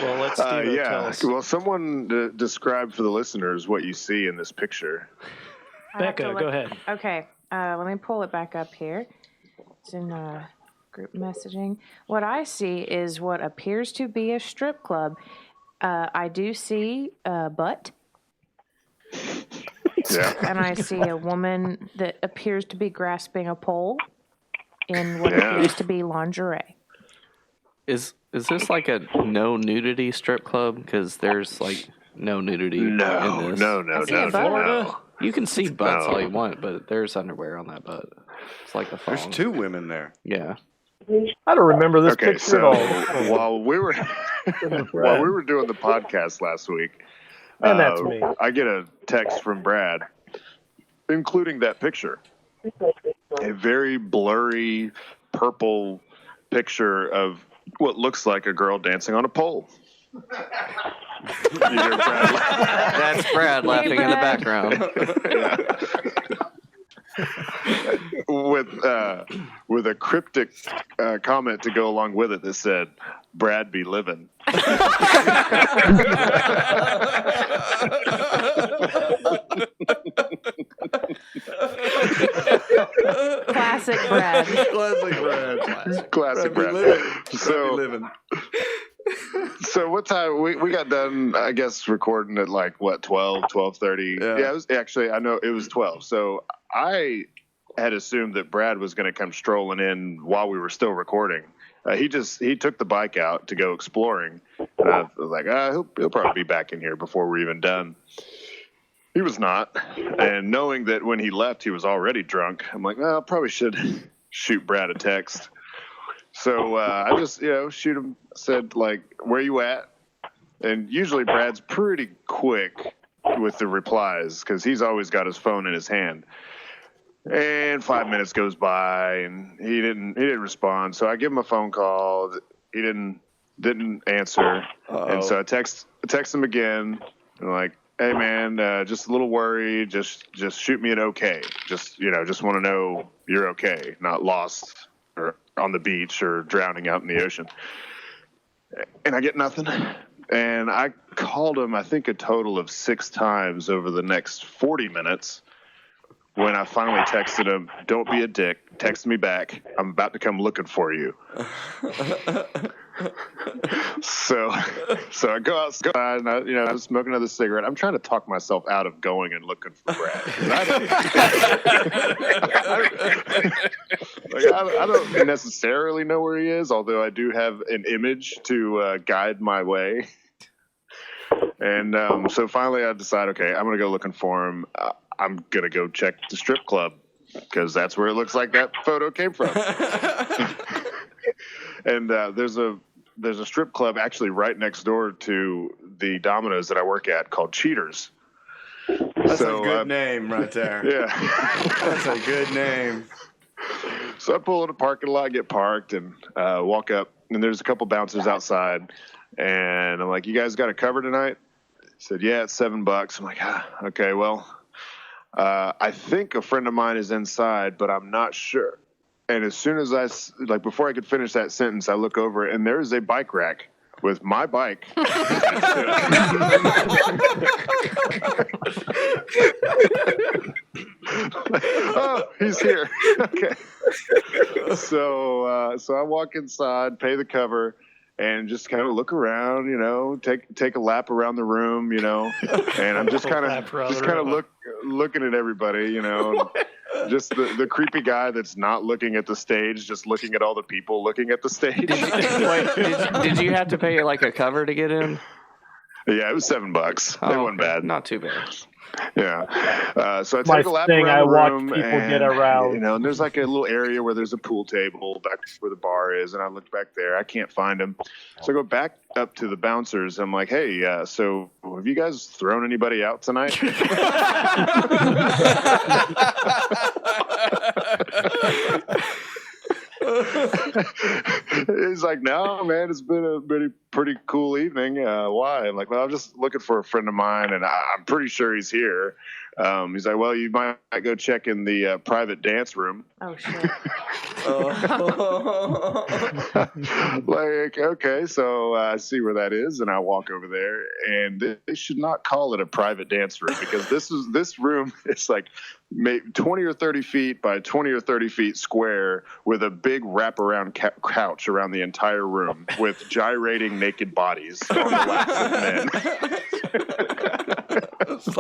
Well, let's tell yeah. us. Well, someone describe for the listeners what you see in this picture. I have to Becca, look- go ahead. Okay. Let me pull it back up here. It's in group messaging. What I see is what appears to be a strip club. I do see a butt. Yeah. And I see a woman that appears to be grasping a pole in what Yeah. appears to be lingerie. Is this like a no nudity strip club? Because there's like no nudity in this. No. You can see butts No. all you want, but there's underwear on that butt. It's like a phone. There's 2 women there. Yeah. I don't remember this Okay, picture at so all. while we were doing the podcast last week, And that's me. I get a text from Brad, including that picture, a very blurry purple picture of what looks like a girl dancing on a pole. You hear Brad? That's Brad laughing in the background. With a cryptic comment to go along with it that said, "Brad Be Livin." Classic Brad. Classic Brad. So what time we got done, I guess, recording at like what, 12:30? Yeah, it was actually, I know it was 12. So I had assumed that Brad was going to come strolling in while we were still recording. He took the bike out to go exploring. And I was like, he'll probably be back in here before we're even done. He was not. And knowing that when he left, he was already drunk, I'm like, well, I probably should shoot Brad a text. So I just, shoot him, said, like, where you at? And usually Brad's pretty quick with the replies because he's always got his phone in his hand. And 5 minutes goes by and he didn't respond. So I give him a phone call. He didn't answer. And so I text him again. And like, hey man, just a little worried. Just shoot me an okay. Just want to know you're okay, not lost or on the beach or drowning out in the ocean. And I get nothing. And I called him, I think, a total of 6 times over the next 40 minutes. When I finally texted him, don't be a dick, text me back. I'm about to come looking for you. So I go outside and I'm smoking another cigarette. I'm trying to talk myself out of going and looking for Brad. I don't necessarily know where he is, although I do have an image to guide my way. And so finally I decide, okay, I'm going to go looking for him. I'm going to go check the strip club because that's where it looks like that photo came from. And there's a strip club actually right next door to the Domino's that I work at called Cheaters. That's a good name right there. Yeah. That's a good name. So I pull in a parking lot, get parked, and walk up. And there's a couple bouncers outside. And I'm like, you guys got it covered tonight? He said, yeah, it's $7. I'm like, okay, well, I think a friend of mine is inside, but I'm not sure. And as soon as before I could finish that sentence, I look over and there is a bike rack with my bike. Oh, he's here. Okay. So I walk inside, pay the cover, and just kind of look around, take a lap around the room, and I'm just kind of looking at everybody, just the creepy guy that's not looking at the stage, just looking at all the people looking at the stage. Did you have to pay like a cover to get in? Yeah, it was $7. It wasn't bad. Not too bad. Yeah. So I My take a lap thing, around I the watch room people and, get around. and there's like a little area where there's a pool table back where the bar is, and I look back there. I can't find him. So I go back up to the bouncers. I'm like, hey, so have you guys thrown anybody out tonight? He's like, no, man, it's been a pretty cool evening. Why? I'm like, well, I'm just looking for a friend of mine, and I'm pretty sure he's here. He's like, well, you might go check in the private dance room. Oh shit. Like, okay, so I see where that is, and I walk over there, and they should not call it a private dance room because this room is like maybe 20 or 30 feet by 20 or 30 feet square with a big wraparound couch around the entire room with gyrating naked bodies on the laps of men. It's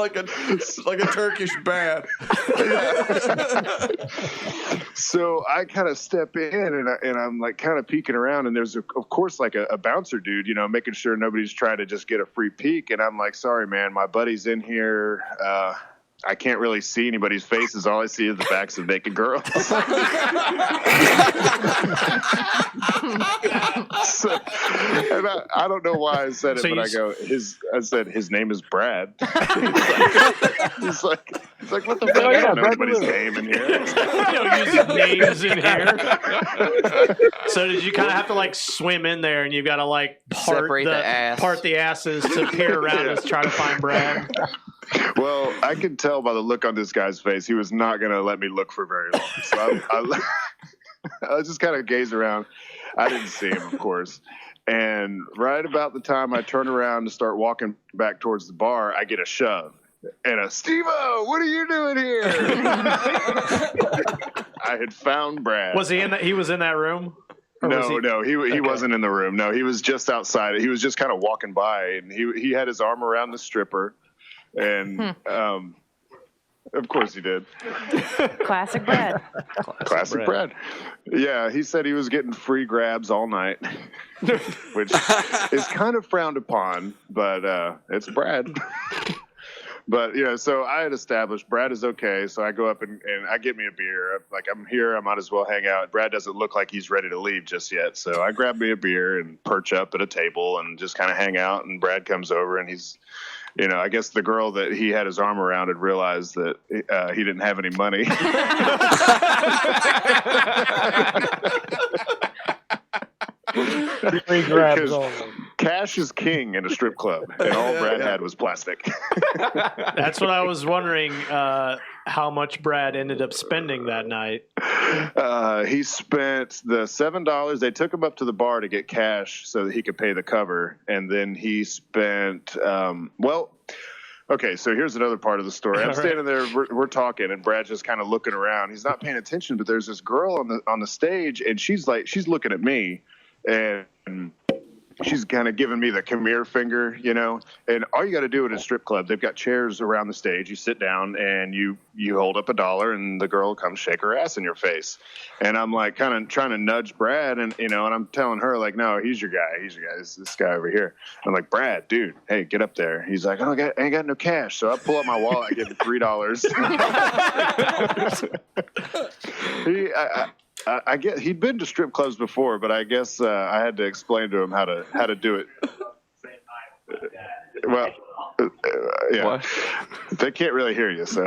like a Turkish bath. So I kind of step in and I'm like kind of peeking around, and there's of course like a bouncer dude, making sure nobody's trying to just get a free peek. And I'm like, sorry, man, my buddy's in here. I can't really see anybody's faces. All I see is the backs of naked girls. So, and I don't know why I said it, but I said his name is Brad. He's like, what the fuck? I don't know anybody's name in here. You don't use names in here. So did you kind of have to like swim in there, and you've got to like part the asses to peer around and try to find Brad? Well, I could tell by the look on this guy's face, he was not going to let me look for very long. So I just kind of gazed around. I didn't see him, of course. And right about the time I turn around to start walking back towards the bar, I get a shove. And a, Steve-O, what are you doing here? I had found Brad. Was he in that? He was in that room? No, he wasn't in the room. No, he was just outside. He was just kind of walking by, and he had his arm around the stripper. And of course he did. Classic Brad. Classic Brad. Yeah, he said he was getting free grabs all night, which is kind of frowned upon, but it's Brad. But so I had established Brad is okay, so I go up and I get me a beer. I'm here, I might as well hang out. Brad doesn't look like he's ready to leave just yet, so I grab me a beer and perch up at a table and just kind of hang out. And Brad comes over, and he's, I guess the girl that he had his arm around had realized that he didn't have any money. Cash is king in a strip club, and all Brad had was plastic. That's what I was wondering, how much Brad ended up spending that night. He spent the $7. They took him up to the bar to get cash so that he could pay the cover, and then he spent okay, so here's another part of the story. I'm standing there, we're talking, and Brad's just kind of looking around. He's not paying attention, but there's this girl on the stage, and she's looking at me, and she's kind of giving me the come here finger, and all you got to do at a strip club, they've got chairs around the stage. You sit down and you hold up $1, and the girl comes shake her ass in your face. And I'm like kind of trying to nudge Brad, and and I'm telling her like, no, he's your guy. It's this guy over here. I'm like, Brad, dude, hey, get up there. He's like, I ain't got no cash. So I pull out my wallet, I give him $3. I guess he'd been to strip clubs before, but I guess I had to explain to him how to do it. Well, yeah, what? They can't really hear you, so.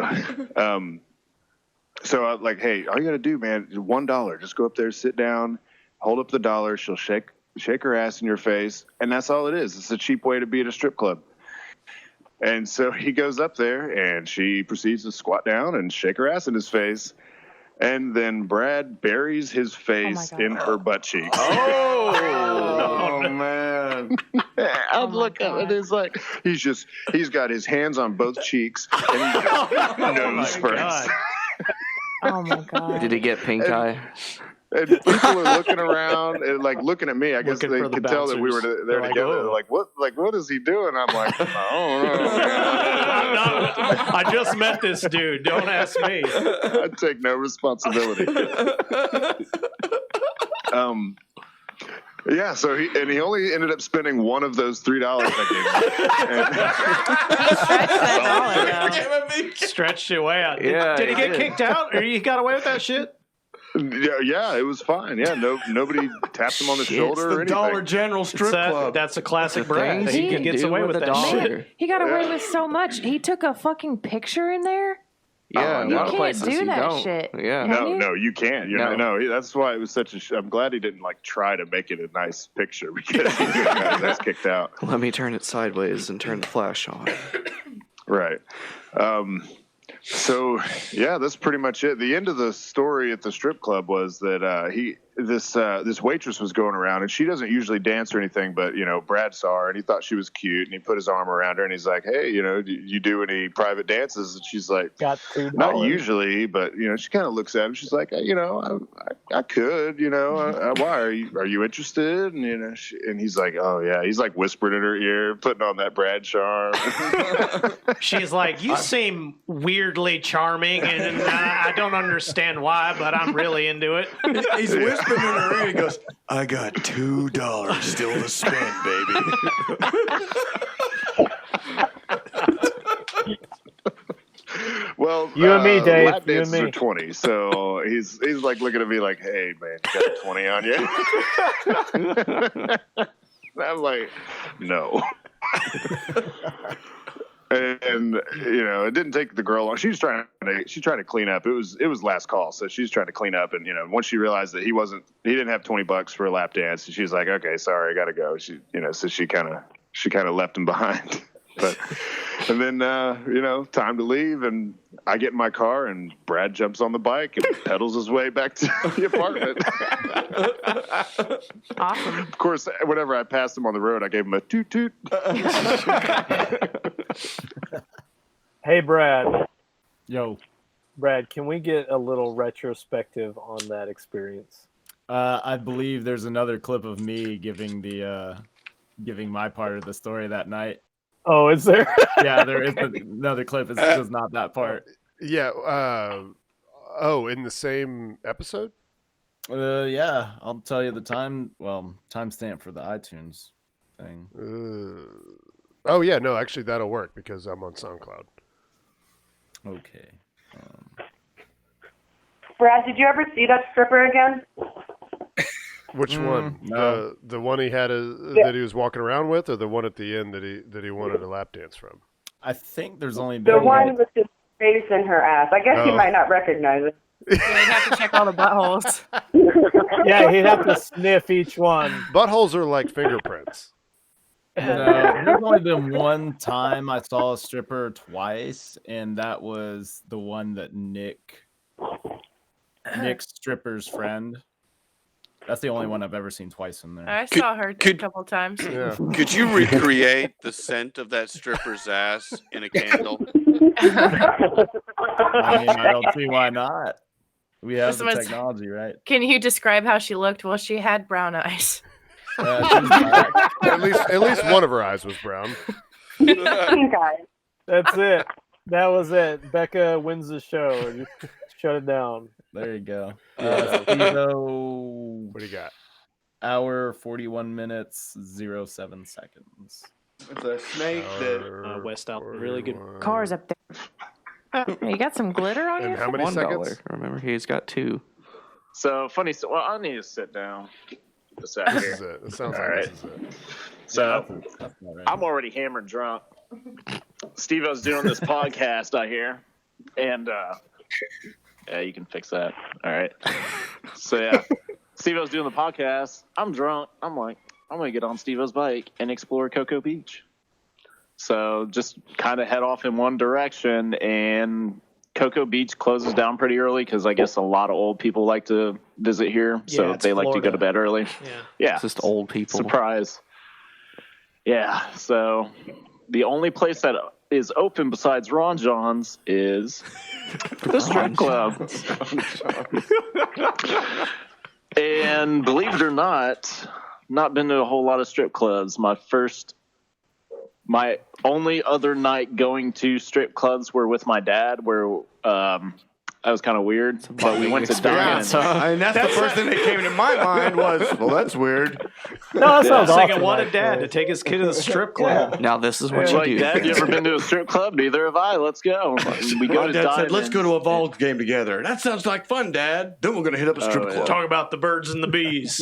So I'm like, hey, all you gotta do, man, is $1. Just go up there, sit down, hold up the $1. She'll shake her ass in your face, and that's all it is. It's a cheap way to be at a strip club. And so he goes up there, and she proceeds to squat down and shake her ass in his face. And then Brad buries his face in her butt cheeks. Oh man. I'd look up and it's like he's got his hands on both cheeks and he just nose first. Oh my god. Did he get pink eye? And people are looking around and like looking at me. I guess they could tell that we were there together. They're like, what is he doing? I'm like, I just met this dude. Don't ask me. I take no responsibility. Yeah, so he only ended up spending one of those $3 I gave him. Stretched it way out. Yeah, did he get kicked out, or he got away with that shit? Yeah, it was fine. Yeah, nobody tapped him on the shoulder or anything. Dollar General strip club. That's a classic Brad. He gets away with that shit. He got away with so much. He took a fucking picture in there. Yeah, you can't do that shit. Yeah, no, you can't. No, that's why it was such a. I'm glad he didn't like try to make it a nice picture because he got his ass kicked out. Let me turn it sideways and turn the flash on. Right. So yeah, that's pretty much it. The end of the story at the strip club was that this waitress was going around, and she doesn't usually dance or anything, but Brad saw her and he thought she was cute, and he put his arm around her and he's like, "Hey, do you do any private dances?" And she's like, "Got $2." Not usually, but she kind of looks at him. She's like, I could, why are you interested? And and he's like, oh yeah, he's like whispering in her ear, putting on that Brad charm. She's like, you seem weirdly charming, and I don't understand why, but I'm really into it. He's whispering in her ear. He goes, "I got $2 still to spend, baby." Well, you and me, Dave. Lap You and dances me. are 20, so he's like looking at me like, "Hey, man, you got 20 on you?" And I'm like, "No." And it didn't take the girl long. She was trying to clean up. It was last call, so she's trying to clean up. And once she realized that he didn't have $20 for a lap dance, she's like, "Okay, sorry, I gotta go." So she kind of left him behind. And then time to leave, and I get in my car, and Brad jumps on the bike and pedals his way back to the apartment. Awesome. Of course, whenever I passed him on the road, I gave him a toot toot. Hey, Brad. Yo. Brad, can we get a little retrospective on that experience? I believe there's another clip of me giving my part of the story that night. Oh, is there? Yeah, there is another clip. It's just not that part. Yeah. In the same episode? Yeah. I'll tell you the time. Well, timestamp for the iTunes thing. Oh yeah, no, actually that'll work because I'm on SoundCloud. Okay. Brad, did you ever see that stripper again? Which one? No. The one he had that he was walking around with, or the one at the end that he wanted a lap dance from? I think there's only The one with his face in her ass. I guess you might not recognize it. Yeah, you'd have to check all the buttholes. Yeah, he'd have to sniff each one. Buttholes are like fingerprints. No, there's only been one time I saw a stripper twice, and that was the one that Nick's stripper's friend. That's the only one I've ever seen twice in there. I saw her a couple times. Yeah. Could you recreate the scent of that stripper's ass in a candle? I mean, I don't see why not. We have the technology, right? Can you describe how she looked? Well, she had brown eyes. At least one of her eyes was brown. That's it. That was it. Becca wins the show. You shut it down. There you go. Steve-O, what do you got? Hour 41 minutes 07 seconds. It's a snake that West out really good cars up there. You got some glitter on And your how many seconds? Remember, he's got 2. So funny. Well, I need to sit down. Just out This here. is it. It sounds All like right. this is it. So That's not right. I'm already hammered drunk. Steve-O's doing this podcast, I hear, and yeah, you can fix that. All right. So yeah, Steve-O's doing the podcast. I'm drunk. I'm like, I'm gonna get on Steve-O's bike and explore Cocoa Beach. So just kind of head off in one direction, and Cocoa Beach closes down pretty early because I guess a lot of old people like to visit here, so it's they like to Florida. go to bed early. Yeah, It's just old people. surprise. Yeah, so the only place that is open besides Ron John's is the strip club. And believe it or not been to a whole lot of strip clubs. My only other night going to strip clubs were with my dad, where that was kind of weird. But we went to Diamonds. And that's the first thing that came to my mind was, well, that's weird. No, that sounds Thinking, awesome. what a actually. dad to take his kid to the strip club. Now this is what you Like, do. Dad, you ever been to a strip club? Neither have I. Let's go. We go My to dad Diamonds. said, let's go to a ball game together. That sounds like fun, Dad. Then we're going to hit up a strip club. Talk about the birds and the bees.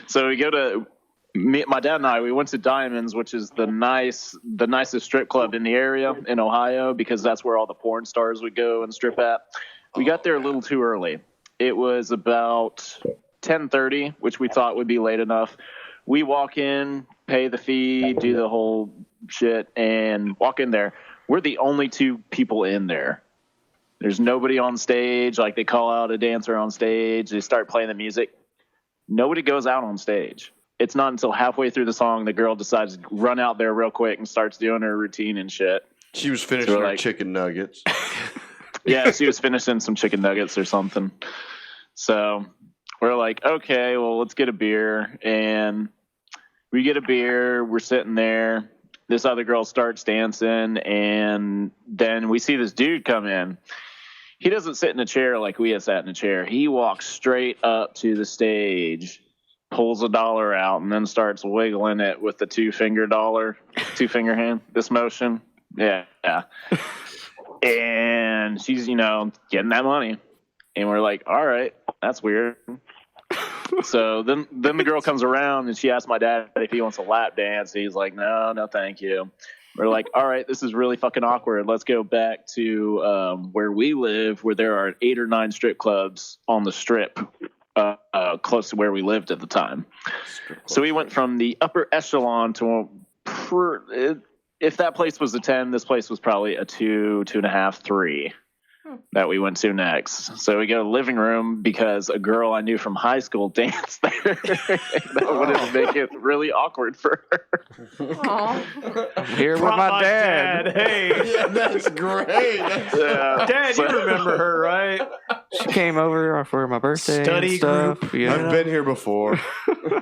So we go to my dad and I. We went to Diamonds, which is the nicest strip club in the area in Ohio, because that's where all the porn stars would go and strip at. We got there a little too early. It was about 10:30, which we thought would be late enough. We walk in, pay the fee, do the whole shit, and walk in there. We're the only two people in there. There's nobody on stage. Like, they call out a dancer on stage. They start playing the music. Nobody goes out on stage. It's not until halfway through the song the girl decides to run out there real quick and starts doing her routine and shit. She was finishing her chicken nuggets. Yeah, she was finishing some chicken nuggets or something. So we're like, okay, well, let's get a beer. And we get a beer. We're sitting there. This other girl starts dancing. And then we see this dude come in. He doesn't sit in a chair like we had sat in a chair. He walks straight up to the stage, pulls $1 out, and then starts wiggling it with the $2 hand, this motion. Yeah. And she's, getting that money. And we're like, all right, that's weird. So then the girl comes around and she asks my dad if he wants a lap dance. He's like, no, thank you. We're like, all right, this is really fucking awkward. Let's go back to where we live, where there are 8 or 9 strip clubs on the strip close to where we lived at the time. So we went from the upper echelon to if that place was a 10, this place was probably a 2, 2.5, 3 that we went to next. So we go to the living room because a girl I knew from high school danced there. That would make it really awkward for her. I'm here with my dad. Hey. Yeah, that's great. Dad, you remember her, right? She came over for my birthday. Study and stuff. group. Yeah. I've been here before.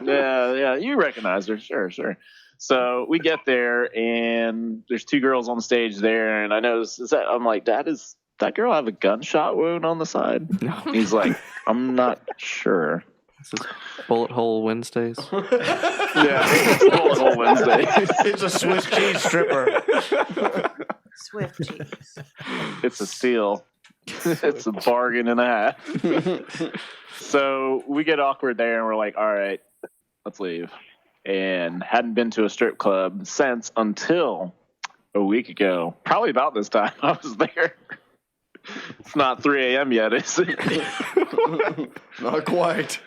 Yeah, you recognize her. Sure. So we get there, and there's 2 girls on stage there, and I notice, I'm like, Dad, does that girl have a gunshot wound on the side? No. He's like, I'm not sure. This is Bullet Hole Wednesdays. Yeah, it's Bullet Hole Wednesdays. It's a Swiss cheese stripper. Swift cheese. It's a steal. It's a bargain and a half. So we get awkward there, and we're like, all right, let's leave. And hadn't been to a strip club since until a week ago. Probably about this time I was there. It's not 3 a.m. yet, is it? Not quite.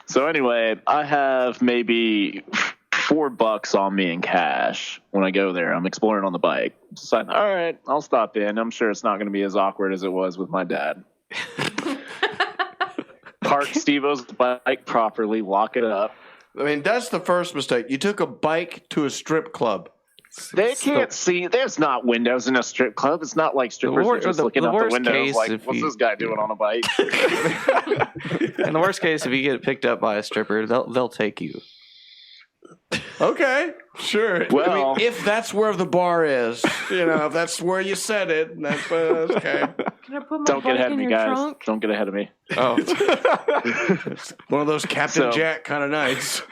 So anyway, I have maybe $4 on me in cash when I go there. I'm exploring on the bike. So, all right, I'll stop in. I'm sure it's not going to be as awkward as it was with my dad. Park Steve-O's bike properly, lock it up. I mean, that's the first mistake. You took a bike to a strip club. They can't see. There's not windows in a strip club. It's not like strippers are just looking out the windows like, what's this guy doing on a bike? In the worst case, if you get picked up by a stripper, they'll take you. Okay, sure. Well, I mean, if that's where the bar is, if that's where you said it, that's okay. Can I put my Don't get bike ahead of in me, your guys. trunk? Don't get ahead of me. Oh. One of those Captain Jack kind of nights.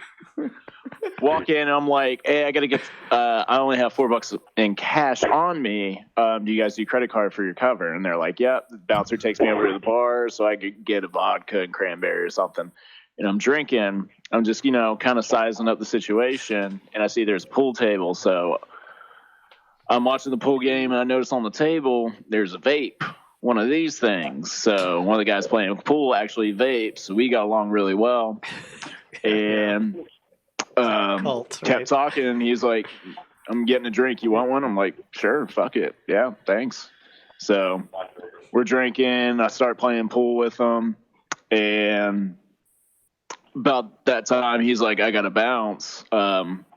Walk in, I'm like, hey, I got to get, I only have $4 in cash on me. Do you guys do credit card for your cover? And they're like, yep. The bouncer takes me over to the bar so I could get a vodka and cranberry or something. And I'm drinking. I'm just, kind of sizing up the situation. And I see there's a pool table. So I'm watching the pool game, and I notice on the table there's a vape, one of these things. So one of the guys playing pool actually vapes. So we got along really well. And kept talking, and he's like, I'm getting a drink. You want one? I'm like, sure, fuck it. Yeah, thanks. So we're drinking. I start playing pool with him. And about that time, he's like, I got to bounce.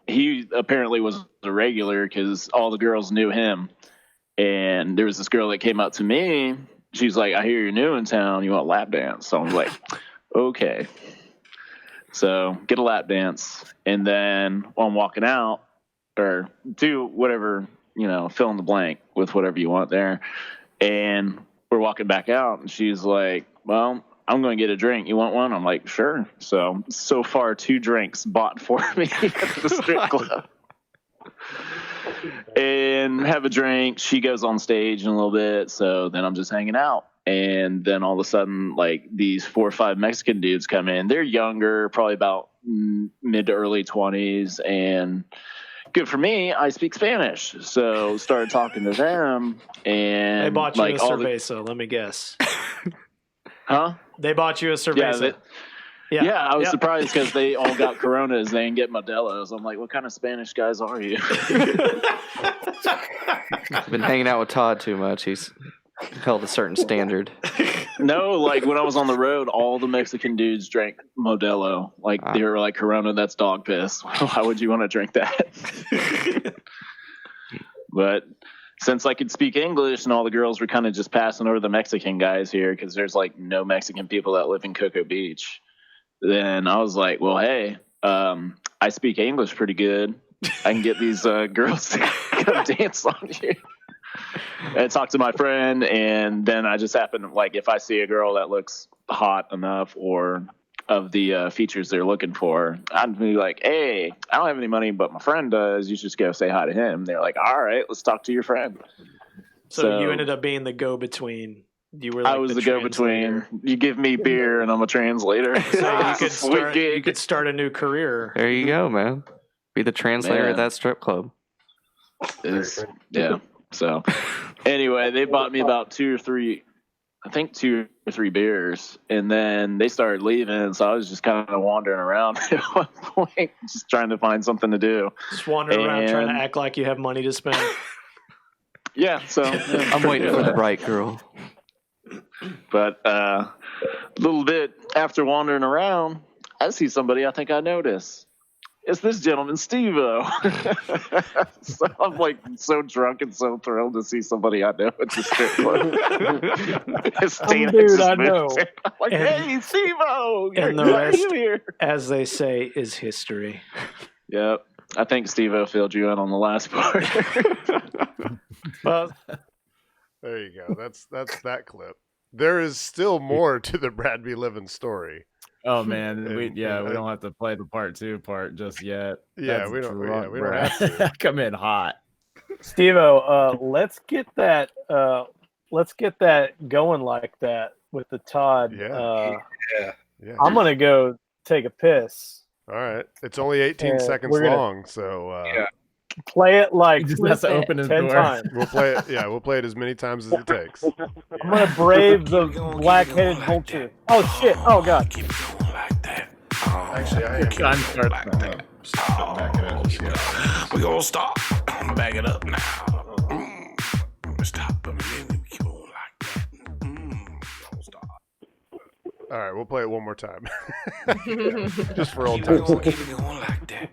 He apparently was a regular because all the girls knew him. And there was this girl that came up to me. She's like, I hear you're new in town. You want a lap dance? So I'm like, okay. So get a lap dance. And then while I'm walking out, or do whatever, fill in the blank with whatever you want there. And we're walking back out, and she's like, well, I'm going to get a drink. You want one? I'm like, sure. So far, 2 drinks bought for me at the strip club. And have a drink. She goes on stage in a little bit. So then I'm just hanging out. And then all of a sudden, like, these 4 or 5 Mexican dudes come in. They're younger, probably about mid to early 20s. And good for me, I speak Spanish. So started talking to them. And they bought you like, a cerveza, let me guess. Huh? They bought you a cerveza. Yeah, I was surprised because they all got Coronas. They didn't get Modelo's. I'm like, what kind of Spanish guys are you? Been hanging out with Todd too much. He's held a certain standard. No, like when I was on the road, all the Mexican dudes drank Modelo. Like they were like, Corona, that's dog piss. Why would you want to drink that? But since I could speak English and all the girls were kind of just passing over the Mexican guys here because there's like no Mexican people that live in Cocoa Beach, then I was like, well, hey, I speak English pretty good. I can get these girls to come dance on you. And talk to my friend, and then I just happen to, like, if I see a girl that looks hot enough or of the features they're looking for, I'd be like, hey, I don't have any money, but my friend does. You should just go say hi to him. They're like, all right, let's talk to your friend. So you ended up being the go-between. You were. Like I was the go-between. You give me beer, and I'm a translator. So you could start a new career. There you go, man. Be the translator at that strip club. Yeah. So anyway, they bought me about 2 or 3 beers, and then they started leaving. So I was just kind of wandering around at one point, just trying to find something to do. Just wandering around trying to act like you have money to spend. Yeah. So I'm waiting for the right girl. But a little bit after wandering around, I see somebody I think I notice. It's this gentleman, Steve-O. So I'm like so drunk and so thrilled to see somebody I know at the strip club. Dude, I know. I'm like, hey, Steve-O! And the rest, as they say, is history. Yep. I think Steve-O filled you in on the last part. Well, there you go. That's that clip. There is still more to the Brad Be Livin story. Oh man, we don't have to play the part 2 part just yet. Yeah, That's we don't. drunk, We don't Brad. have to. Come in hot, Steve-O, let's get that going like that with the Todd. Yeah. I'm gonna go take a piss. All right, it's only 18 seconds long, so play it like he just has to open his 10 door. times. we'll play it. Yeah, we'll play it as many times as it takes. I'm gonna brave the black-headed vulture. Oh shit! Oh god! Actually, I am. We gonna stop. Back it up now. Stop. Keep on like that. Stop. All right, we'll play it one more time, just for old times' sake. Keep it going like that.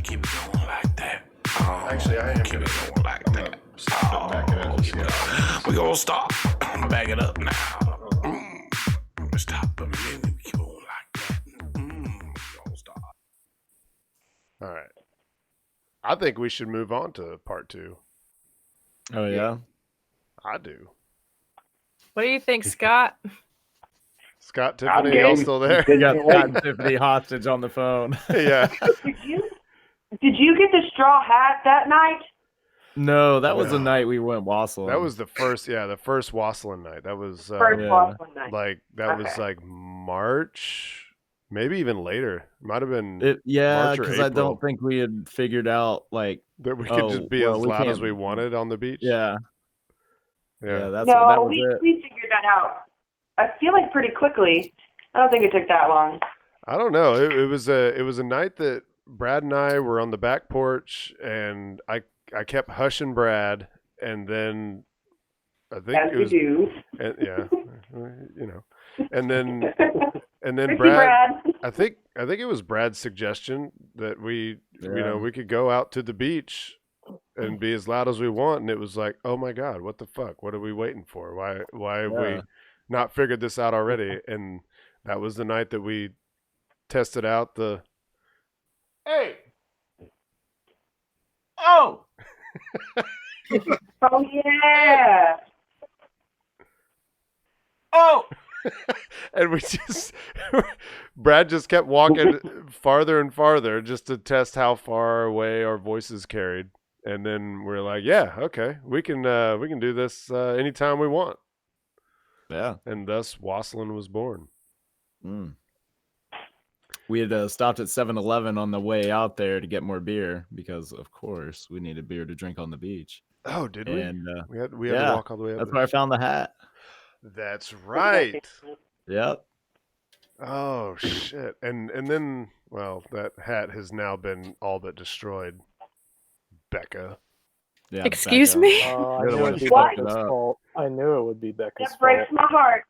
Keep it going like that. Actually, I am. Keep it going like that. Stop. We gonna stop. Back it up now. Stop. Keep on like that. Stop. All right. I think we should move on to part 2. Oh yeah, I do. What do you think, Scott? Scott, Tiffany, y'all still there? We got Scott and Tiffany hostage on the phone. Yeah. Did you get the straw hat that night? No, that was the night we went wassailing. That was the first wassailing night. That was wassailing night. Like that was like March, maybe even later. Might have been March or because I April. don't think we had figured out like that we could just be as loud as we wanted on the beach. Yeah, that No, was it. we figured that out. I feel like pretty quickly. I don't think it took that long. I don't know. It was a night that Brad and I were on the back porch, and I kept hushing Brad, and then I think As it was, we do. and, and then Thank you, Brad. Brad. I think it was Brad's suggestion that we we could go out to the beach and be as loud as we want, and it was like, oh my god, what the fuck? What are we waiting for? Why have we not figured this out already? And that was the night that we tested out the. Hey. Oh. Oh yeah. Oh. And Brad just kept walking farther and farther just to test how far away our voices carried. And then we're like, yeah, okay, we can do this anytime we want. Yeah. And thus wassailing was born. We had stopped at 7-Eleven on the way out there to get more beer because, of course, we needed beer to drink on the beach. Oh, did we? And we had to walk all the way up. That's where I found the hat. That's right. Yep. Oh shit! And then, well, that hat has now been all but destroyed. Becca. Yeah, Excuse Becca. me? Oh, I You're the knew one it'd be who fucked it Becca's up. fault. I knew it would be Becca's That breaks fault. my heart.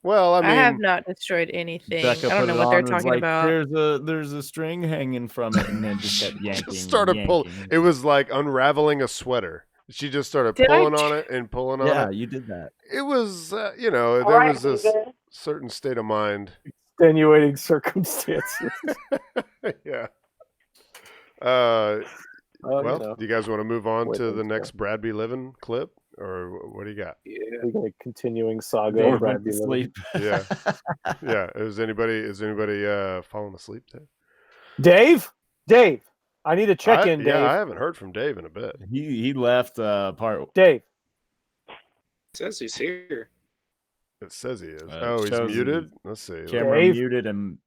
Well, I mean, I have not destroyed anything. Becca I don't put know it what on they're and was talking like, about. There's a string hanging from it, and then just kept yanking. started pull. It was like unraveling a sweater. She just started Did I pulling on it and pulling on Yeah, it. you did that. It was, there right, was this David. certain state of mind. Extenuating circumstances. Yeah. Oh, Well, you know. do you guys want to move on to Wait, the next Brad Be Livin clip, or what do you got? We got a continuing saga Dave of Brad went Be to Livin. sleep. Yeah, yeah. Is anybody falling asleep there? Dave, I need a check in. Dave, Yeah, I haven't heard from Dave in a bit. He left part. Dave. Says he's here. It says he is. It He's shows muted. Let's see. Camera Dave? muted and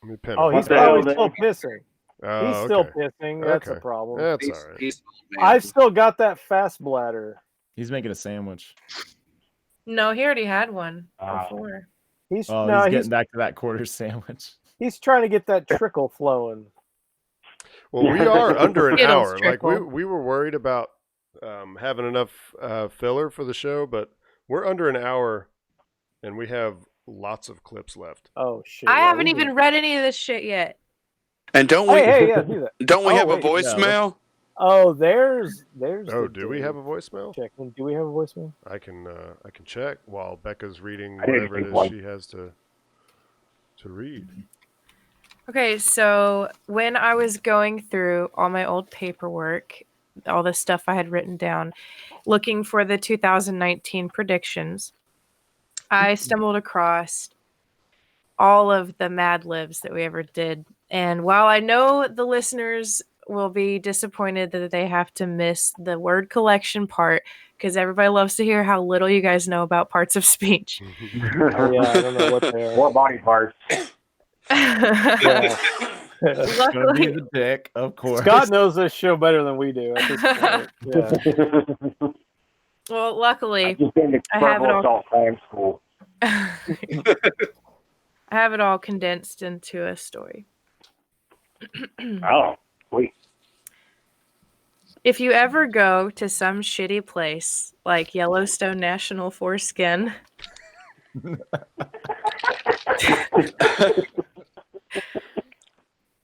Let me pin Oh, him. he's probably still pissing. Oh, He's still okay. pissing. That's a Okay. problem. That's all right. I've still got that fast bladder. he's making a sandwich. No, he already had one Ah. before. He's Oh, no, he's getting back to that quarter sandwich. he's trying to get that trickle flowing. Well, we are under an Skittles hour. Like trickle. we were worried about having enough filler for the show, but we're under an hour, and we have lots of clips left. Oh shit! I yeah, haven't we even do. read any of this shit yet. And don't we? Hey, yeah, do that. Don't we Oh, have wait, a voicemail? Oh, there's. Oh, the do we Dave have a voicemail? checking. Do we have a voicemail? I can check while Becca's reading I didn't whatever it think is one. she has to read. Okay, so when I was going through all my old paperwork, all the stuff I had written down, looking for the 2019 predictions, I stumbled across all of the Madlibs that we ever did. And while I know the listeners will be disappointed that they have to miss the word collection part, because everybody loves to hear how little you guys know about parts of speech. Oh, yeah, I don't know what they are. Or body parts. Yeah. It's gonna be Luckily, the dick, of course. Scott knows this show better than we do. At this point. Yeah. well, luckily, Just been to I have it Purple all. Assault Clam School. I have it all condensed into a story. Oh, sweet. If you ever go to some shitty place like Yellowstone National Foreskin,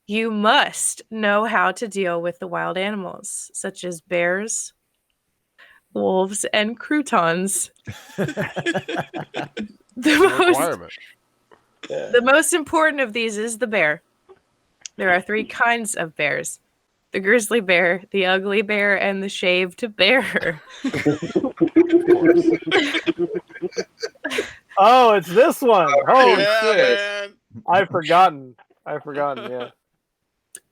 you must know how to deal with the wild animals, such as bears, wolves, and croutons. The most important of these is the bear. There are 3 kinds of bears: the grizzly bear, the ugly bear, and the shaved bear. Oh, it's this one. Holy Yeah, shit! man. I've forgotten. Yeah.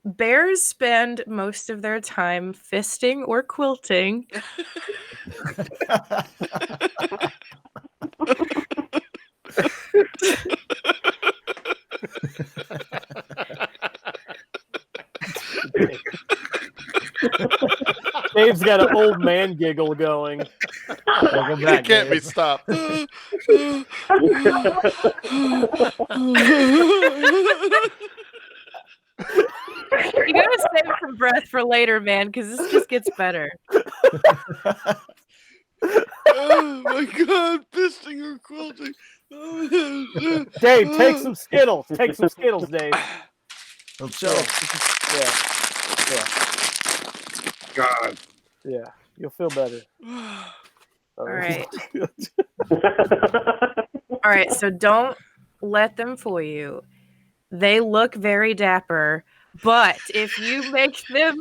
Bears spend most of their time fisting or quilting. Dave's got an old man giggle going. Welcome back, It can't be Dave. stopped. You gotta save some breath for later, man, because this just gets better. Oh my God, fisting or quilting. Dave, take some Skittles. Take some Skittles, Dave. He'll choke. Yeah. God. Yeah. You'll feel better. All right. All right, so don't let them fool you. They look very dapper, but if you make them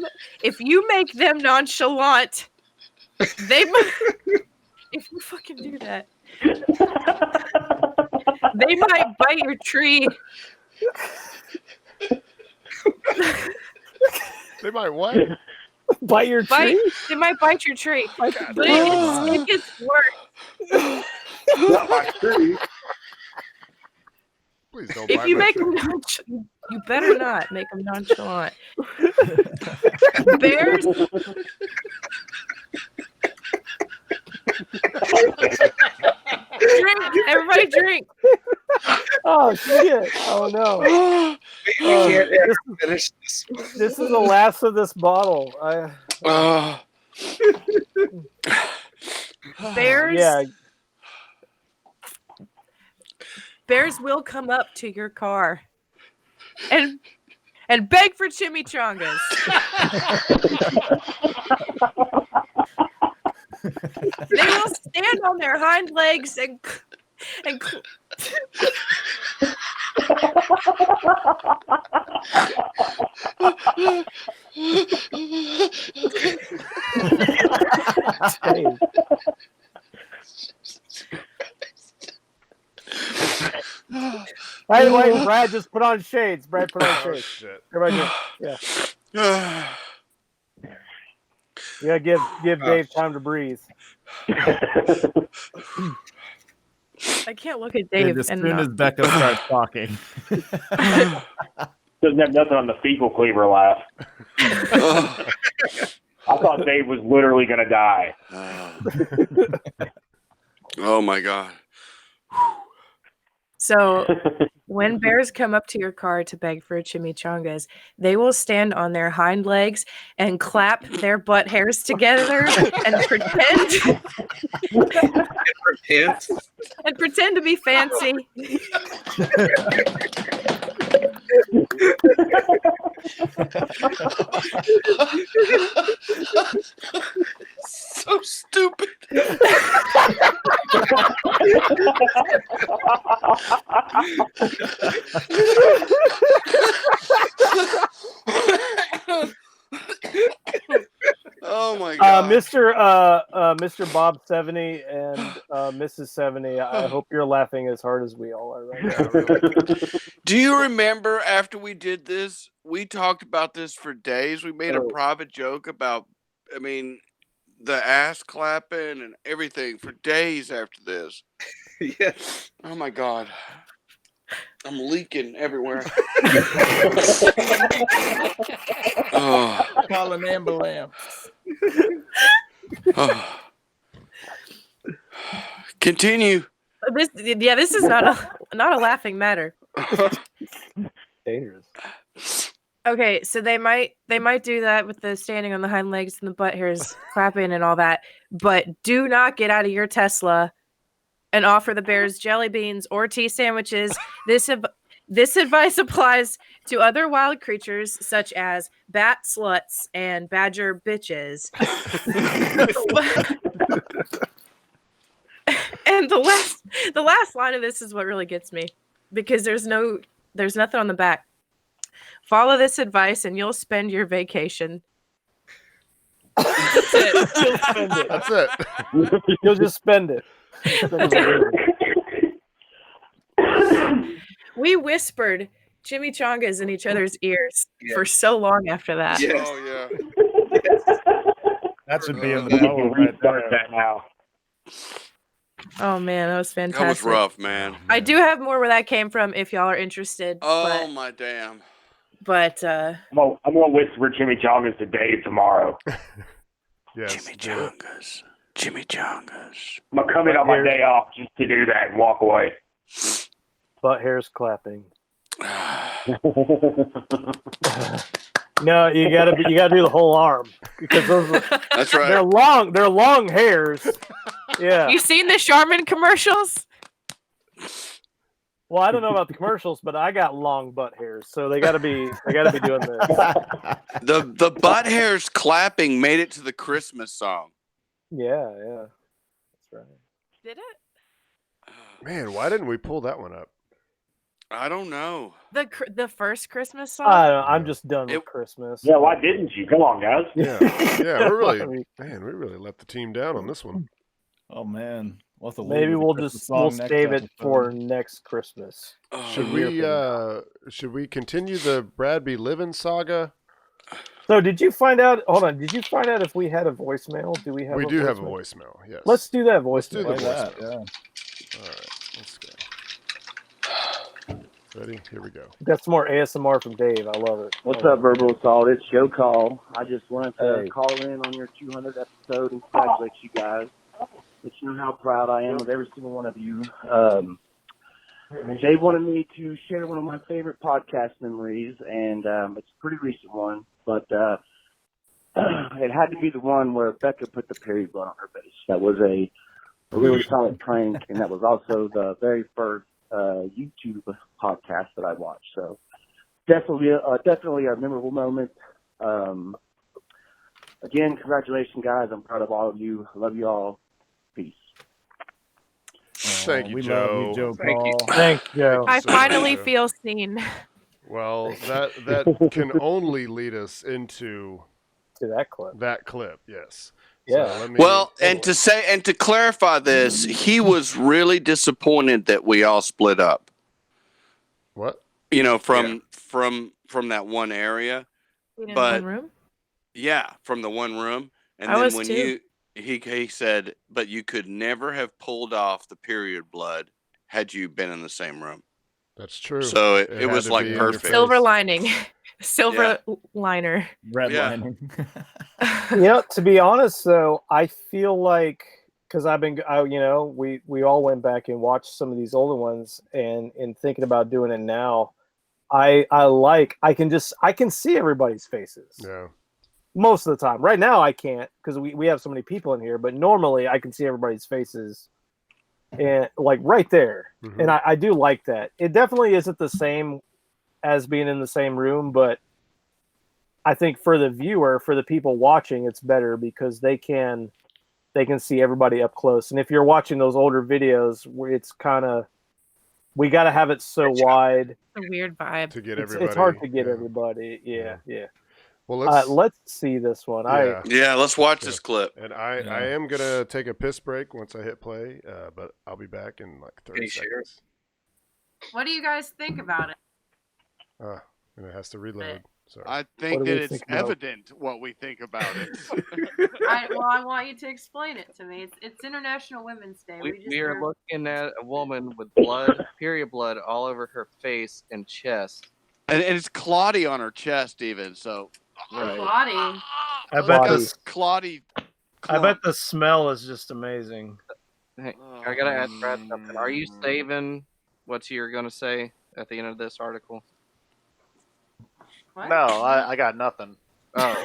nonchalant, they might, if you fucking do that, they might bite your tree. They might what? Bite your tree? They might bite your tree. But it gets worse. Not my tree. Please don't If bite you my make tree. them nonchalant, you better not make them nonchalant. Bears. Drink, everybody drink. Oh shit! Oh no! We can't ever finish this. This is the last of this bottle. Bears. Yeah. Bears will come up to your car and beg for chimichangas. They will stand on their hind legs and Wait, Brad, just put on shades. Brad, put on shades. Shit. Everybody, yeah. Yeah, give Dave time to breathe. I can't look at Dave. As and soon not as Becca starts talking. Doesn't have nothing on the fecal cleaver laugh. I thought Dave was literally going to die. Oh my God. So when bears come up to your car to beg for chimichangas, they will stand on their hind legs and clap their butt hairs together and pretend to be fancy. So stupid. Oh my God. Mr. Bob 70 and Mrs. 70, I hope you're laughing as hard as we all are right now. Do you remember after we did this, we talked about this for days. We made a private joke about, the ass clapping and everything for days after this. Yes. Oh my God. I'm leaking everywhere. Call an ambulance. Continue. This is not a laughing matter. Dangerous. Okay, so they might do that with the standing on the hind legs and the butt hairs clapping and all that, but do not get out of your Tesla and offer the bears jelly beans or tea sandwiches. This advice applies to other wild creatures such as bat sluts and badger bitches. And the last line of this is what really gets me, because there's nothing on the back. Follow this advice and you'll spend your vacation. That's it. You'll spend it. That's it. You'll just spend it. We whispered chimichangas in each other's ears for so long after that. Yes. Oh yeah. That should be in the poem right there. That now. Oh man, that was fantastic. That was rough, man. I do have more where that came from if y'all are interested. Oh my damn. But I'm gonna whisper chimichangas to Dave tomorrow. Yes. Chimichangas. I'm gonna come in on my day off just to do that and walk away. Butt hairs clapping. No, you gotta do the whole arm, because that's right. They're long hairs. Yeah. You seen the Charmin commercials? Well, I don't know about the commercials, but I got long butt hairs, so they gotta be doing this. The butt hairs clapping made it to the Christmas song. Yeah, that's right. Did it? Man, why didn't we pull that one up? I don't know. The first Christmas song? I'm just done with Christmas. Yeah, why didn't you? Come on, guys. Yeah, we really let the team down on this one. Oh man, maybe we'll save it for next Christmas. Should we continue the Brad Be Livin saga? So did you find out? Hold on, did you find out if we had a voicemail? Do we have? We do have a voicemail. Yes. Let's do that voicemail. Let's do the voicemail. Yeah. All right, let's go. Ready? Here we go. Got some more ASMR from Dave. I love it. What's up, Verbal Assault? It's Joe Call. I just wanted to call in on your 200th episode and congratulate you guys. Let you know how proud I am of every single one of you. They wanted me to share one of my favorite podcast memories, and it's a pretty recent one, but it had to be the one where Becca put the period blood on her face. That was a really solid prank, and that was also the very first YouTube podcast that I watched. So definitely a memorable moment. Again, congratulations, guys. I'm proud of all of you. I love you all. Peace. Thank you, we Joe. love you, Joe Thank you. Paul. Thank you, Joe. I so much, finally Joe. feel seen. Well, that can only lead us into To that clip. that clip. Yes. Yeah. So let me, Well, and to clarify this, he was really disappointed that we all split up. What? You know, from that one area. In But one room? yeah, from the one room. And I then was when too. he said, but you could never have pulled off the period blood had you been in the same room. That's true. So it had was to like be in your perfect. Silver lining. Silver liner. Red Yeah. lining. To be honest, though, I feel like because we all went back and watched some of these older ones, and in thinking about doing it now, I can see everybody's faces. Yeah. Most of the time. Right now, I can't because we have so many people in here. But normally, I can see everybody's faces, and like right there. Mhm. And I do like that. It definitely isn't the same as being in the same room, but I think for the viewer, for the people watching, it's better because they can see everybody up close. And if you're watching those older videos, where it's kind of we got to have it so wide. It's a weird vibe. To get It's everybody. hard to get everybody. Yeah. Well, let's see this one. Yeah, let's watch this clip. And I am gonna take a piss break once I hit play, but I'll be back in like 30 seconds. What do you guys think about it? And it has to reload. Sorry. I think that it's evident what we think about it. I want you to explain it to me. It's International Women's Day. We are looking at a woman with blood, period blood, all over her face and chest. And it's clotty on her chest even, so. Claudie. I bet this Clotty. I bet the smell is just amazing. Hey, I gotta ask Brad something. Are you saving what you're gonna say at the end of this article? What? No, I got nothing. Oh,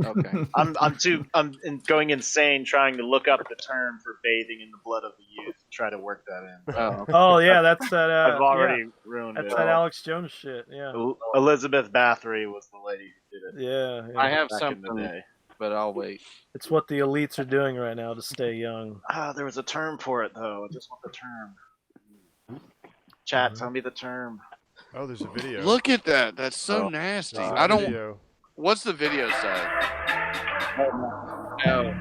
okay. I'm going insane trying to look up the term for bathing in the blood of the youth. Try to work that in. Oh yeah, that's that. I've already ruined that's it. that Alex Jones shit. Yeah. Elizabeth Bathory was the lady who did it. Yeah. I have back in the something, day. but I'll wait. It's what the elites are doing right now to stay young. There was a term for it though. I just want the term. Chat, tell me the term. Oh, there's a video. Look at that. That's so nasty. I don't. Video. What's the video say? No.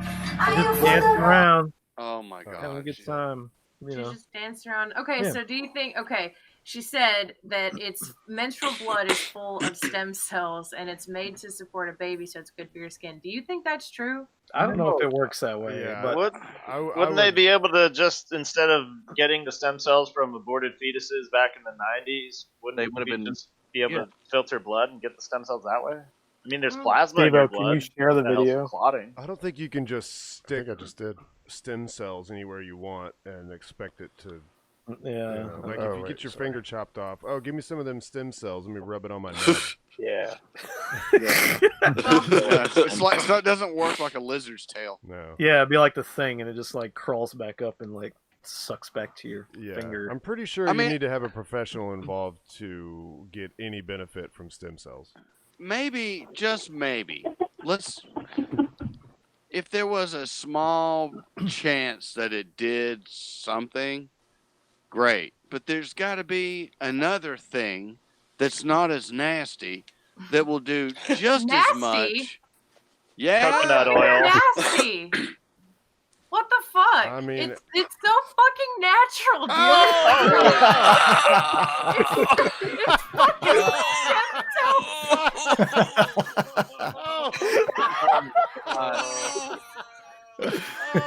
Just dancing around. Oh my god. Having a good time. She just danced around. Okay, Yeah. so do you think? Okay, she said that it's menstrual blood is full of stem cells and it's made to support a baby, so it's good for your skin. Do you think that's true? I don't know if it works that way, but Wouldn't they be able to just, instead of getting the stem cells from aborted fetuses back in the 90s, wouldn't They would have been just be able to filter blood and get the stem cells that way? I mean, Mm. there's plasma in Steve-O, your can blood. you share the that helps video? with clotting. I don't think you can just stick. I just did stem cells anywhere you want and expect it to. Yeah. Like if you get your finger chopped off, give me some of them stem cells. Let me rub it on my nub. Yeah. It's like it doesn't work like a lizard's tail. No. Yeah, it'd be like the thing, and it just like crawls back up and like sucks back to your finger. I'm pretty sure you need to have a professional involved to get any benefit from stem cells. Maybe, just maybe. If there was a small chance that it did something, great. But there's got to be another thing that's not as nasty that will do just as much. Yeah. Coconut oil. Nasty. What the fuck? I mean, it's so fucking natural, dude. It's fucking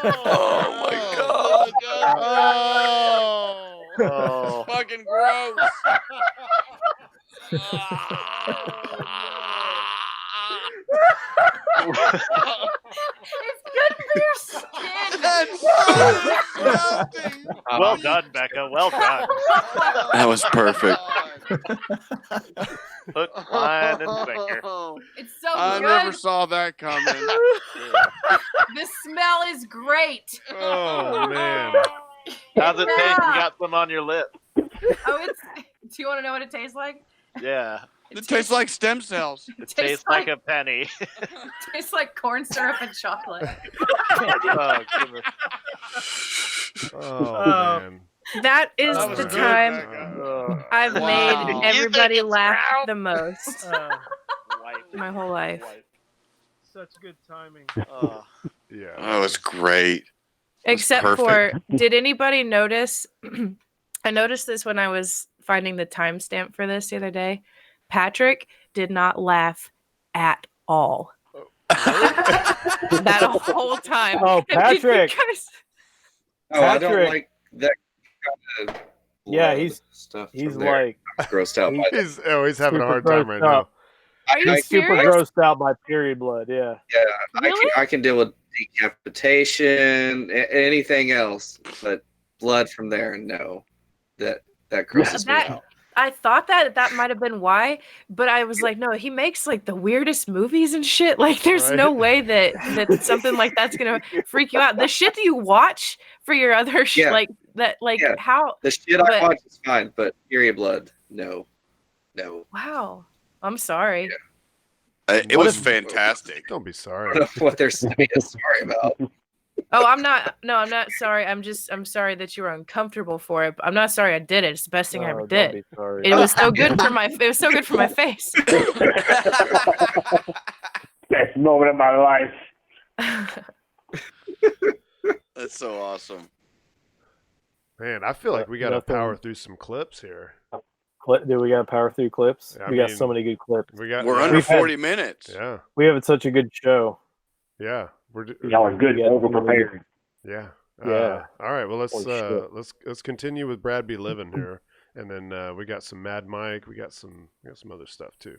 Oh my god. Oh. Fucking gross. It's good for your skin. That's so Well done, Becca. Well done. That was perfect. Hook, line, and sinker. It's so I good. never saw that coming. The smell is great. Oh man. How's it taste? You got some on your lip. Oh, it's. Do you want to know what it tastes like? Yeah. It tastes like stem cells. It tastes like a penny. It tastes like corn syrup and chocolate. Oh, goodness. Oh man. That is That was the good, time Becca. I've Wow. made everybody laugh the most. My whole life. Such good timing. Yeah. Oh, it's great. Except for, perfect. did anybody notice? I noticed this when I was finding the timestamp for this the other day. Patrick did not laugh at all. That whole time. Oh, Did you Patrick. guys- Oh, I don't Patrick. like that kind of Yeah, blood he's stuff. he's from there. like I'm grossed out by that. He's having a hard super time right grossed out. now. Are you He's super serious? grossed out by period blood. Yeah. Yeah, Really? I can deal with decapitation, anything else, but blood from there, no. That grosses me out. I thought that might have been why, but I was like, no, he makes like the weirdest movies and shit. Like, there's no way that something like that's gonna freak you out. The shit that you watch for your other Yeah. like that, like Yeah. how The shit I but- watch is fine, but period blood, no. Wow, I'm sorry. It was fantastic. Don't be I sorry. don't know what they're saying sorry about. Oh, I'm not. No, I'm not sorry. I'm sorry that you were uncomfortable for it. But I'm not sorry I did it. It's the best thing I ever don't did. be sorry. It was so good for my. It was so good for my face. Best moment of my life. That's so awesome. Man, I feel like we got to Nothing. power through some clips here. Do we got to power through clips? I We got mean, so many good clips. We're under We've had- 40 minutes. Yeah. We have such a good show. Yeah. Y'all are good, over prepared. Yeah. Yeah. All right. Well, Holy shit. let's continue with Brad Be Livin here, and then we got some Mad Mike. We got some other stuff too.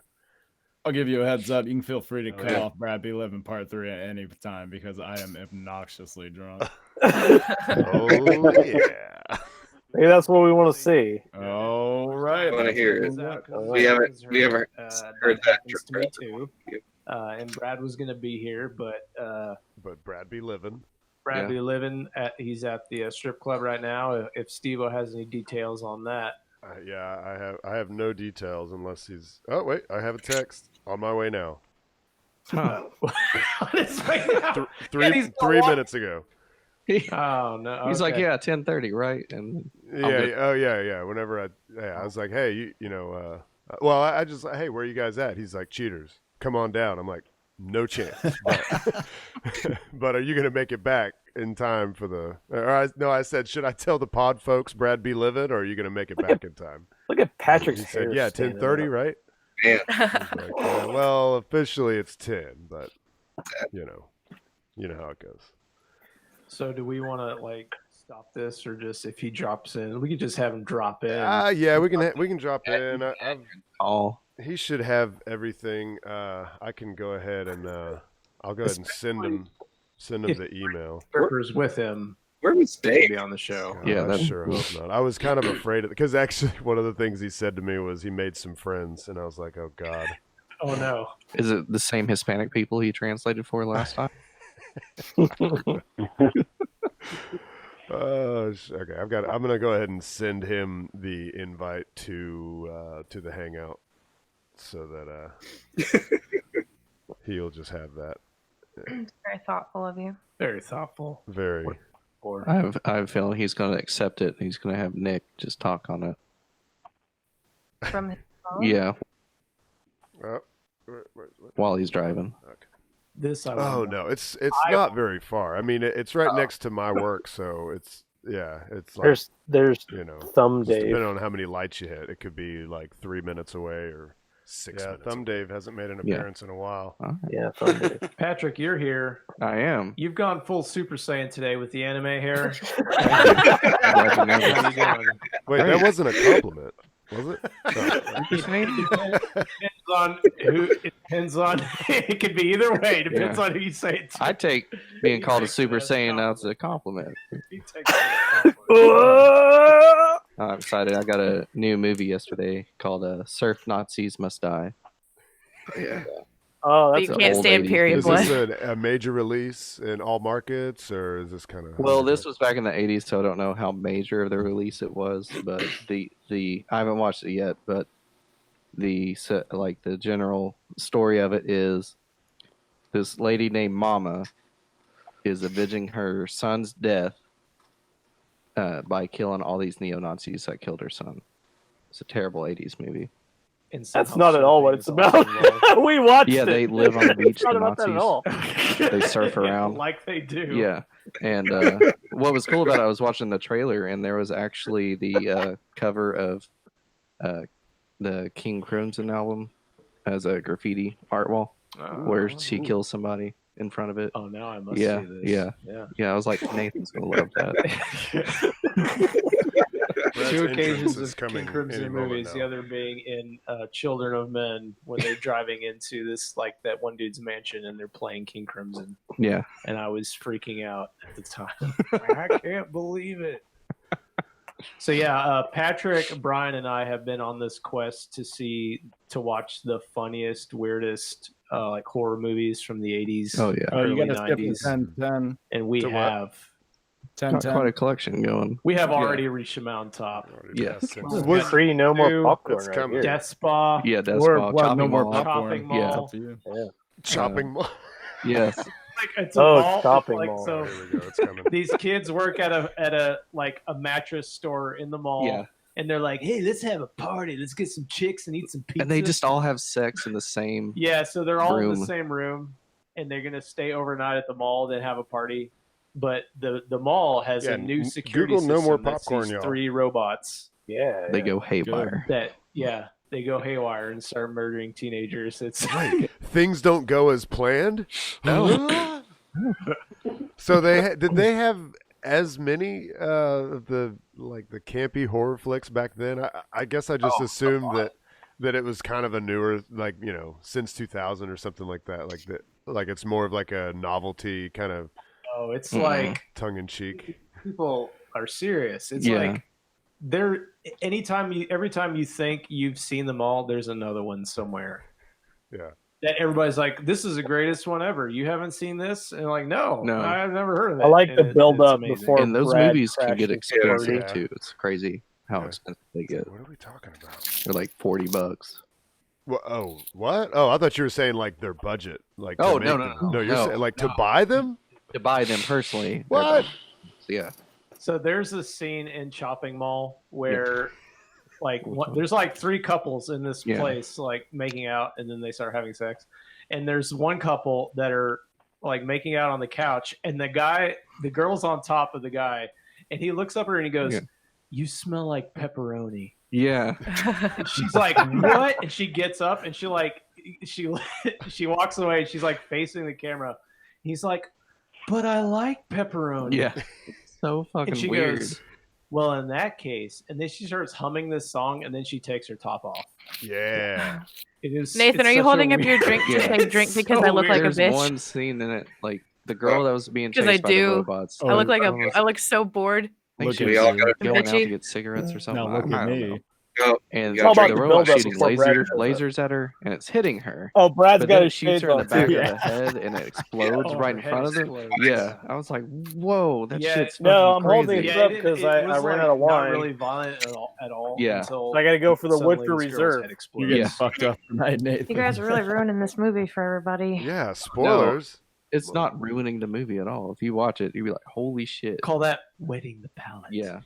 I'll give you a heads up. You can feel free to cut yeah. off Brad Be Livin Part 3 at any time because I am obnoxiously drunk. Oh yeah. Maybe that's what we want to see. All right. I want to hear it. We haven't heard that. happens to me too. And Brad was going to be here, but Brad Be Livin. Brad Be Livin. He's at the strip club right now. If Steve-O has any details on that. Yeah, I have no details unless he's. Oh wait, I have a text on my way now. Three minutes ago. Oh no! He's like, okay. yeah, 10:30, right? And I'll Yeah. get- Oh yeah. Whenever I was like, hey, well, I just, hey, where are you guys at? He's like, cheaters, come on down. I'm like, no chance. But are you gonna make it back in time for the? I said, should I tell the pod folks Brad Be Livin, or are you gonna make it back in time? Look at Patrick's He said, hair. yeah, standing 10:30, up. right? Man. Like, well, officially it's 10, but you know how it goes. So do we want to like stop this, or just if he drops in, we could just have him drop in? Yeah, we can drop in. Oh, he should have everything. I can go ahead and I'll go ahead and send him the email. Strippers with him. Where was Dave? Be on the show. I sure hope not. I was kind of afraid of because actually one of the things he said to me was he made some friends, and I was like, oh god. Oh no! Is it the same Hispanic people he translated for last time? Okay. I'm gonna go ahead and send him the invite to the hangout, so that he'll just have that. Very thoughtful of you. Very thoughtful. Very. I have a feeling he's going to accept it. He's going to have Nick just talk on it. From his phone? Yeah, What? while he's driving. Okay. This. Oh no, it's not very far. I mean, it's right next to my work, so it's like there's Thumb just Dave. depending on how many lights you hit, it could be like 3 minutes away or 6 minutes. Thumb Dave hasn't made an appearance in a while. Yeah, Thumb Dave. Patrick, you're here. I am. You've gone full Super Saiyan today with the anime hair. How you doing? Wait, that wasn't a compliment, was it? It depends on it could be either way. Depends Yeah. on who you say it to. I take being called a Super Saiyan now as a compliment. Me I'm excited. I got a new movie yesterday called "Surf Nazis Must Die." Yeah. Oh, But you can't stand period Is blood. this a major release in all markets, or is this kind of? Well, this was back in the '80s, so I don't know how major of the release it was. But the I haven't watched it yet, but the general story of it is this lady named Mama is avenging her son's death by killing all these neo-Nazis that killed her son. It's a terrible '80s movie. That's not at all what it's about. We watched it. Yeah, they live on the beach. It's not The about that at Nazis. all. They surf around. Like they do. Yeah, and what was cool about it, I was watching the trailer, and there was actually the cover of the King Crimson album as a graffiti art wall, where she kills somebody in front of it. Oh, now I must yeah, see this. yeah. I was like, Nathan's gonna love that. Two entrance occasions is of coming King Crimson any moment movies. now. The other being in Children of Men when they're driving into this that one dude's mansion and they're playing King Crimson. Yeah. And I was freaking out at the time. I can't believe it. So yeah, Patrick, Brian, and I have been on this quest to watch the funniest, weirdest like horror movies from the 80s. Oh, yeah. Oh, you early gotta skip the 90s. 10-10. And we To what? have 10-10. Quite a collection going. We have Yeah. already reached the mountaintop. Yes. This is free, no more popcorn right here. Death Spa. Yeah, Death Or, Spa. well, Chopping no more Mall. popcorn. Shopping Yeah. mall. Yeah. Chopping mall. Yes. It's a Oh, mall. shopping Like, mall. so Here we go. It's coming. these kids work at a mattress store in the mall. Yeah. And they're like, hey, let's have a party. Let's get some chicks and eat some pizza. And they just all have sex in the same. Yeah, so they're all in room. the same room, and they're gonna stay overnight at the mall, then have a party. But the mall has a new security Google no system more that popcorn, sees y'all. 3 robots. Yeah. They go haywire. They go haywire and start murdering teenagers. It's Things don't go as planned. No. So did they have as many the campy horror flicks back then? I guess I just assumed that it was kind of a newer, since 2000 or something like that. Like it's more of like a novelty kind of. Oh, it's like tongue in cheek. People are serious. It's Yeah. like every time you think you've seen them all, there's another one somewhere. Yeah. That everybody's like, this is the greatest one ever. You haven't seen this? And like, no, No. I've never heard of that. I like the And build it's up amazing. before And those Brad movies can get crashes the expensive party. too. It's crazy how expensive they get. What are we talking about? They're like $40. Well, what? Oh, I thought you were saying like their budget. Like Oh, to no, make no, them. no. You're No, saying like to no. buy them. To buy them personally. What? Yeah. So there's a scene in Chopping Mall where there's like 3 couples in this Yeah. place like making out, and then they start having sex. And there's one couple that are like making out on the couch, and the girl's on top of the guy, and he looks up at her and he goes, Yeah. "You smell like pepperoni." Yeah. And she's like, "What?" And she gets up and she walks away, and she's like facing the camera. He's like, "But I like pepperoni." Yeah. So fucking And she weird. goes, "Well, in that case," and then she starts humming this song, and then she takes her top off. Yeah. It is. Nathan, it's are you such a holding up your weird- drink to Yeah. say drink because So I look like a There's bitch? one scene in it, like the girl that was being chased Because I by the do. robots. I look like I look so bored. I think Look she at was me. all gotta going out bitchy. to get cigarettes or something. Now look I at don't know. me. And It's all about the the robot's build-up shooting before Brad shows lasers at her, and it's hitting her. Oh, Brad's But got then it his shoots shades her in the on back too. of the head, and it explodes Oh, right her in head front of her. explodes. Yeah, I was like, "Whoa, that Yeah, shit's No, I'm fucking holding crazy." it Yeah, up because I was, ran like, out of not wine. really violent at all. Yeah. Until So I got to go for the suddenly Woodford this girl's Reserve. head You're exploded. getting Yeah. fucked up tonight, Nathan. You guys are really ruining this movie for everybody. Yeah. Spoilers. It's not ruining the movie at all. If you watch it, you'll be like, "Holy shit!" Call that wetting the palate. Yeah.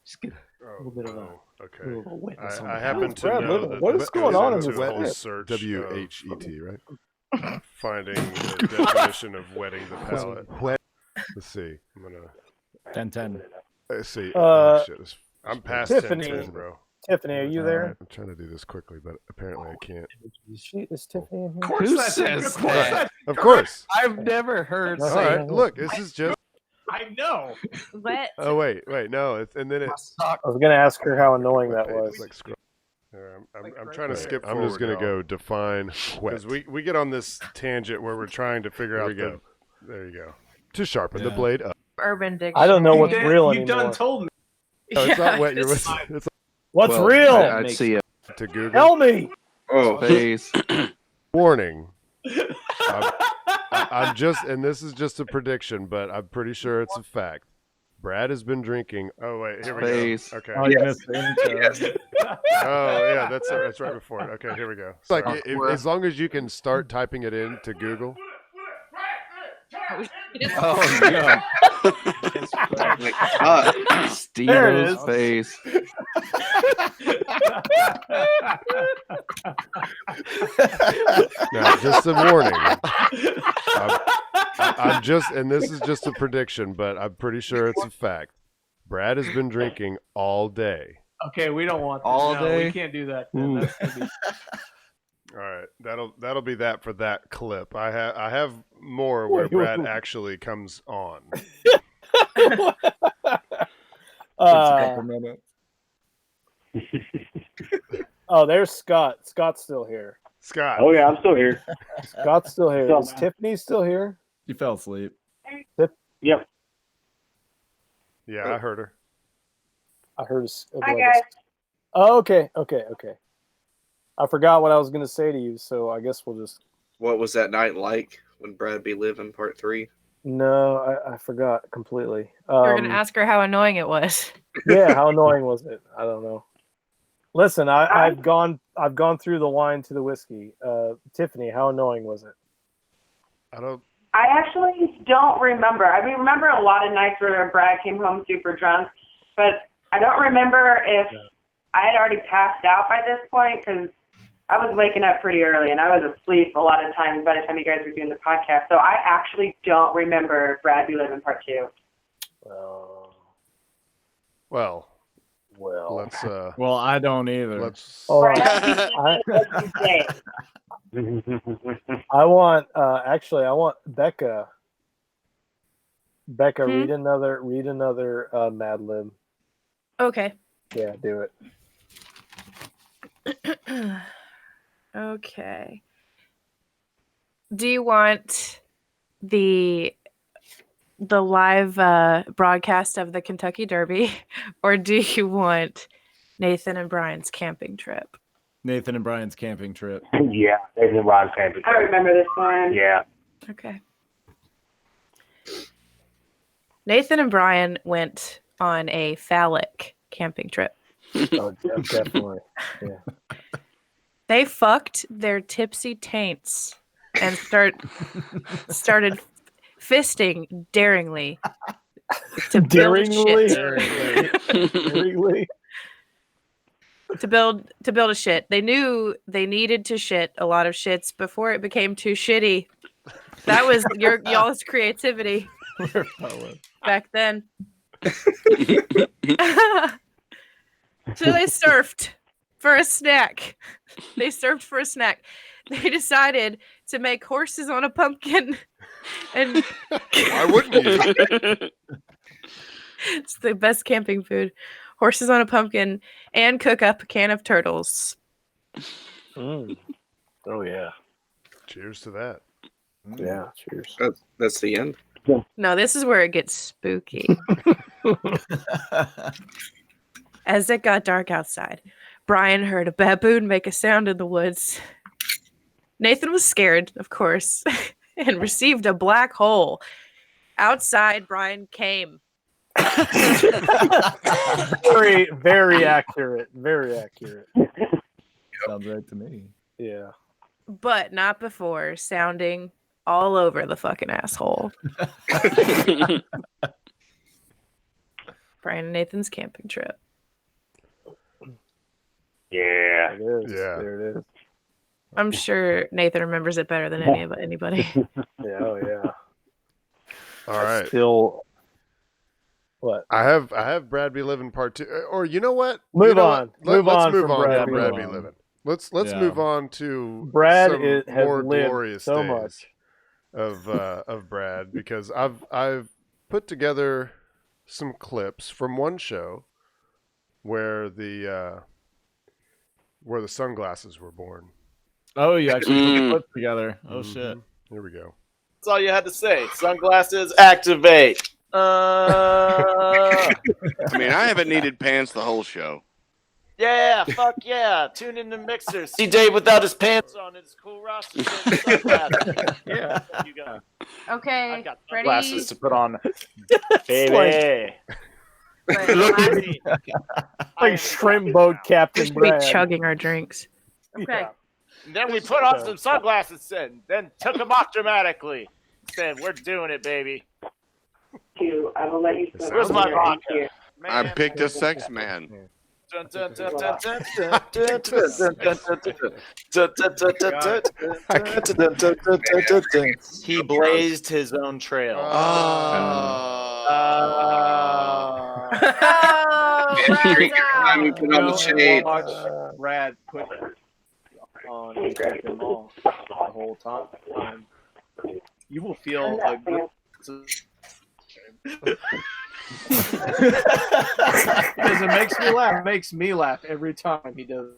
Just get a little bit of a Okay. little wetness on I the happen palate. to Brad know Livin, that what is that going goes on in into this a whole clip? search WHET, right? of finding the definition of wetting the palate. Let's see. I'm gonna 10-10. let's see. Uh, Shit, I'm past Tiffany. 10-10, bro. Tiffany, are you there? I'm trying to do this quickly, but apparently I can't. Is Tiffany in here? Of course Who that's- says of course that? that's- Of course. I've never heard. All say right. Look, this is just. I know. Wet. Oh wait, no. And then it's. I was going to ask her how annoying that Page was. is like scroll. I'm trying to Wait, skip. I'm just gonna go define because we get on this tangent where we're trying to figure out the. There you go. To sharpen the blade up. Urban Dictionary. I don't know what's real You anymore. done told me. No, it's not what you're it's- listening. It's What's Well, real? I'd see it. to Google. Tell me. Oh, Space. Warning. I'm just, and this is just a prediction, but I'm pretty sure it's a fact. Brad has been drinking. Oh wait, here Space. we go. Okay. Oh, you missed the intro. Oh yeah, that's right before it. Okay, here we go. It's like as long as you can start typing it in to Google. Oh no. oh my God. Steve-O's face. Now, just a warning. I'm just, and this is just a prediction, but I'm pretty sure it's a fact. Brad has been drinking all day. Okay, we don't want this. All No, day? We can't do that. Then. That's gonna be... All right, that'll be that for that clip. I have more where Brad actually comes on. Minutes. Oh, there's Scott. Scott's still here. Scott. Oh yeah, I'm still here. Scott's still here. Still, Is man. Tiffany still here? You fell asleep. Yep. Yeah, I heard her. I heard. Hi guys. Oh, okay. I forgot what I was gonna say to you, so I guess we'll just. What was that night like when Brad Be Livin Part 3? No, I forgot completely. You're gonna ask her how annoying it was. Yeah, how annoying was it? I don't know. Listen, I've gone through the wine to the whiskey. Tiffany, how annoying was it? I actually don't remember. I remember a lot of nights where Brad came home super drunk, but I don't remember if I had already passed out by this point because I was waking up pretty early and I was asleep a lot of times by the time you guys were doing the podcast. So I actually don't remember Brad Be Livin Part 2. Well, let's. Well, I don't either. Let's. I want. Actually, I want Becca. Becca, Hmm? read another Madlib. Okay. Yeah, do it. Okay. Do you want the live broadcast of the Kentucky Derby, or do you want Nathan and Brian's camping trip? Nathan and Brian's camping trip. Yeah, Nathan and Brian's camping I remember this one. Yeah. Okay. Nathan and Brian went on a phallic camping trip. Oh, definitely. Yeah. They fucked their tipsy taints and started fisting daringly to build a shit. Daringly. To build a shit. They knew they needed to shit a lot of shits before it became too shitty. That was y'all's creativity back then. So they surfed for a snack. They They decided to make horses on a pumpkin. And why wouldn't you? It's the best camping food. Horses on a pumpkin and cook up a can of turtles. Mm. Oh yeah. Cheers to that. Yeah, cheers. That's the end. No, this is where it gets spooky. As it got dark outside, Brian heard a baboon make a sound in the woods. Nathan was scared, of course, and received a black hole. Outside, Brian came. Very, very accurate. Very accurate. Sounds right to me. Yeah. But not before sounding all over the fucking asshole. Brian and Nathan's camping trip. Yeah. It is. Yeah. There it is. I'm sure Nathan remembers it better than anybody. Yeah, oh yeah. All right. Still what? I have Brad Be Livin Part 2. Or you know what? Move You know on. what? Let's move from on Brad from Be Brad Livin. Be Livin. Let's Yeah. move on to Brad some has more lived glorious so days much. of Brad, because I've put together some clips from one show where the sunglasses were born. Oh, you actually put the clip together. Oh shit. Here we go. That's all you had to say. Sunglasses, activate. I mean, I haven't needed pants the whole show. Yeah, fuck yeah. Tune in to Mixer. See Dave without his pants on. It's cool roster. Yeah. You got Okay, ready? glasses to put on. Baby. Like shrimp boat Captain We Brad. chugging our drinks. Okay. And then we put on some sunglasses and then took them off dramatically. Said, we're doing it, baby. I will let you. Where's my vodka? I picked a sex man. Dun, dun, dun, dun, dun, dun, dun, dun, dun, dun, dun. He blazed his own trail. Watch Brad put on them all the whole time. You will feel a good. Because it makes me laugh. It makes me laugh every time he does.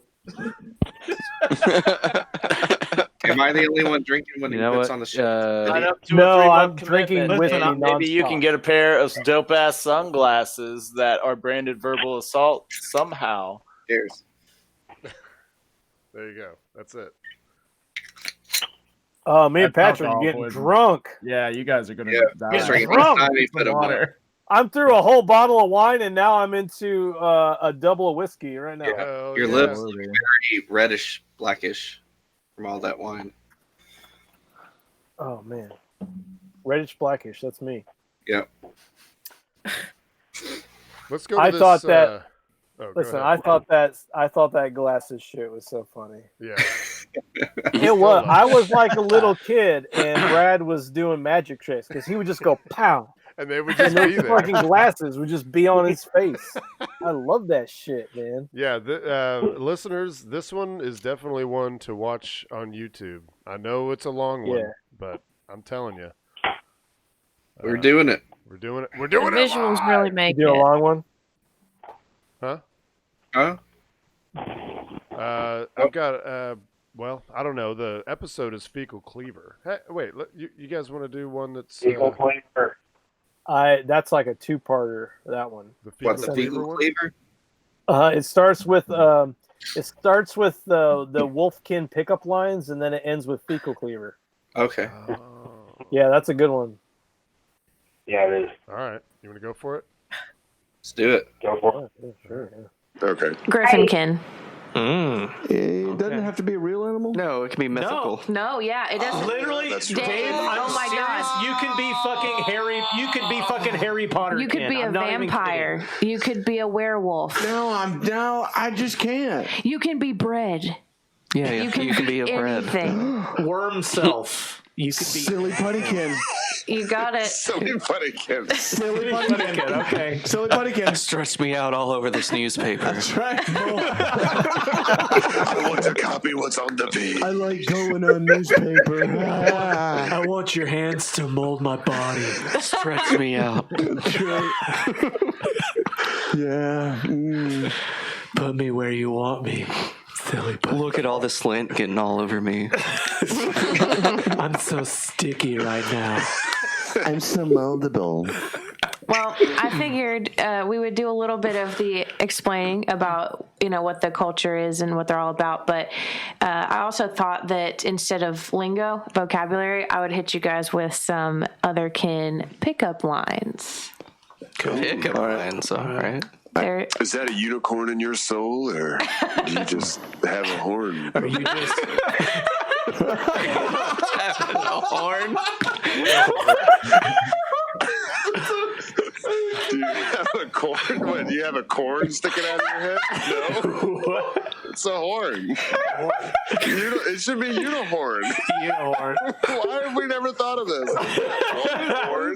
Am I the only one drinking when he puts on the show? No, I'm drinking with Listen, me maybe you nonstop. can get a pair of dope ass sunglasses that are branded verbal assault somehow. Cheers. There you go. That's it. Oh, me and That's Patrick are alcohol getting poison. drunk. Yeah, you guys are gonna die. He's drunk. I'm through a whole bottle of wine, and now I'm into a double of whiskey right now. Your lips look very reddish, blackish from all that wine. Oh man, reddish blackish. That's me. Yep. Let's go. I to thought this, that. go Listen, ahead. I thought that glasses shit was so funny. Yeah. It was. I was like a little kid, and Brad was doing magic tricks because he would just go pow, and they would and just be those there. fucking glasses would just be on his face. I love that shit, man. Yeah, listeners, this one is definitely one to watch on YouTube. I know it's a long one, Yeah. but I'm telling you, We're doing it. we're doing it. We're doing The it. visuals live. really make You do a it. long one. Huh? Huh? I've got. Well, I don't know. The episode is Fecal Cleaver. Hey, wait, you guys want to do one that's Fecal Cleaver. That's like a two-parter. That one. The What's the fecal cleaver? It starts with the Wolfkin pickup lines, and then it ends with fecal cleaver. Okay. Yeah, that's a good one. Yeah, it is. All right, you want to go for it? Let's do it. Go for it. Yeah, sure. Okay. Griffinkin. It doesn't have to be a real animal. No, it can be mythical. No, yeah, it doesn't. Literally, That's Dave, right. oh my God, you could be fucking Harry. You could be fucking Harry Potter. You could Ken. be a I'm not even vampire. You could be a werewolf. No, I just can't. You can be bread. Yeah, You can be a bread. anything. kidding. Worm self. You could be Silly Puddingkin. You got it. Silly Puddingkin. Silly Puddingkin. Okay. Silly Puddingkin. Stretched me out all over this newspaper. That's right. I want to copy what's on the page. I like going on newspaper. I want your hands to mold my body. Stretch me out. Yeah. Put me where you want me. Silly Puddingkin. Look at all this lint getting all over me. I'm so sticky right now. I'm so moldable. Well, I figured we would do a little bit of the explaining about, what the culture is and what they're all about. But I also thought that instead of lingo, vocabulary, I would hit you guys with some otherkin pickup lines. Pickup lines, all right. Is that a unicorn in your soul, or do you just have a horn? Are you just having a horn? Do you have a corn? What, do you have a corn sticking out of your head? No. It's a horn. It should be unicorn. Unicorn. Why have we never thought of this? Horn.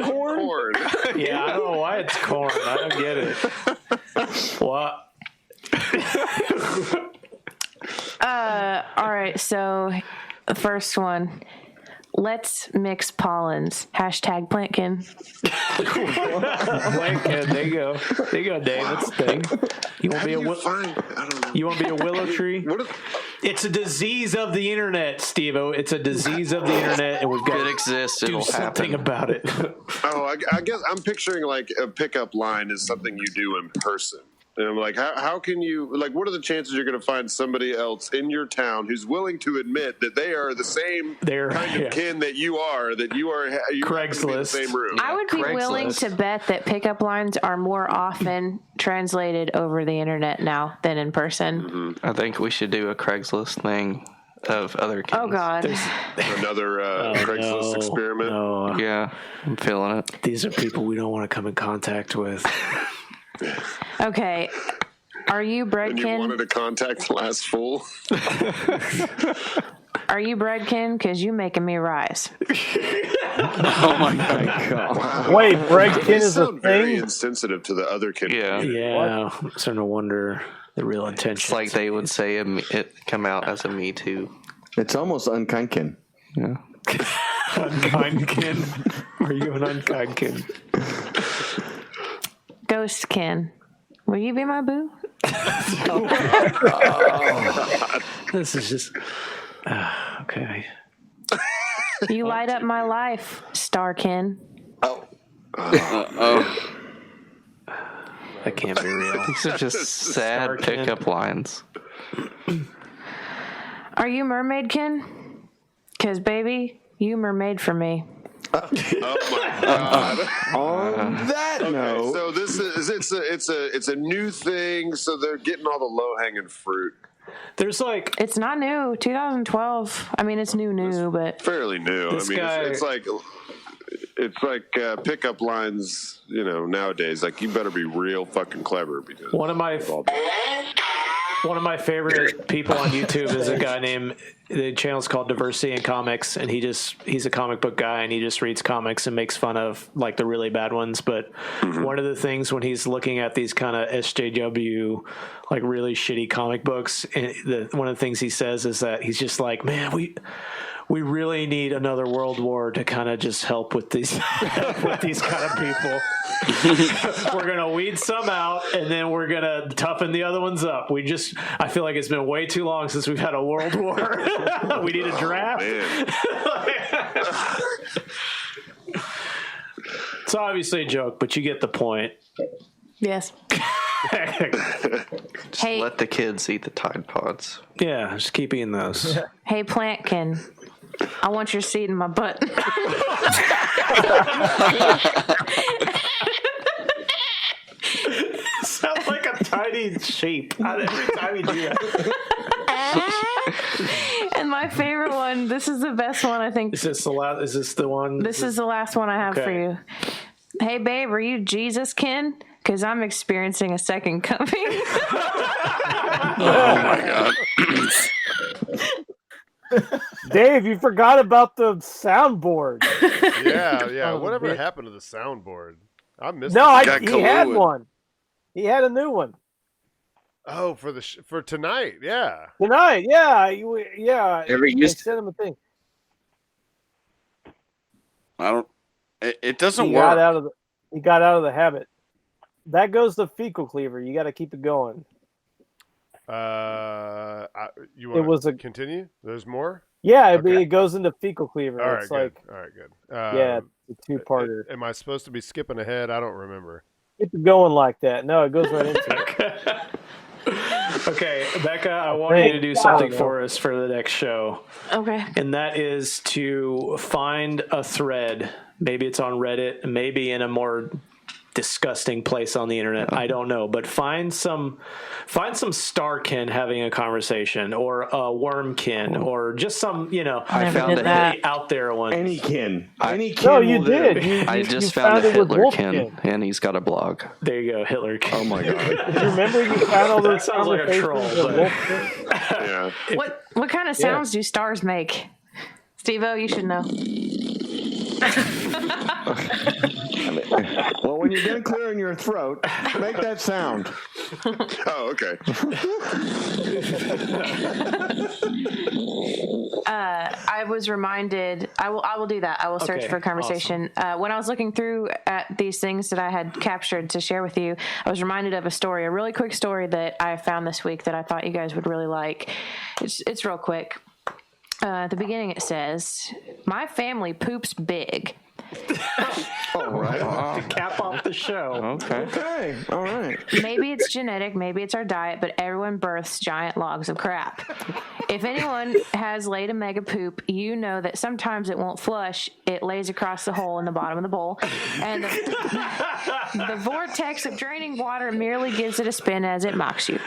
Corn? Yeah, I don't know why it's corn. I don't get it. What? All right, so the first one. Let's mix pollens. Hashtag Plantkin. Plantkin, there you go. There you go, Dave. That's the thing. You want to be a willow tree? It's a disease of the internet, Steve-O. It's a disease of the internet, and we've got It exists. to do It'll something happen. about it. Oh, I guess I'm picturing like a pickup line is something you do in person. And I'm like, how can you, like, what are the chances you're going to find somebody else in your town who's willing to admit that they are the same kind of kin that you are Craigslist. in the same room? I would be willing to bet that pickup lines are more often translated over the internet now than in person. I think we should do a Craigslist thing of other kids. Oh, God. Another Craigslist experiment? No. Yeah, I'm feeling it. These are people we don't want to come in contact with. Okay. Are you And you Breadkin? wanted to contact the last fool? Are you Breadkin? Because you making me rise. Oh my god! Wait, Breadkin They is a sound very thing? insensitive to the other kid. Yeah. I'm starting to wonder the real intention. It's like they would say it come out as a Me Too. It's almost unkindkin. Yeah. Unkindkin. Are you an unkindkin? Ghostkin. Will you be my boo? This is just okay. You light up my life, Starkin. That can't be real. These are just sad pickup lines. Are you Mermaidkin? Because, baby, you mermaid for me. Oh my god! On that note, so this is it's a new thing. So they're getting all the low hanging fruit. There's like It's not new. 2012. I mean, it's new, but Fairly new. This I mean, guy- it's like pickup lines. You know, nowadays, like you better be real fucking clever because one of my favorite people on YouTube is a guy named, the channel's called Diversity in Comics, and he's a comic book guy, and he just reads comics and makes fun of like the really bad ones. But one of the things when he's looking at these kind of SJW, like really shitty comic books, and one of the things he says is that he's just like, man, we really need another world war to kind of just help with these with these kind of people. We're gonna weed some out, and then we're gonna toughen the other ones up. I feel like it's been way too long since we've had a world war. We need a draft. It's obviously a joke, but you get the point. yes. Just let the kids eat the Tide Pods. Yeah, just keep eating those. Hey, Plantkin. I want your seed in my butt. Sounds like a tiny sheep every time you do that. And my favorite one, this is the best one, I think. Is this the last? Is this the one? This is the last one I have for Okay. you. Hey, babe, are you Jesus kin? Because I'm experiencing a second coming. oh my god. Dave, you forgot about the soundboard. Yeah. Oh, Whatever man. happened to the soundboard? I missed. No, it. he had one. He had a new one Oh, for tonight, yeah. tonight. Yeah, yeah. Ever I used- sent him a thing. I don't. It doesn't He work. got out of the habit. That goes to fecal cleaver. You got to keep it going. You It want was to a- continue? There's more. Yeah, Okay. it goes into fecal cleaver. All right, It's good. like, All right, good. yeah, it's a two-parter. Am I supposed to be skipping ahead? I don't remember. Keep it going like that. No, it goes right into it. Okay, Becca, I want you to do something for us for the next show. Okay. And that is to find a thread. Maybe it's on Reddit, maybe in a more disgusting place on the internet. I don't know, but find some starkin having a conversation, or a wormkin, or just some, I found really out there one. Any kin. No, you did. I You just found a it with Hitlerkin, and he's got a blog. There you go, Hitlerkin. Oh my god. Do you remember you found all those That sounds like a troll, conversations with but- Wolfkin? What kind of sounds do stars make? Steve-O, you should know. Well, when you're done clearing your throat, make that sound. Oh, okay. I was reminded. I will do that. I will search Okay, for a conversation. When I was looking through at these things that I had captured to share with you, I was reminded of a really quick story that I found this week that I thought you guys would really like. It's real quick. At the beginning, it says, "My family poops big." All right. To cap off the show. Okay. All right. Maybe it's genetic, maybe it's our diet, but everyone births giant logs of crap. If anyone has laid a mega poop, you know that sometimes it won't flush. It lays across the hole in the bottom of the bowl. And the vortex of draining water merely gives it a spin as it mocks you.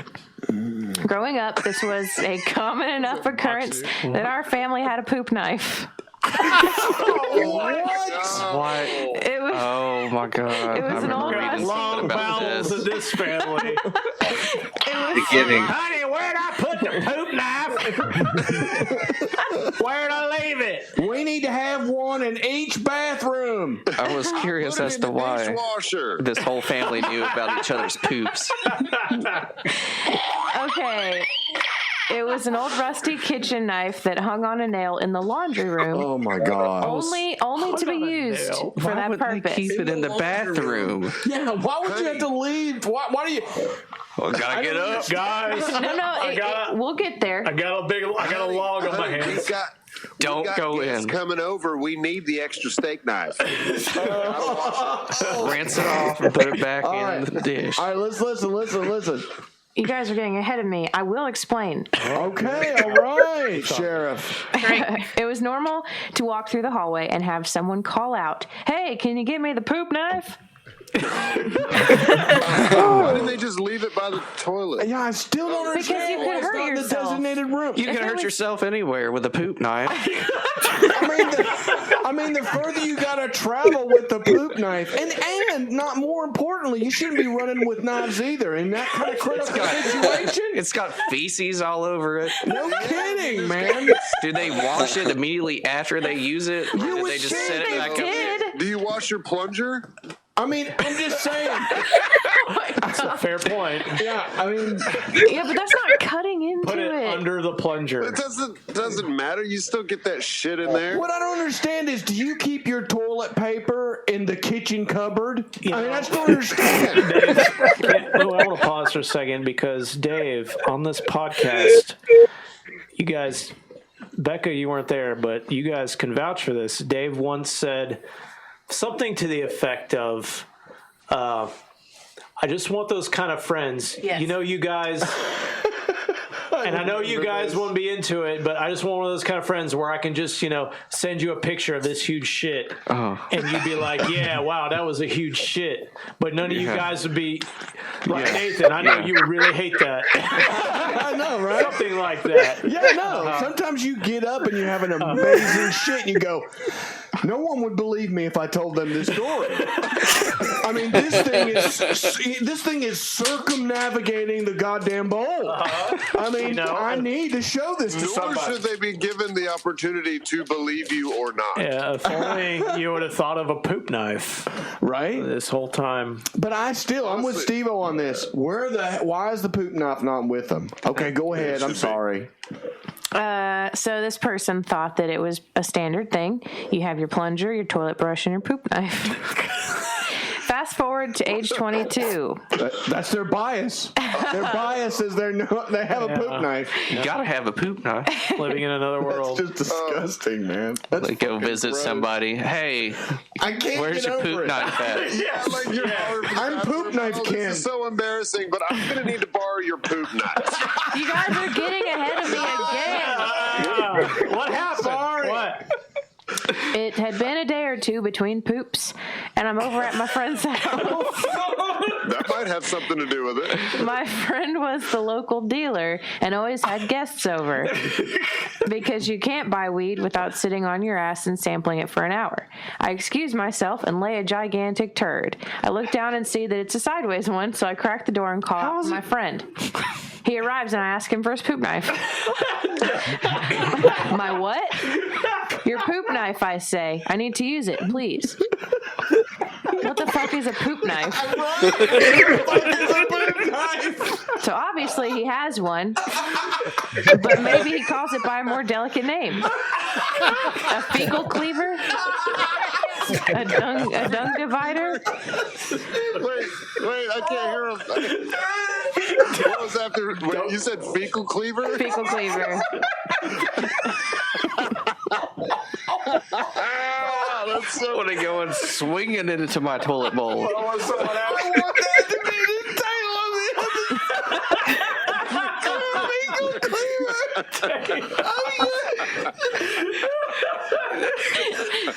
Growing up, this was a common enough occurrence that our family had a poop knife. What? It was, Oh my god! It was an old reading something Long about bowels this. of this family. Beginning. Honey, where'd I put the poop knife? Where'd I leave it? We need to have one in each bathroom. I was curious as to why Dishwasher. this whole family knew about each other's poops. okay. It was an old rusty kitchen knife that hung on a nail in the laundry room. Oh my God. Only to be used for Why that would purpose. they keep it in the bathroom? Yeah, why would you have to leave? Why do you? Well, gotta get up, guys. We'll get there. I got a log on my hands. Don't go in. Coming over, we need the extra steak knife. Rinse it off and put it back in the dish. All right, let's listen. You guys are getting ahead of me. I will explain. Okay, all right, Sheriff. It was normal to walk through the hallway and have someone call out, "Hey, can you give me the poop knife?" Why didn't they just leave it by the toilet? Yeah, I still don't understand. Because you why could it's hurt not in the yourself. designated room. You can hurt yourself anywhere with a poop knife. I mean, the further you gotta travel with the poop knife, and not more importantly, you shouldn't be running with knives either in that kind of critical situation. It's got feces all over it. No kidding, man. Do they wash it immediately after they use it? Or did they just set it back up? Do you wash your plunger? I mean, I'm just saying. That's a fair point. Yeah, I mean. Yeah, but that's not cutting into Put it under the plunger. It doesn't matter. You still get that shit in there. What I don't understand is, do you keep your toilet paper in the kitchen cupboard? I mean, I just don't understand. I want to pause for a second because Dave, on this podcast, you guys, Becca, you weren't there, but you guys can vouch for this. Dave once said something to the effect of, I just want those kind of friends. Yes. You know, you guys, and I know you guys won't be into it, but I just want one of those kind of friends where I can just, send you a picture of this huge shit. And you'd be like, yeah, wow, that was a huge shit. But none of you guys would be like, Nathan, I know you would really hate that. I know, right? Something like that. Yeah, no. Sometimes you get up and you have an amazing shit and you go, no one would believe me if I told them this story. I mean, this thing is circumnavigating the goddamn bowl. I mean, I need to show this to Nor somebody. should they be given the opportunity to believe you or not. Yeah, if only you would have thought of a poop knife, right? This whole time. But I'm with Steve-O on this. Why is the poop knife not with them? Okay, go ahead. I'm sorry. So this person thought that it was a standard thing. You have your plunger, your toilet brush, and your poop knife. Fast forward to age 22. That's their bias. Their bias is they have a poop knife. You gotta have a poop knife. Living in another world. That's just disgusting, man. That's Like go visit gross. somebody. Hey, I can't where's get your over poop it. knife at? I'm poop knife Ken. This is so embarrassing, but I'm going to need to borrow your poop knife. You guys are getting ahead of me again. What happened? Sorry. What? It had been a day or two between poops, and I'm over at my friend's house. That might have something to do with it. My friend was the local dealer and always had guests over because you can't buy weed without sitting on your ass and sampling it for an hour. I excuse myself and lay a gigantic turd. I look down and see that it's a sideways one, so I crack the door and call out for my friend. He arrives and I ask him for his poop knife. My what? Your poop knife, I say. I need to use it, please. What the fuck is a poop knife? So obviously he has one, but maybe he calls it by a more delicate name. A fecal cleaver? A dung divider? Wait, I can't hear him. What was after? Wait, you said fecal cleaver? Fecal cleaver. That's so. Want to go and swinging it into my toilet bowl. I want that to be the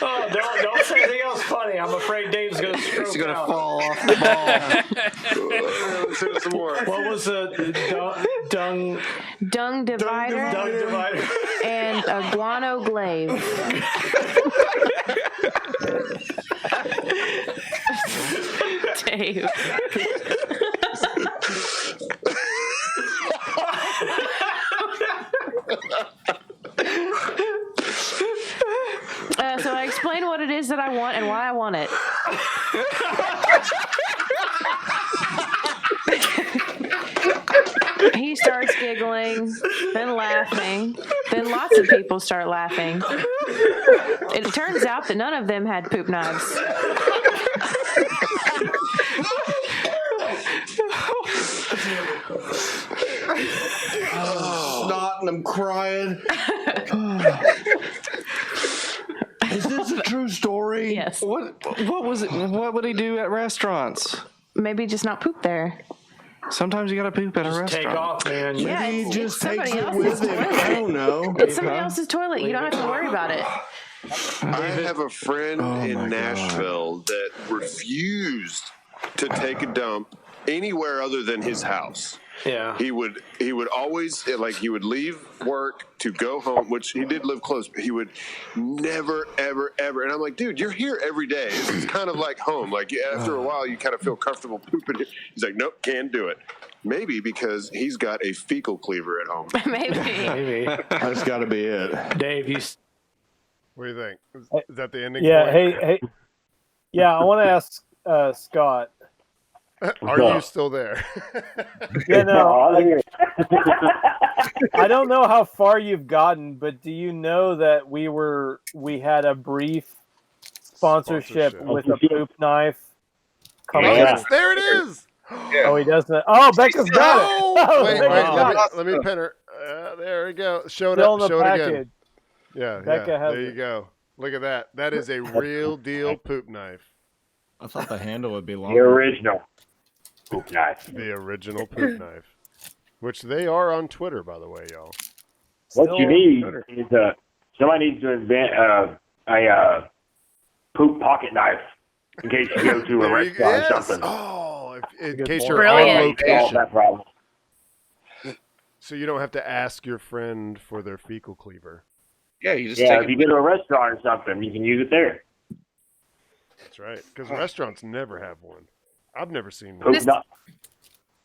Oh, don't say anything else funny. I'm afraid Dave's going to stroke He's going to out. fall off the ball. Let's hear some more. What was the dung Divider. Dung divider. And a guano glaive. Dave. So I explain what it is that I want and why I want it. He starts giggling, then laughing, then lots of people start laughing. It turns out that none of them had poop knives. Snot and I'm crying. Is this a true story? Yes. What was it? What would he do at restaurants? Maybe just not poop there. Sometimes you gotta poop at a restaurant. Take off, man. Yeah, Maybe he it's just takes somebody it else's with him. toilet. I don't know. It's somebody else's toilet. You don't have to worry about it. I have a friend in Nashville that refused to take a dump anywhere other than his house. Yeah. He would always he would leave work to go home, which he did live close, but he would never, ever, ever. And I'm like, dude, you're here every day. It's kind of like home. Like after a while, you kind of feel comfortable pooping. He's like, nope, can't do it. Maybe because he's got a fecal cleaver at home. Maybe. That's got to be it. Dave, you. What do you think? Is that the ending? Yeah. point? Hey. Yeah, I want to ask Scott. Are you still there? Yeah, no. I don't know how far you've gotten, but do you know that we had a brief sponsorship with a poop knife? Yes, there it is. Oh, he doesn't. Oh, Becca's got it. Oh, Wait, let me pin her. There we go. Show it Still up. in the Show it again. package. Yeah, Becca has there you it. go. Look at that. That is a real deal poop knife. I thought the handle would be The longer. original poop knife. The original poop knife. Which they are on Twitter, by the way, y'all. What you need is somebody needs to invent a poop pocket knife in case you go to a restaurant or something. Oh, in case you're Brilliant. on location. Solve that problem. So you don't have to ask your friend for their fecal cleaver. Yeah, you just Yeah, take if you go to a restaurant or something, you can use it there. That's right. Because restaurants never have one. I've never seen Poop one. knife.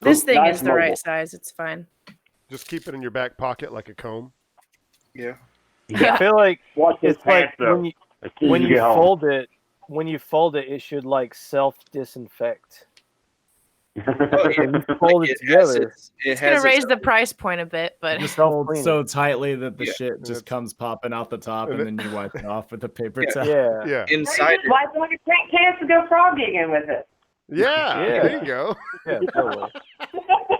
This thing Nice is the right mobile. size. It's fine. Just keep it in your back pocket like a comb. Yeah. I feel like Watch this it's like pants, though. when As soon as you get home. fold it. When you fold it, it should like self-disinfect. When you fold it together, It's gonna raise the price point a bit, but Just hold so tightly that the Yeah. shit just comes popping out the top, and then you wipe it off with a paper towel. Yeah. Inside Just wipe on your crank cans and go frog gigging with it. Yeah, there you go. Yeah, totally.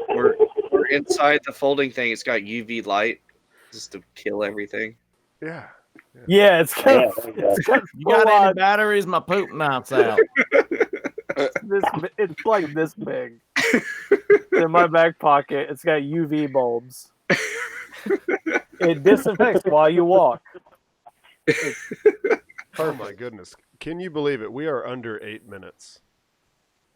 or inside the folding thing, it's got UV light just to kill everything. Yeah. Yeah, it's kind of. You got any batteries? My poop knife's out. It's like this big. In my back pocket, it's got UV bulbs. It disinfects while you walk. Oh my goodness. Can you believe it? We are under 8 minutes.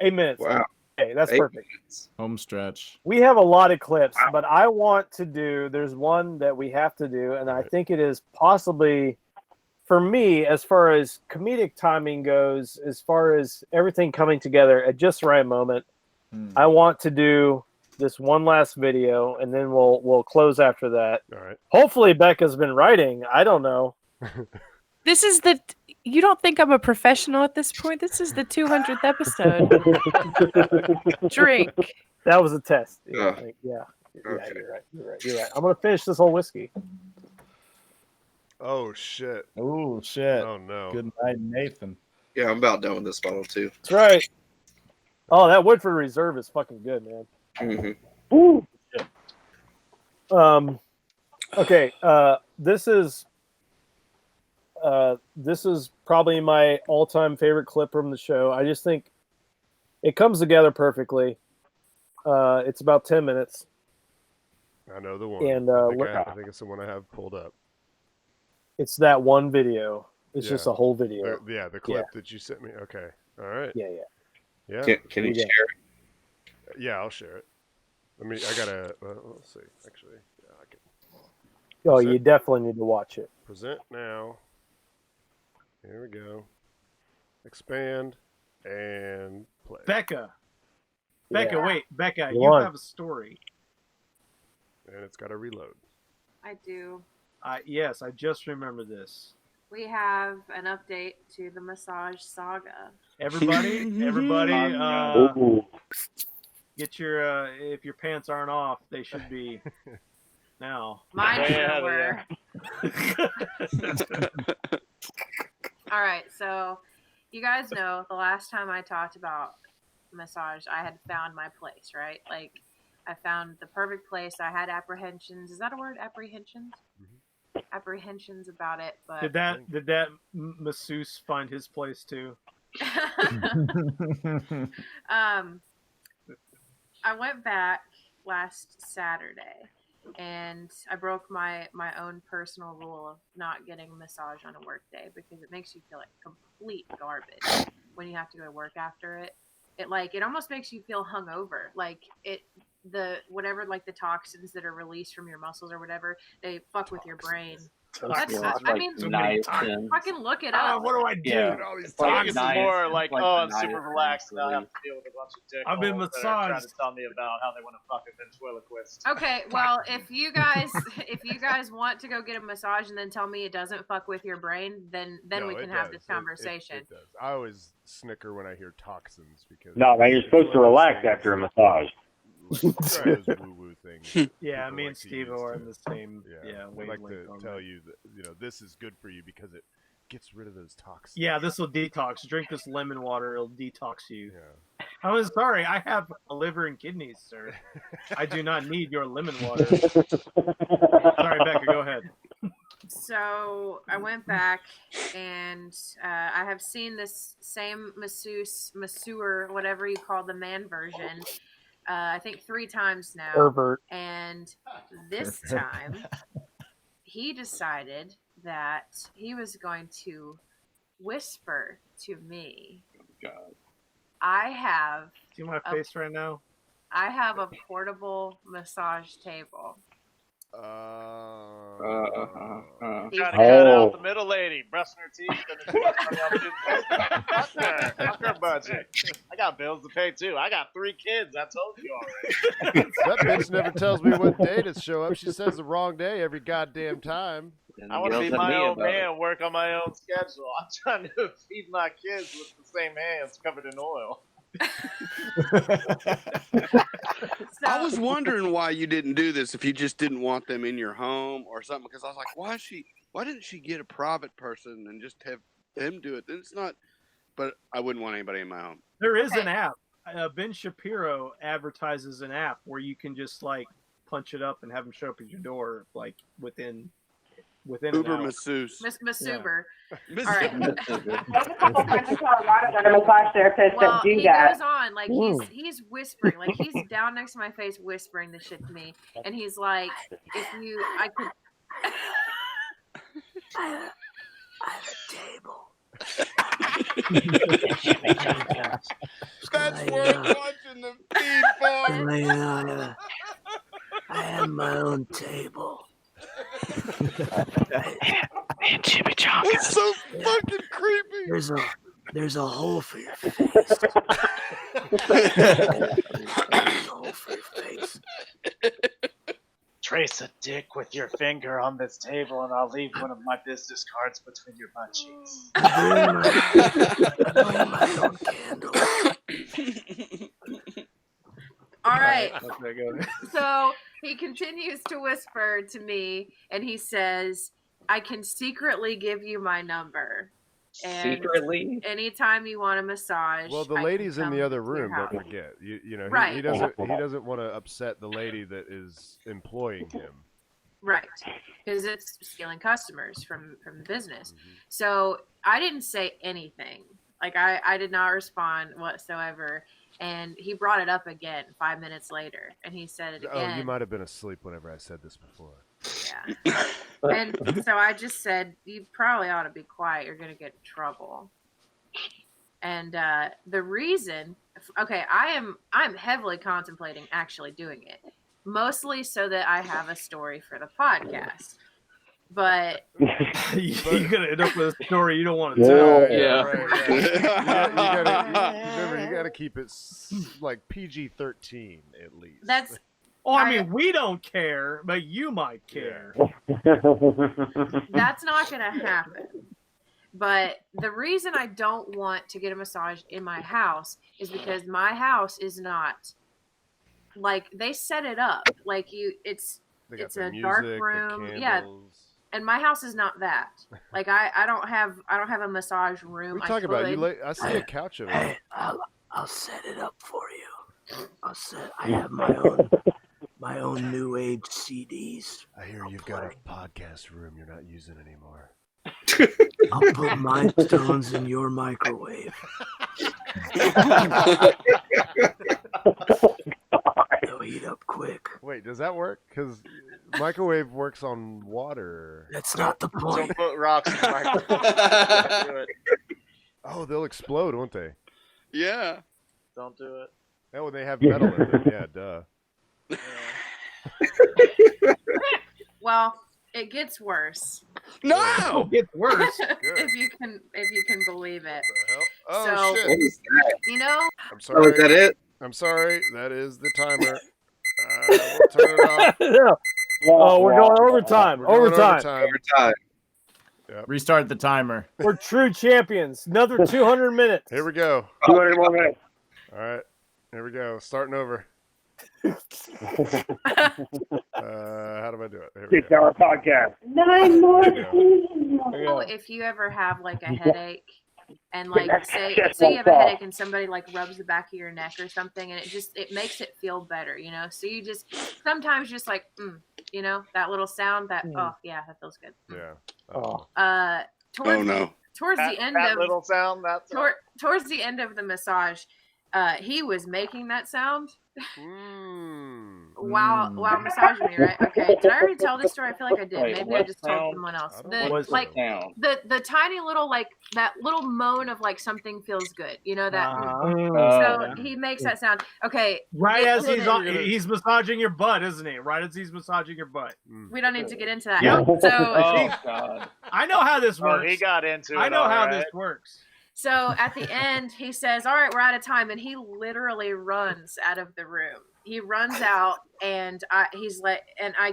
8 minutes. Wow. Okay, that's 8 perfect. minutes. Home stretch. We have a lot of clips, but I want to do. There's one that we have to do, and I think it is possibly, for me, as far as comedic timing goes, as far as everything coming together at just the right moment. I want to do this one last video, and then we'll close after that. All right. Hopefully, Becca's been writing. I don't know. This is the. You don't think I'm a professional at this point? This is the 200th episode. Drink. That was a test. Yeah. Oh. Yeah. Okay. You're right. I'm gonna finish this whole whiskey. Oh shit. Oh shit. Oh no. Good night, Nathan. Yeah, I'm about done with this bottle too. That's right. Oh, that Woodford Reserve is fucking good, man. Mm-hmm. Woo. Okay. This is probably my all-time favorite clip from the show. I just think it comes together perfectly. It's about 10 minutes. I know the one. And I think it's the one I have pulled up. it's that one video. It's just a whole video. The clip that you sent me. Okay. All right. Yeah. Can you share it? Yeah, I'll share it. I gotta. Let's see. Actually, yeah, I can. Oh, you definitely need to watch it. Present now. Here we go. Expand and play. Becca, Go you on. have a story. And it's got to reload. I do. Yes, I just remember this. We have an update to the massage saga. Everybody, get your if your pants aren't off, they should be now. Mine sure were. All right, so you guys know the last time I talked about massage, I had found my place, right? Like, I found the perfect place. I had apprehensions. Is that a word? Apprehensions? Mm-hmm. Apprehensions about it, but Did that masseuse find his place too? I went back last Saturday and I broke my own personal rule of not getting a massage on a work day because it makes you feel like complete garbage when you have to go to work after it. It almost makes you feel hungover. Like the toxins that are released from your muscles or whatever, they fuck with your brain. Fucking look it up. What do I do? Yeah. I think it's more like, I'm super relaxed and I have to deal with a bunch of dick I've been holes that are trying to massaged. tell me about how they want to fuck a ventriloquist. Okay, well, if you guys want to go get a massage and then tell me it doesn't fuck with your brain, then No, we it can have does. this conversation. It does. I always snicker when I hear toxins because. No, man, you're supposed to relax after a massage. Try those woo-woo things. Yeah, People me and like to Steve use are to- in the same They like wavelength to on tell that. you that this is good for you because it gets rid of those toxins. Yeah, this will detox. Drink this lemon water; it'll detox you. I was sorry. I have a liver and kidneys, sir. I do not need your lemon water. Sorry, Becca. Go ahead. So I went back and I have seen this same masseur, whatever you call the man version, I think 3 times now. Pervert. And this time, he decided that he was going to whisper to me. God. See my face right now? I have a portable massage table. Trying to cut out the middle lady, brushing her teeth. Fuck her budget. I got bills to pay too. I got 3 kids. I told you already. That bitch never tells me what day to show up. She says the wrong day every goddamn time. I want to be my own man, work on my own schedule. I'm trying to feed my kids with the same hands covered in oil. I was wondering why you didn't do this if you just didn't want them in your home or something. Because I was like, why didn't she get a private person and just have them do it? It's not. But I wouldn't want anybody in my home. There is an app. Ben Shapiro advertises an app where you can just punch it up and have them show up at your door within an Uber hour. masseuse. Massuber. Miss- All right. There's a couple friends in Colorado that are massage therapists that do he that. goes on he's whispering, he's down next to my face whispering this shit to me, and he's like, I could. I have a table. That's worth watching the feed for. I have my own table. And chimichangas. It's so fucking creepy. There's a hole for your face. trace a dick with your finger on this table, and I'll leave one of my business cards between your butt cheeks. All right. Okay, go ahead. So he continues to whisper to me, and he says, I can secretly give you my number. And Secretly? anytime you want a massage. Well, the I can lady's in come the other to your room. Don't house. forget. You know, Right. he doesn't want to upset the lady that is employing him. Right, because it's stealing customers from the business. Mm-hmm. So I didn't say anything. Like I did not respond whatsoever. And he brought it up again 5 minutes later, and he said it again. Oh, you might have been asleep whenever I said this before. Yeah. And so I just said, you probably ought to be quiet. You're going to get in trouble. And the reason, okay, I'm heavily contemplating actually doing it, mostly so that I have a story for the podcast. But you're gonna end up with a story you don't want to tell. Right, you gotta keep it like PG-13 at least. That's. Oh, I mean, we don't care, but you might care. That's not gonna happen. But the reason I don't want to get a massage in my house is because my house is not like they set it up like it's a dark room, yeah. And my house is not that. Like I don't have a massage room. We talk about you. I see a couch of it. Hey, I'll set it up for you. I have my own new age CDs. I hear you've got a podcast room you're not using anymore. I'll put my stones in your microwave. They'll heat up quick. Wait, does that work? Because microwave works on water. That's not the point. Don't put rocks in the microwave. Do it. Oh, they'll explode, won't they? Yeah. Don't do it. Oh, when they have metal in them. Yeah, duh. Well, it gets worse. No, it gets worse. if you can believe it. Oh, so, shit. You know. I'm sorry. Oh, is that it? I'm sorry. That is the timer. We'll turn it off. Oh, we're going overtime. We're going Overtime. Yep. Restart the timer. We're true champions. Another 200 minutes. Here we go. 200 more minutes. All right. Here we go. Starting over. How do I do it? Here we 6 hour podcast. 9 more. Oh, if you ever have like a headache and like say you have a headache and somebody like rubs the back of your neck or something and it makes it feel better, you know? So you just sometimes just like, you know, that little sound that, oh yeah, that feels good. Yeah. Towards the end that of little sound, that's towards the end of the massage, he was making that sound while massaging me, right? Okay. Did I already tell this story? I feel like I did. Wait, Maybe what I just told sound? someone else. What's the sound? The tiny little like that little moan of like something feels good. You know that. So he makes that sound. Okay. Right as he's massaging your butt, isn't he? Right as he's massaging your butt. We don't need to get into that. Yep. So God. I know how this works. Oh, he got into it. I know how all this right. works. So at the end, he says, all right, we're out of time. And he literally runs out of the room. He runs out and I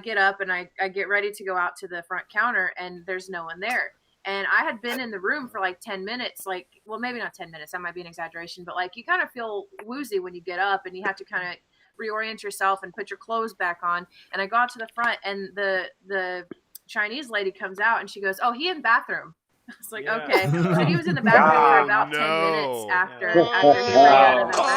get up and I get ready to go out to the front counter and there's no one there. And I had been in the room for like 10 minutes, like, well, maybe not 10 minutes. That might be an exaggeration, but like you kind of feel woozy when you get up and you have to kind of reorient yourself and put your clothes back on. And I got to the front and the Chinese lady comes out and she goes, oh, he in the bathroom. I was like, okay. So he was in the bathroom for about 10 minutes after he ran out of the room.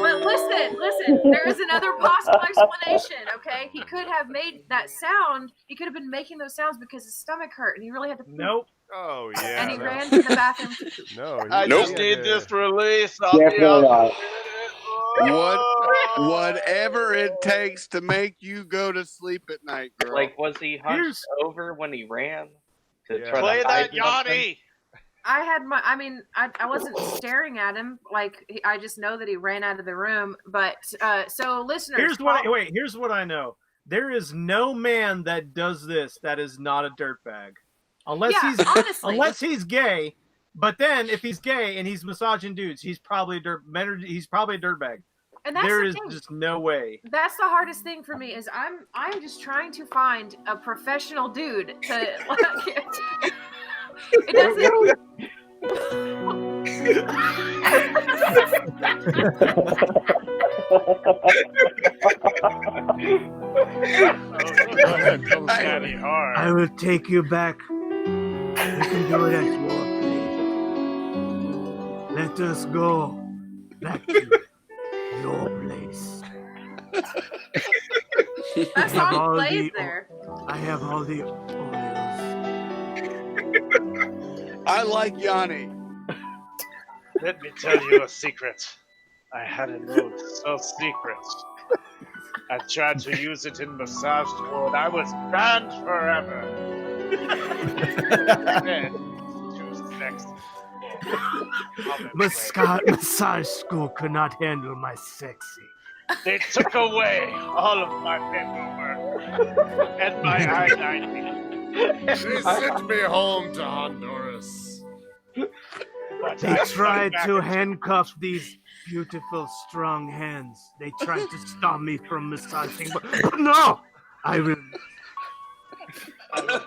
But listen, there is another possible explanation, okay? He could have made that sound. He could have been making those sounds because his stomach hurt and he really had to poop. Nope. Oh, yeah. And he ran to the bathroom to poop. No. I just need this release. I'll be Definitely out. not. Whatever it takes to make you go to sleep at night, girl. Like, was he hunched over when he ran? To try Play to that hide something? Yanni. I wasn't staring at him. Like, I just know that he ran out of the room. But, so listeners. Here's what I know. There is no man that does this that is not a dirtbag. Unless he's gay, But then if he's gay and he's massaging dudes, he's probably a dirtbag. And that's There the is thing. just no way. That's the hardest thing for me is I'm just trying to find a professional dude to like, it doesn't I will take you back. You can do it at your place. Let us go back to your place. that song plays there. I have all the I like Yanni. Let me tell you a secret. I had a note so secret. I tried to use it in massage school and I was banned forever. Then, too sexy. massage school could not handle my sexy. They took away all of my paperwork and my eyeliner. They sent me home to Honduras. They tried to handcuff these beautiful, strong hands. They tried to stop me from massaging, but no! I will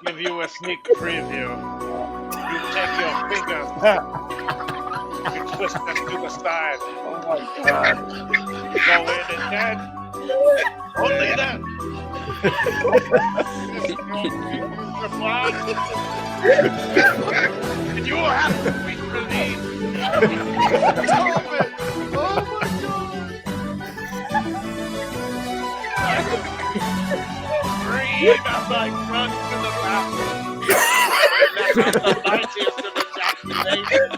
give you a sneak preview. You take your fingers, you twist them to the side. Oh my God. You go in and then, only then. And you will have to wait for me. Breathe as I run to the bathroom. That's the mightiest of ejaculation.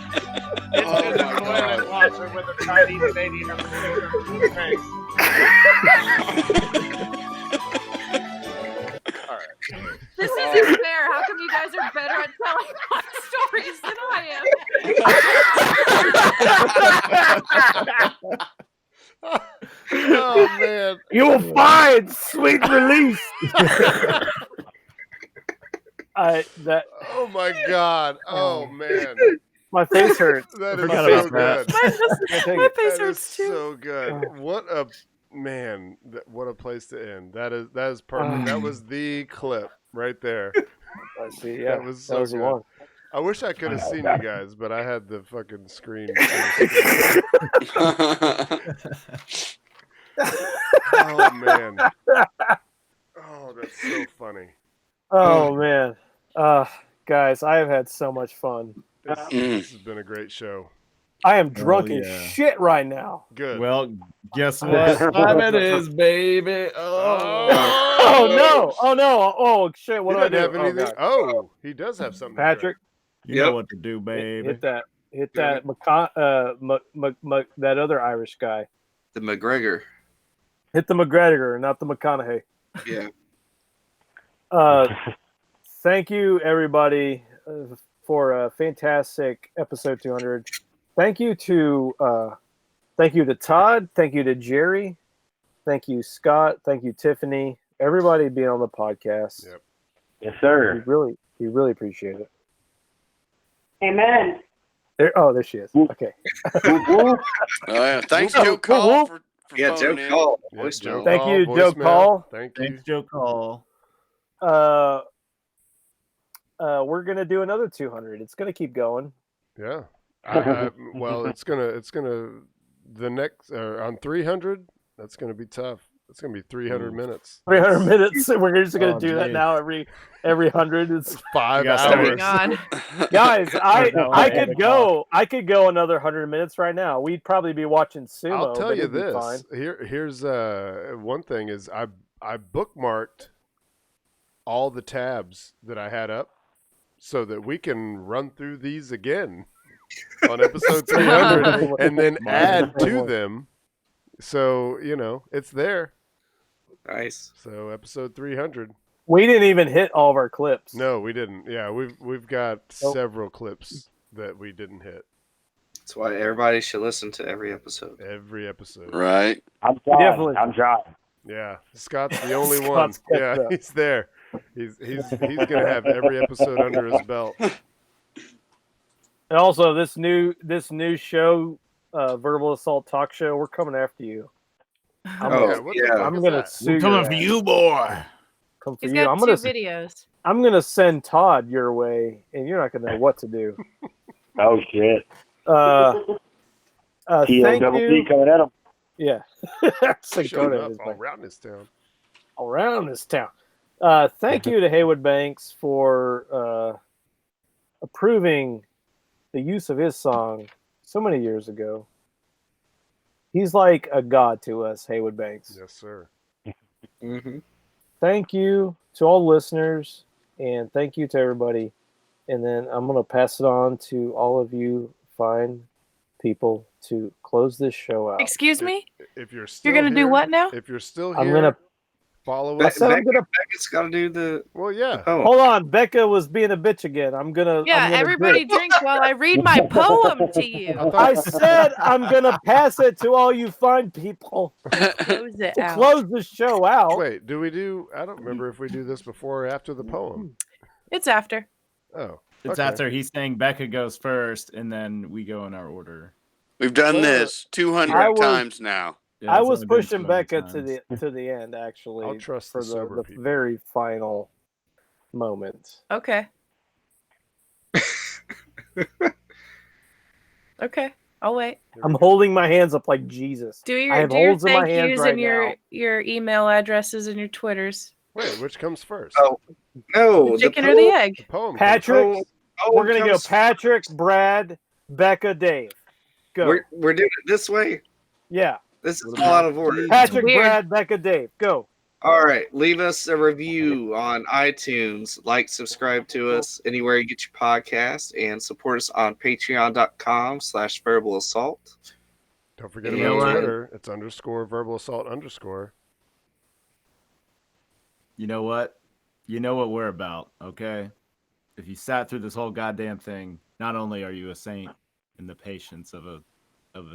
Into the toilet water with a Chinese lady in her face. This isn't fair. How come you guys are better at telling my stories than I am? Oh man! You will find sweet release. Oh my God! Oh man! My face hurts. That I is forgot so about that. good. My face That hurts is too. so good. What a man! What a place to end. That is perfect. That was the clip right there. I see. Yeah, That was so was good. long. I wish I could have seen you guys, but I had the fucking screen. Oh man! Oh, that's so funny. Oh man, guys, I have had so much fun. This has been a great show. I am drunk as yeah. shit right now. Good. Well, guess what time it is, baby? Oh no! Oh no! Oh shit! What He do I doesn't do? have anything. God. Oh, he does have something. to Patrick, You know what to do, baby. hit that! Hit that! That other Irish guy. The McGregor. Hit the McGregor, not the McConaughey. Yeah. Thank you, everybody, for a fantastic episode 200. Thank you to Todd. Thank you to Jerry. Thank you, Scott. Thank you, Tiffany. Everybody being on the podcast. Yep. Yes, sir. We really appreciate it. Amen. There she is. Okay. Oh, yeah. Thanks, Joe Call, for Yeah, Joe phoning in. Call. Yeah, Voice Joe note. Thank Call, you, Joe voicemail. Call. Thank you. Thanks, Joe Call. We're gonna do another 200. It's gonna keep going. Yeah. Well, it's gonna the next on 300. That's gonna be tough. It's gonna be 300 minutes. 300 minutes. We're just gonna Oh, do that geez. now every 100. It's 5 Yeah, hours. God. guys. I Yeah. could go another 100 minutes right now. We'd probably be watching sumo. I'll tell but you it'd be fine. this. Here's one thing is I bookmarked all the tabs that I had up so that we can run through these again on episode 300 and then add to them. So, it's there. Nice. So episode 300. We didn't even hit all of our clips. No, we didn't. Yeah, we've got several clips that we didn't hit. That's why everybody should listen to every episode. Every episode. Right. I'm Definitely. trying. I'm trying. Yeah, Scott's the only one. Scott's kept Yeah, up. he's there. He's gonna have every episode under his belt. And also, this new show, Verbal Assault Talk Show, we're coming after you. I'm gonna sue. We're coming for you, boy. Come for He's you. got I'm two gonna videos. I'm gonna send Todd your way, and you're not gonna know what to do. Oh shit. Thank you. coming at him. Yeah. Showing up all around this town. Around this town. Thank you to Haywood Banks for approving the use of his song so many years ago. He's like a god to us, Haywood Banks. Yes, sir. Mm-hmm. Thank you to all listeners, and thank you to everybody. And then I'm going to pass it on to all of you fine people to close this show out. Excuse me? If you're still You're going to do what now? If you're still here, I'm going to follow I us. said I'm gonna. Becca's got to do the. Well, yeah. Hold on, Becca was being a bitch again. I'm gonna. Everybody drink while I read my poem to you. I said I'm gonna pass it to all you fine people. Close it to out. close the show out. Wait, do we do? I don't remember if we do this before or after the poem. It's after. Oh, It's after he's saying Becca goes first, and then we go in our order. We've done this 200 times now. Yeah, I it's was only been pushing 200 Becca times. to the end actually. I'll trust for the sober the people. very final moment. Okay. Okay. I'll wait. I'm holding my hands up like Jesus. Do I your have do your holes in my thank hands yous right and your now. your email addresses and your Twitters. Wait, which comes first? Oh no, The chicken or the egg? The poem. Patrick, comes we're gonna go Patrick, Brad, Becca, Dave. Go. We're doing it this way. Yeah. This is all out of order. Patrick, Brad, Becca, Dave. Go. All right, leave us a review on iTunes. Like, subscribe to us anywhere you get your podcast, and support us on patreon.com/verbal assault. Don't forget about Twitter. It's _verbal assault _. You know what? You know what we're about, okay? If you sat through this whole goddamn thing, not only are you a saint in the patience of a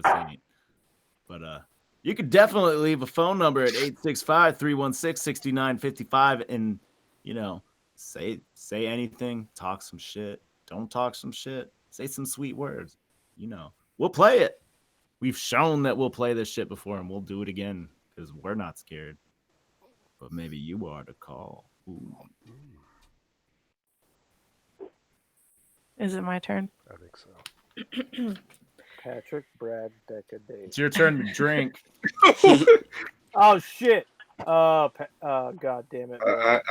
saint, but you could definitely leave a phone number at 865-316-6955 and, you know, say anything, talk some shit, don't talk some shit, say some sweet words. You know, we'll play it. We've shown that we'll play this shit before, and we'll do it again because we're not scared. But maybe you are to call. Ooh. Is it my turn? I think so. Patrick, Brad, Becca, Dave. It's your turn to drink. Oh shit! God damn it!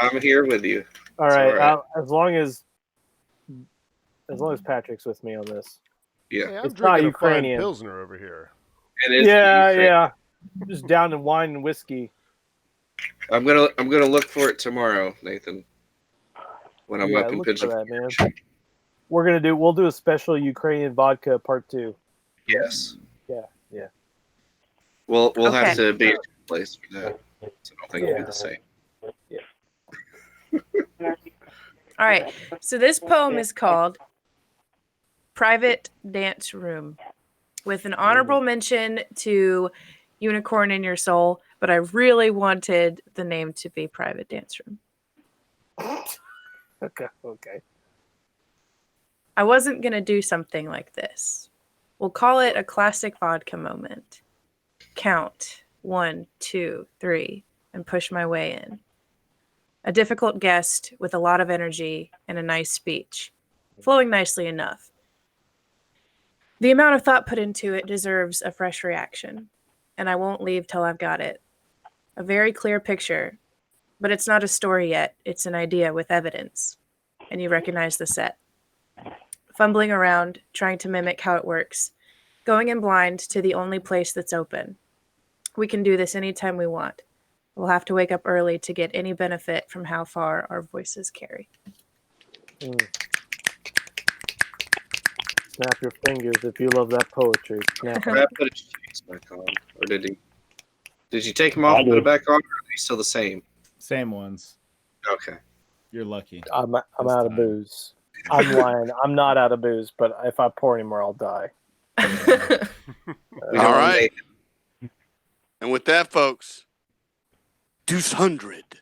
I'm here with you. All It's right, all right. as long as Patrick's with me on this. Yeah, Hey, I'm It's not drinking a fine Ukrainian. Pilsner over here. It is Yeah, Ukraine. yeah. Just down in wine and whiskey. I'm gonna look for it tomorrow, Nathan. When I'm Yeah, up in look for Pigeon. that, man. We'll do a special Ukrainian vodka part 2. Yes. Yeah, yeah. We'll Okay. have to be at your place for that. So I don't think it'll be the same. All right. So this poem is called Private Dance Room, with an honorable mention to Unicorn in Your Soul, but I really wanted the name to be Private Dance Room. Okay. I wasn't going to do something like this. We'll call it a classic vodka moment. Count 1, 2, 3, and push my way in. A difficult guest with a lot of energy and a nice speech, flowing nicely enough. The amount of thought put into it deserves a fresh reaction, and I won't leave till I've got it. A very clear picture, but it's not a story yet. It's an idea with evidence, and you recognize the set. Fumbling around, trying to mimic how it works, going in blind to the only place that's open. We can do this anytime we want. We'll have to wake up early to get any benefit from how far our voices carry. Snap your fingers if you love that poetry. Snap Brad put his shades back on, or did he? Did you take them off and put it back on, or are they still the same? Same ones. Okay. You're lucky. I'm out of booze. I'm lying. I'm not out of booze, but if I pour any more, I'll die. All right. And with that, folks, 200.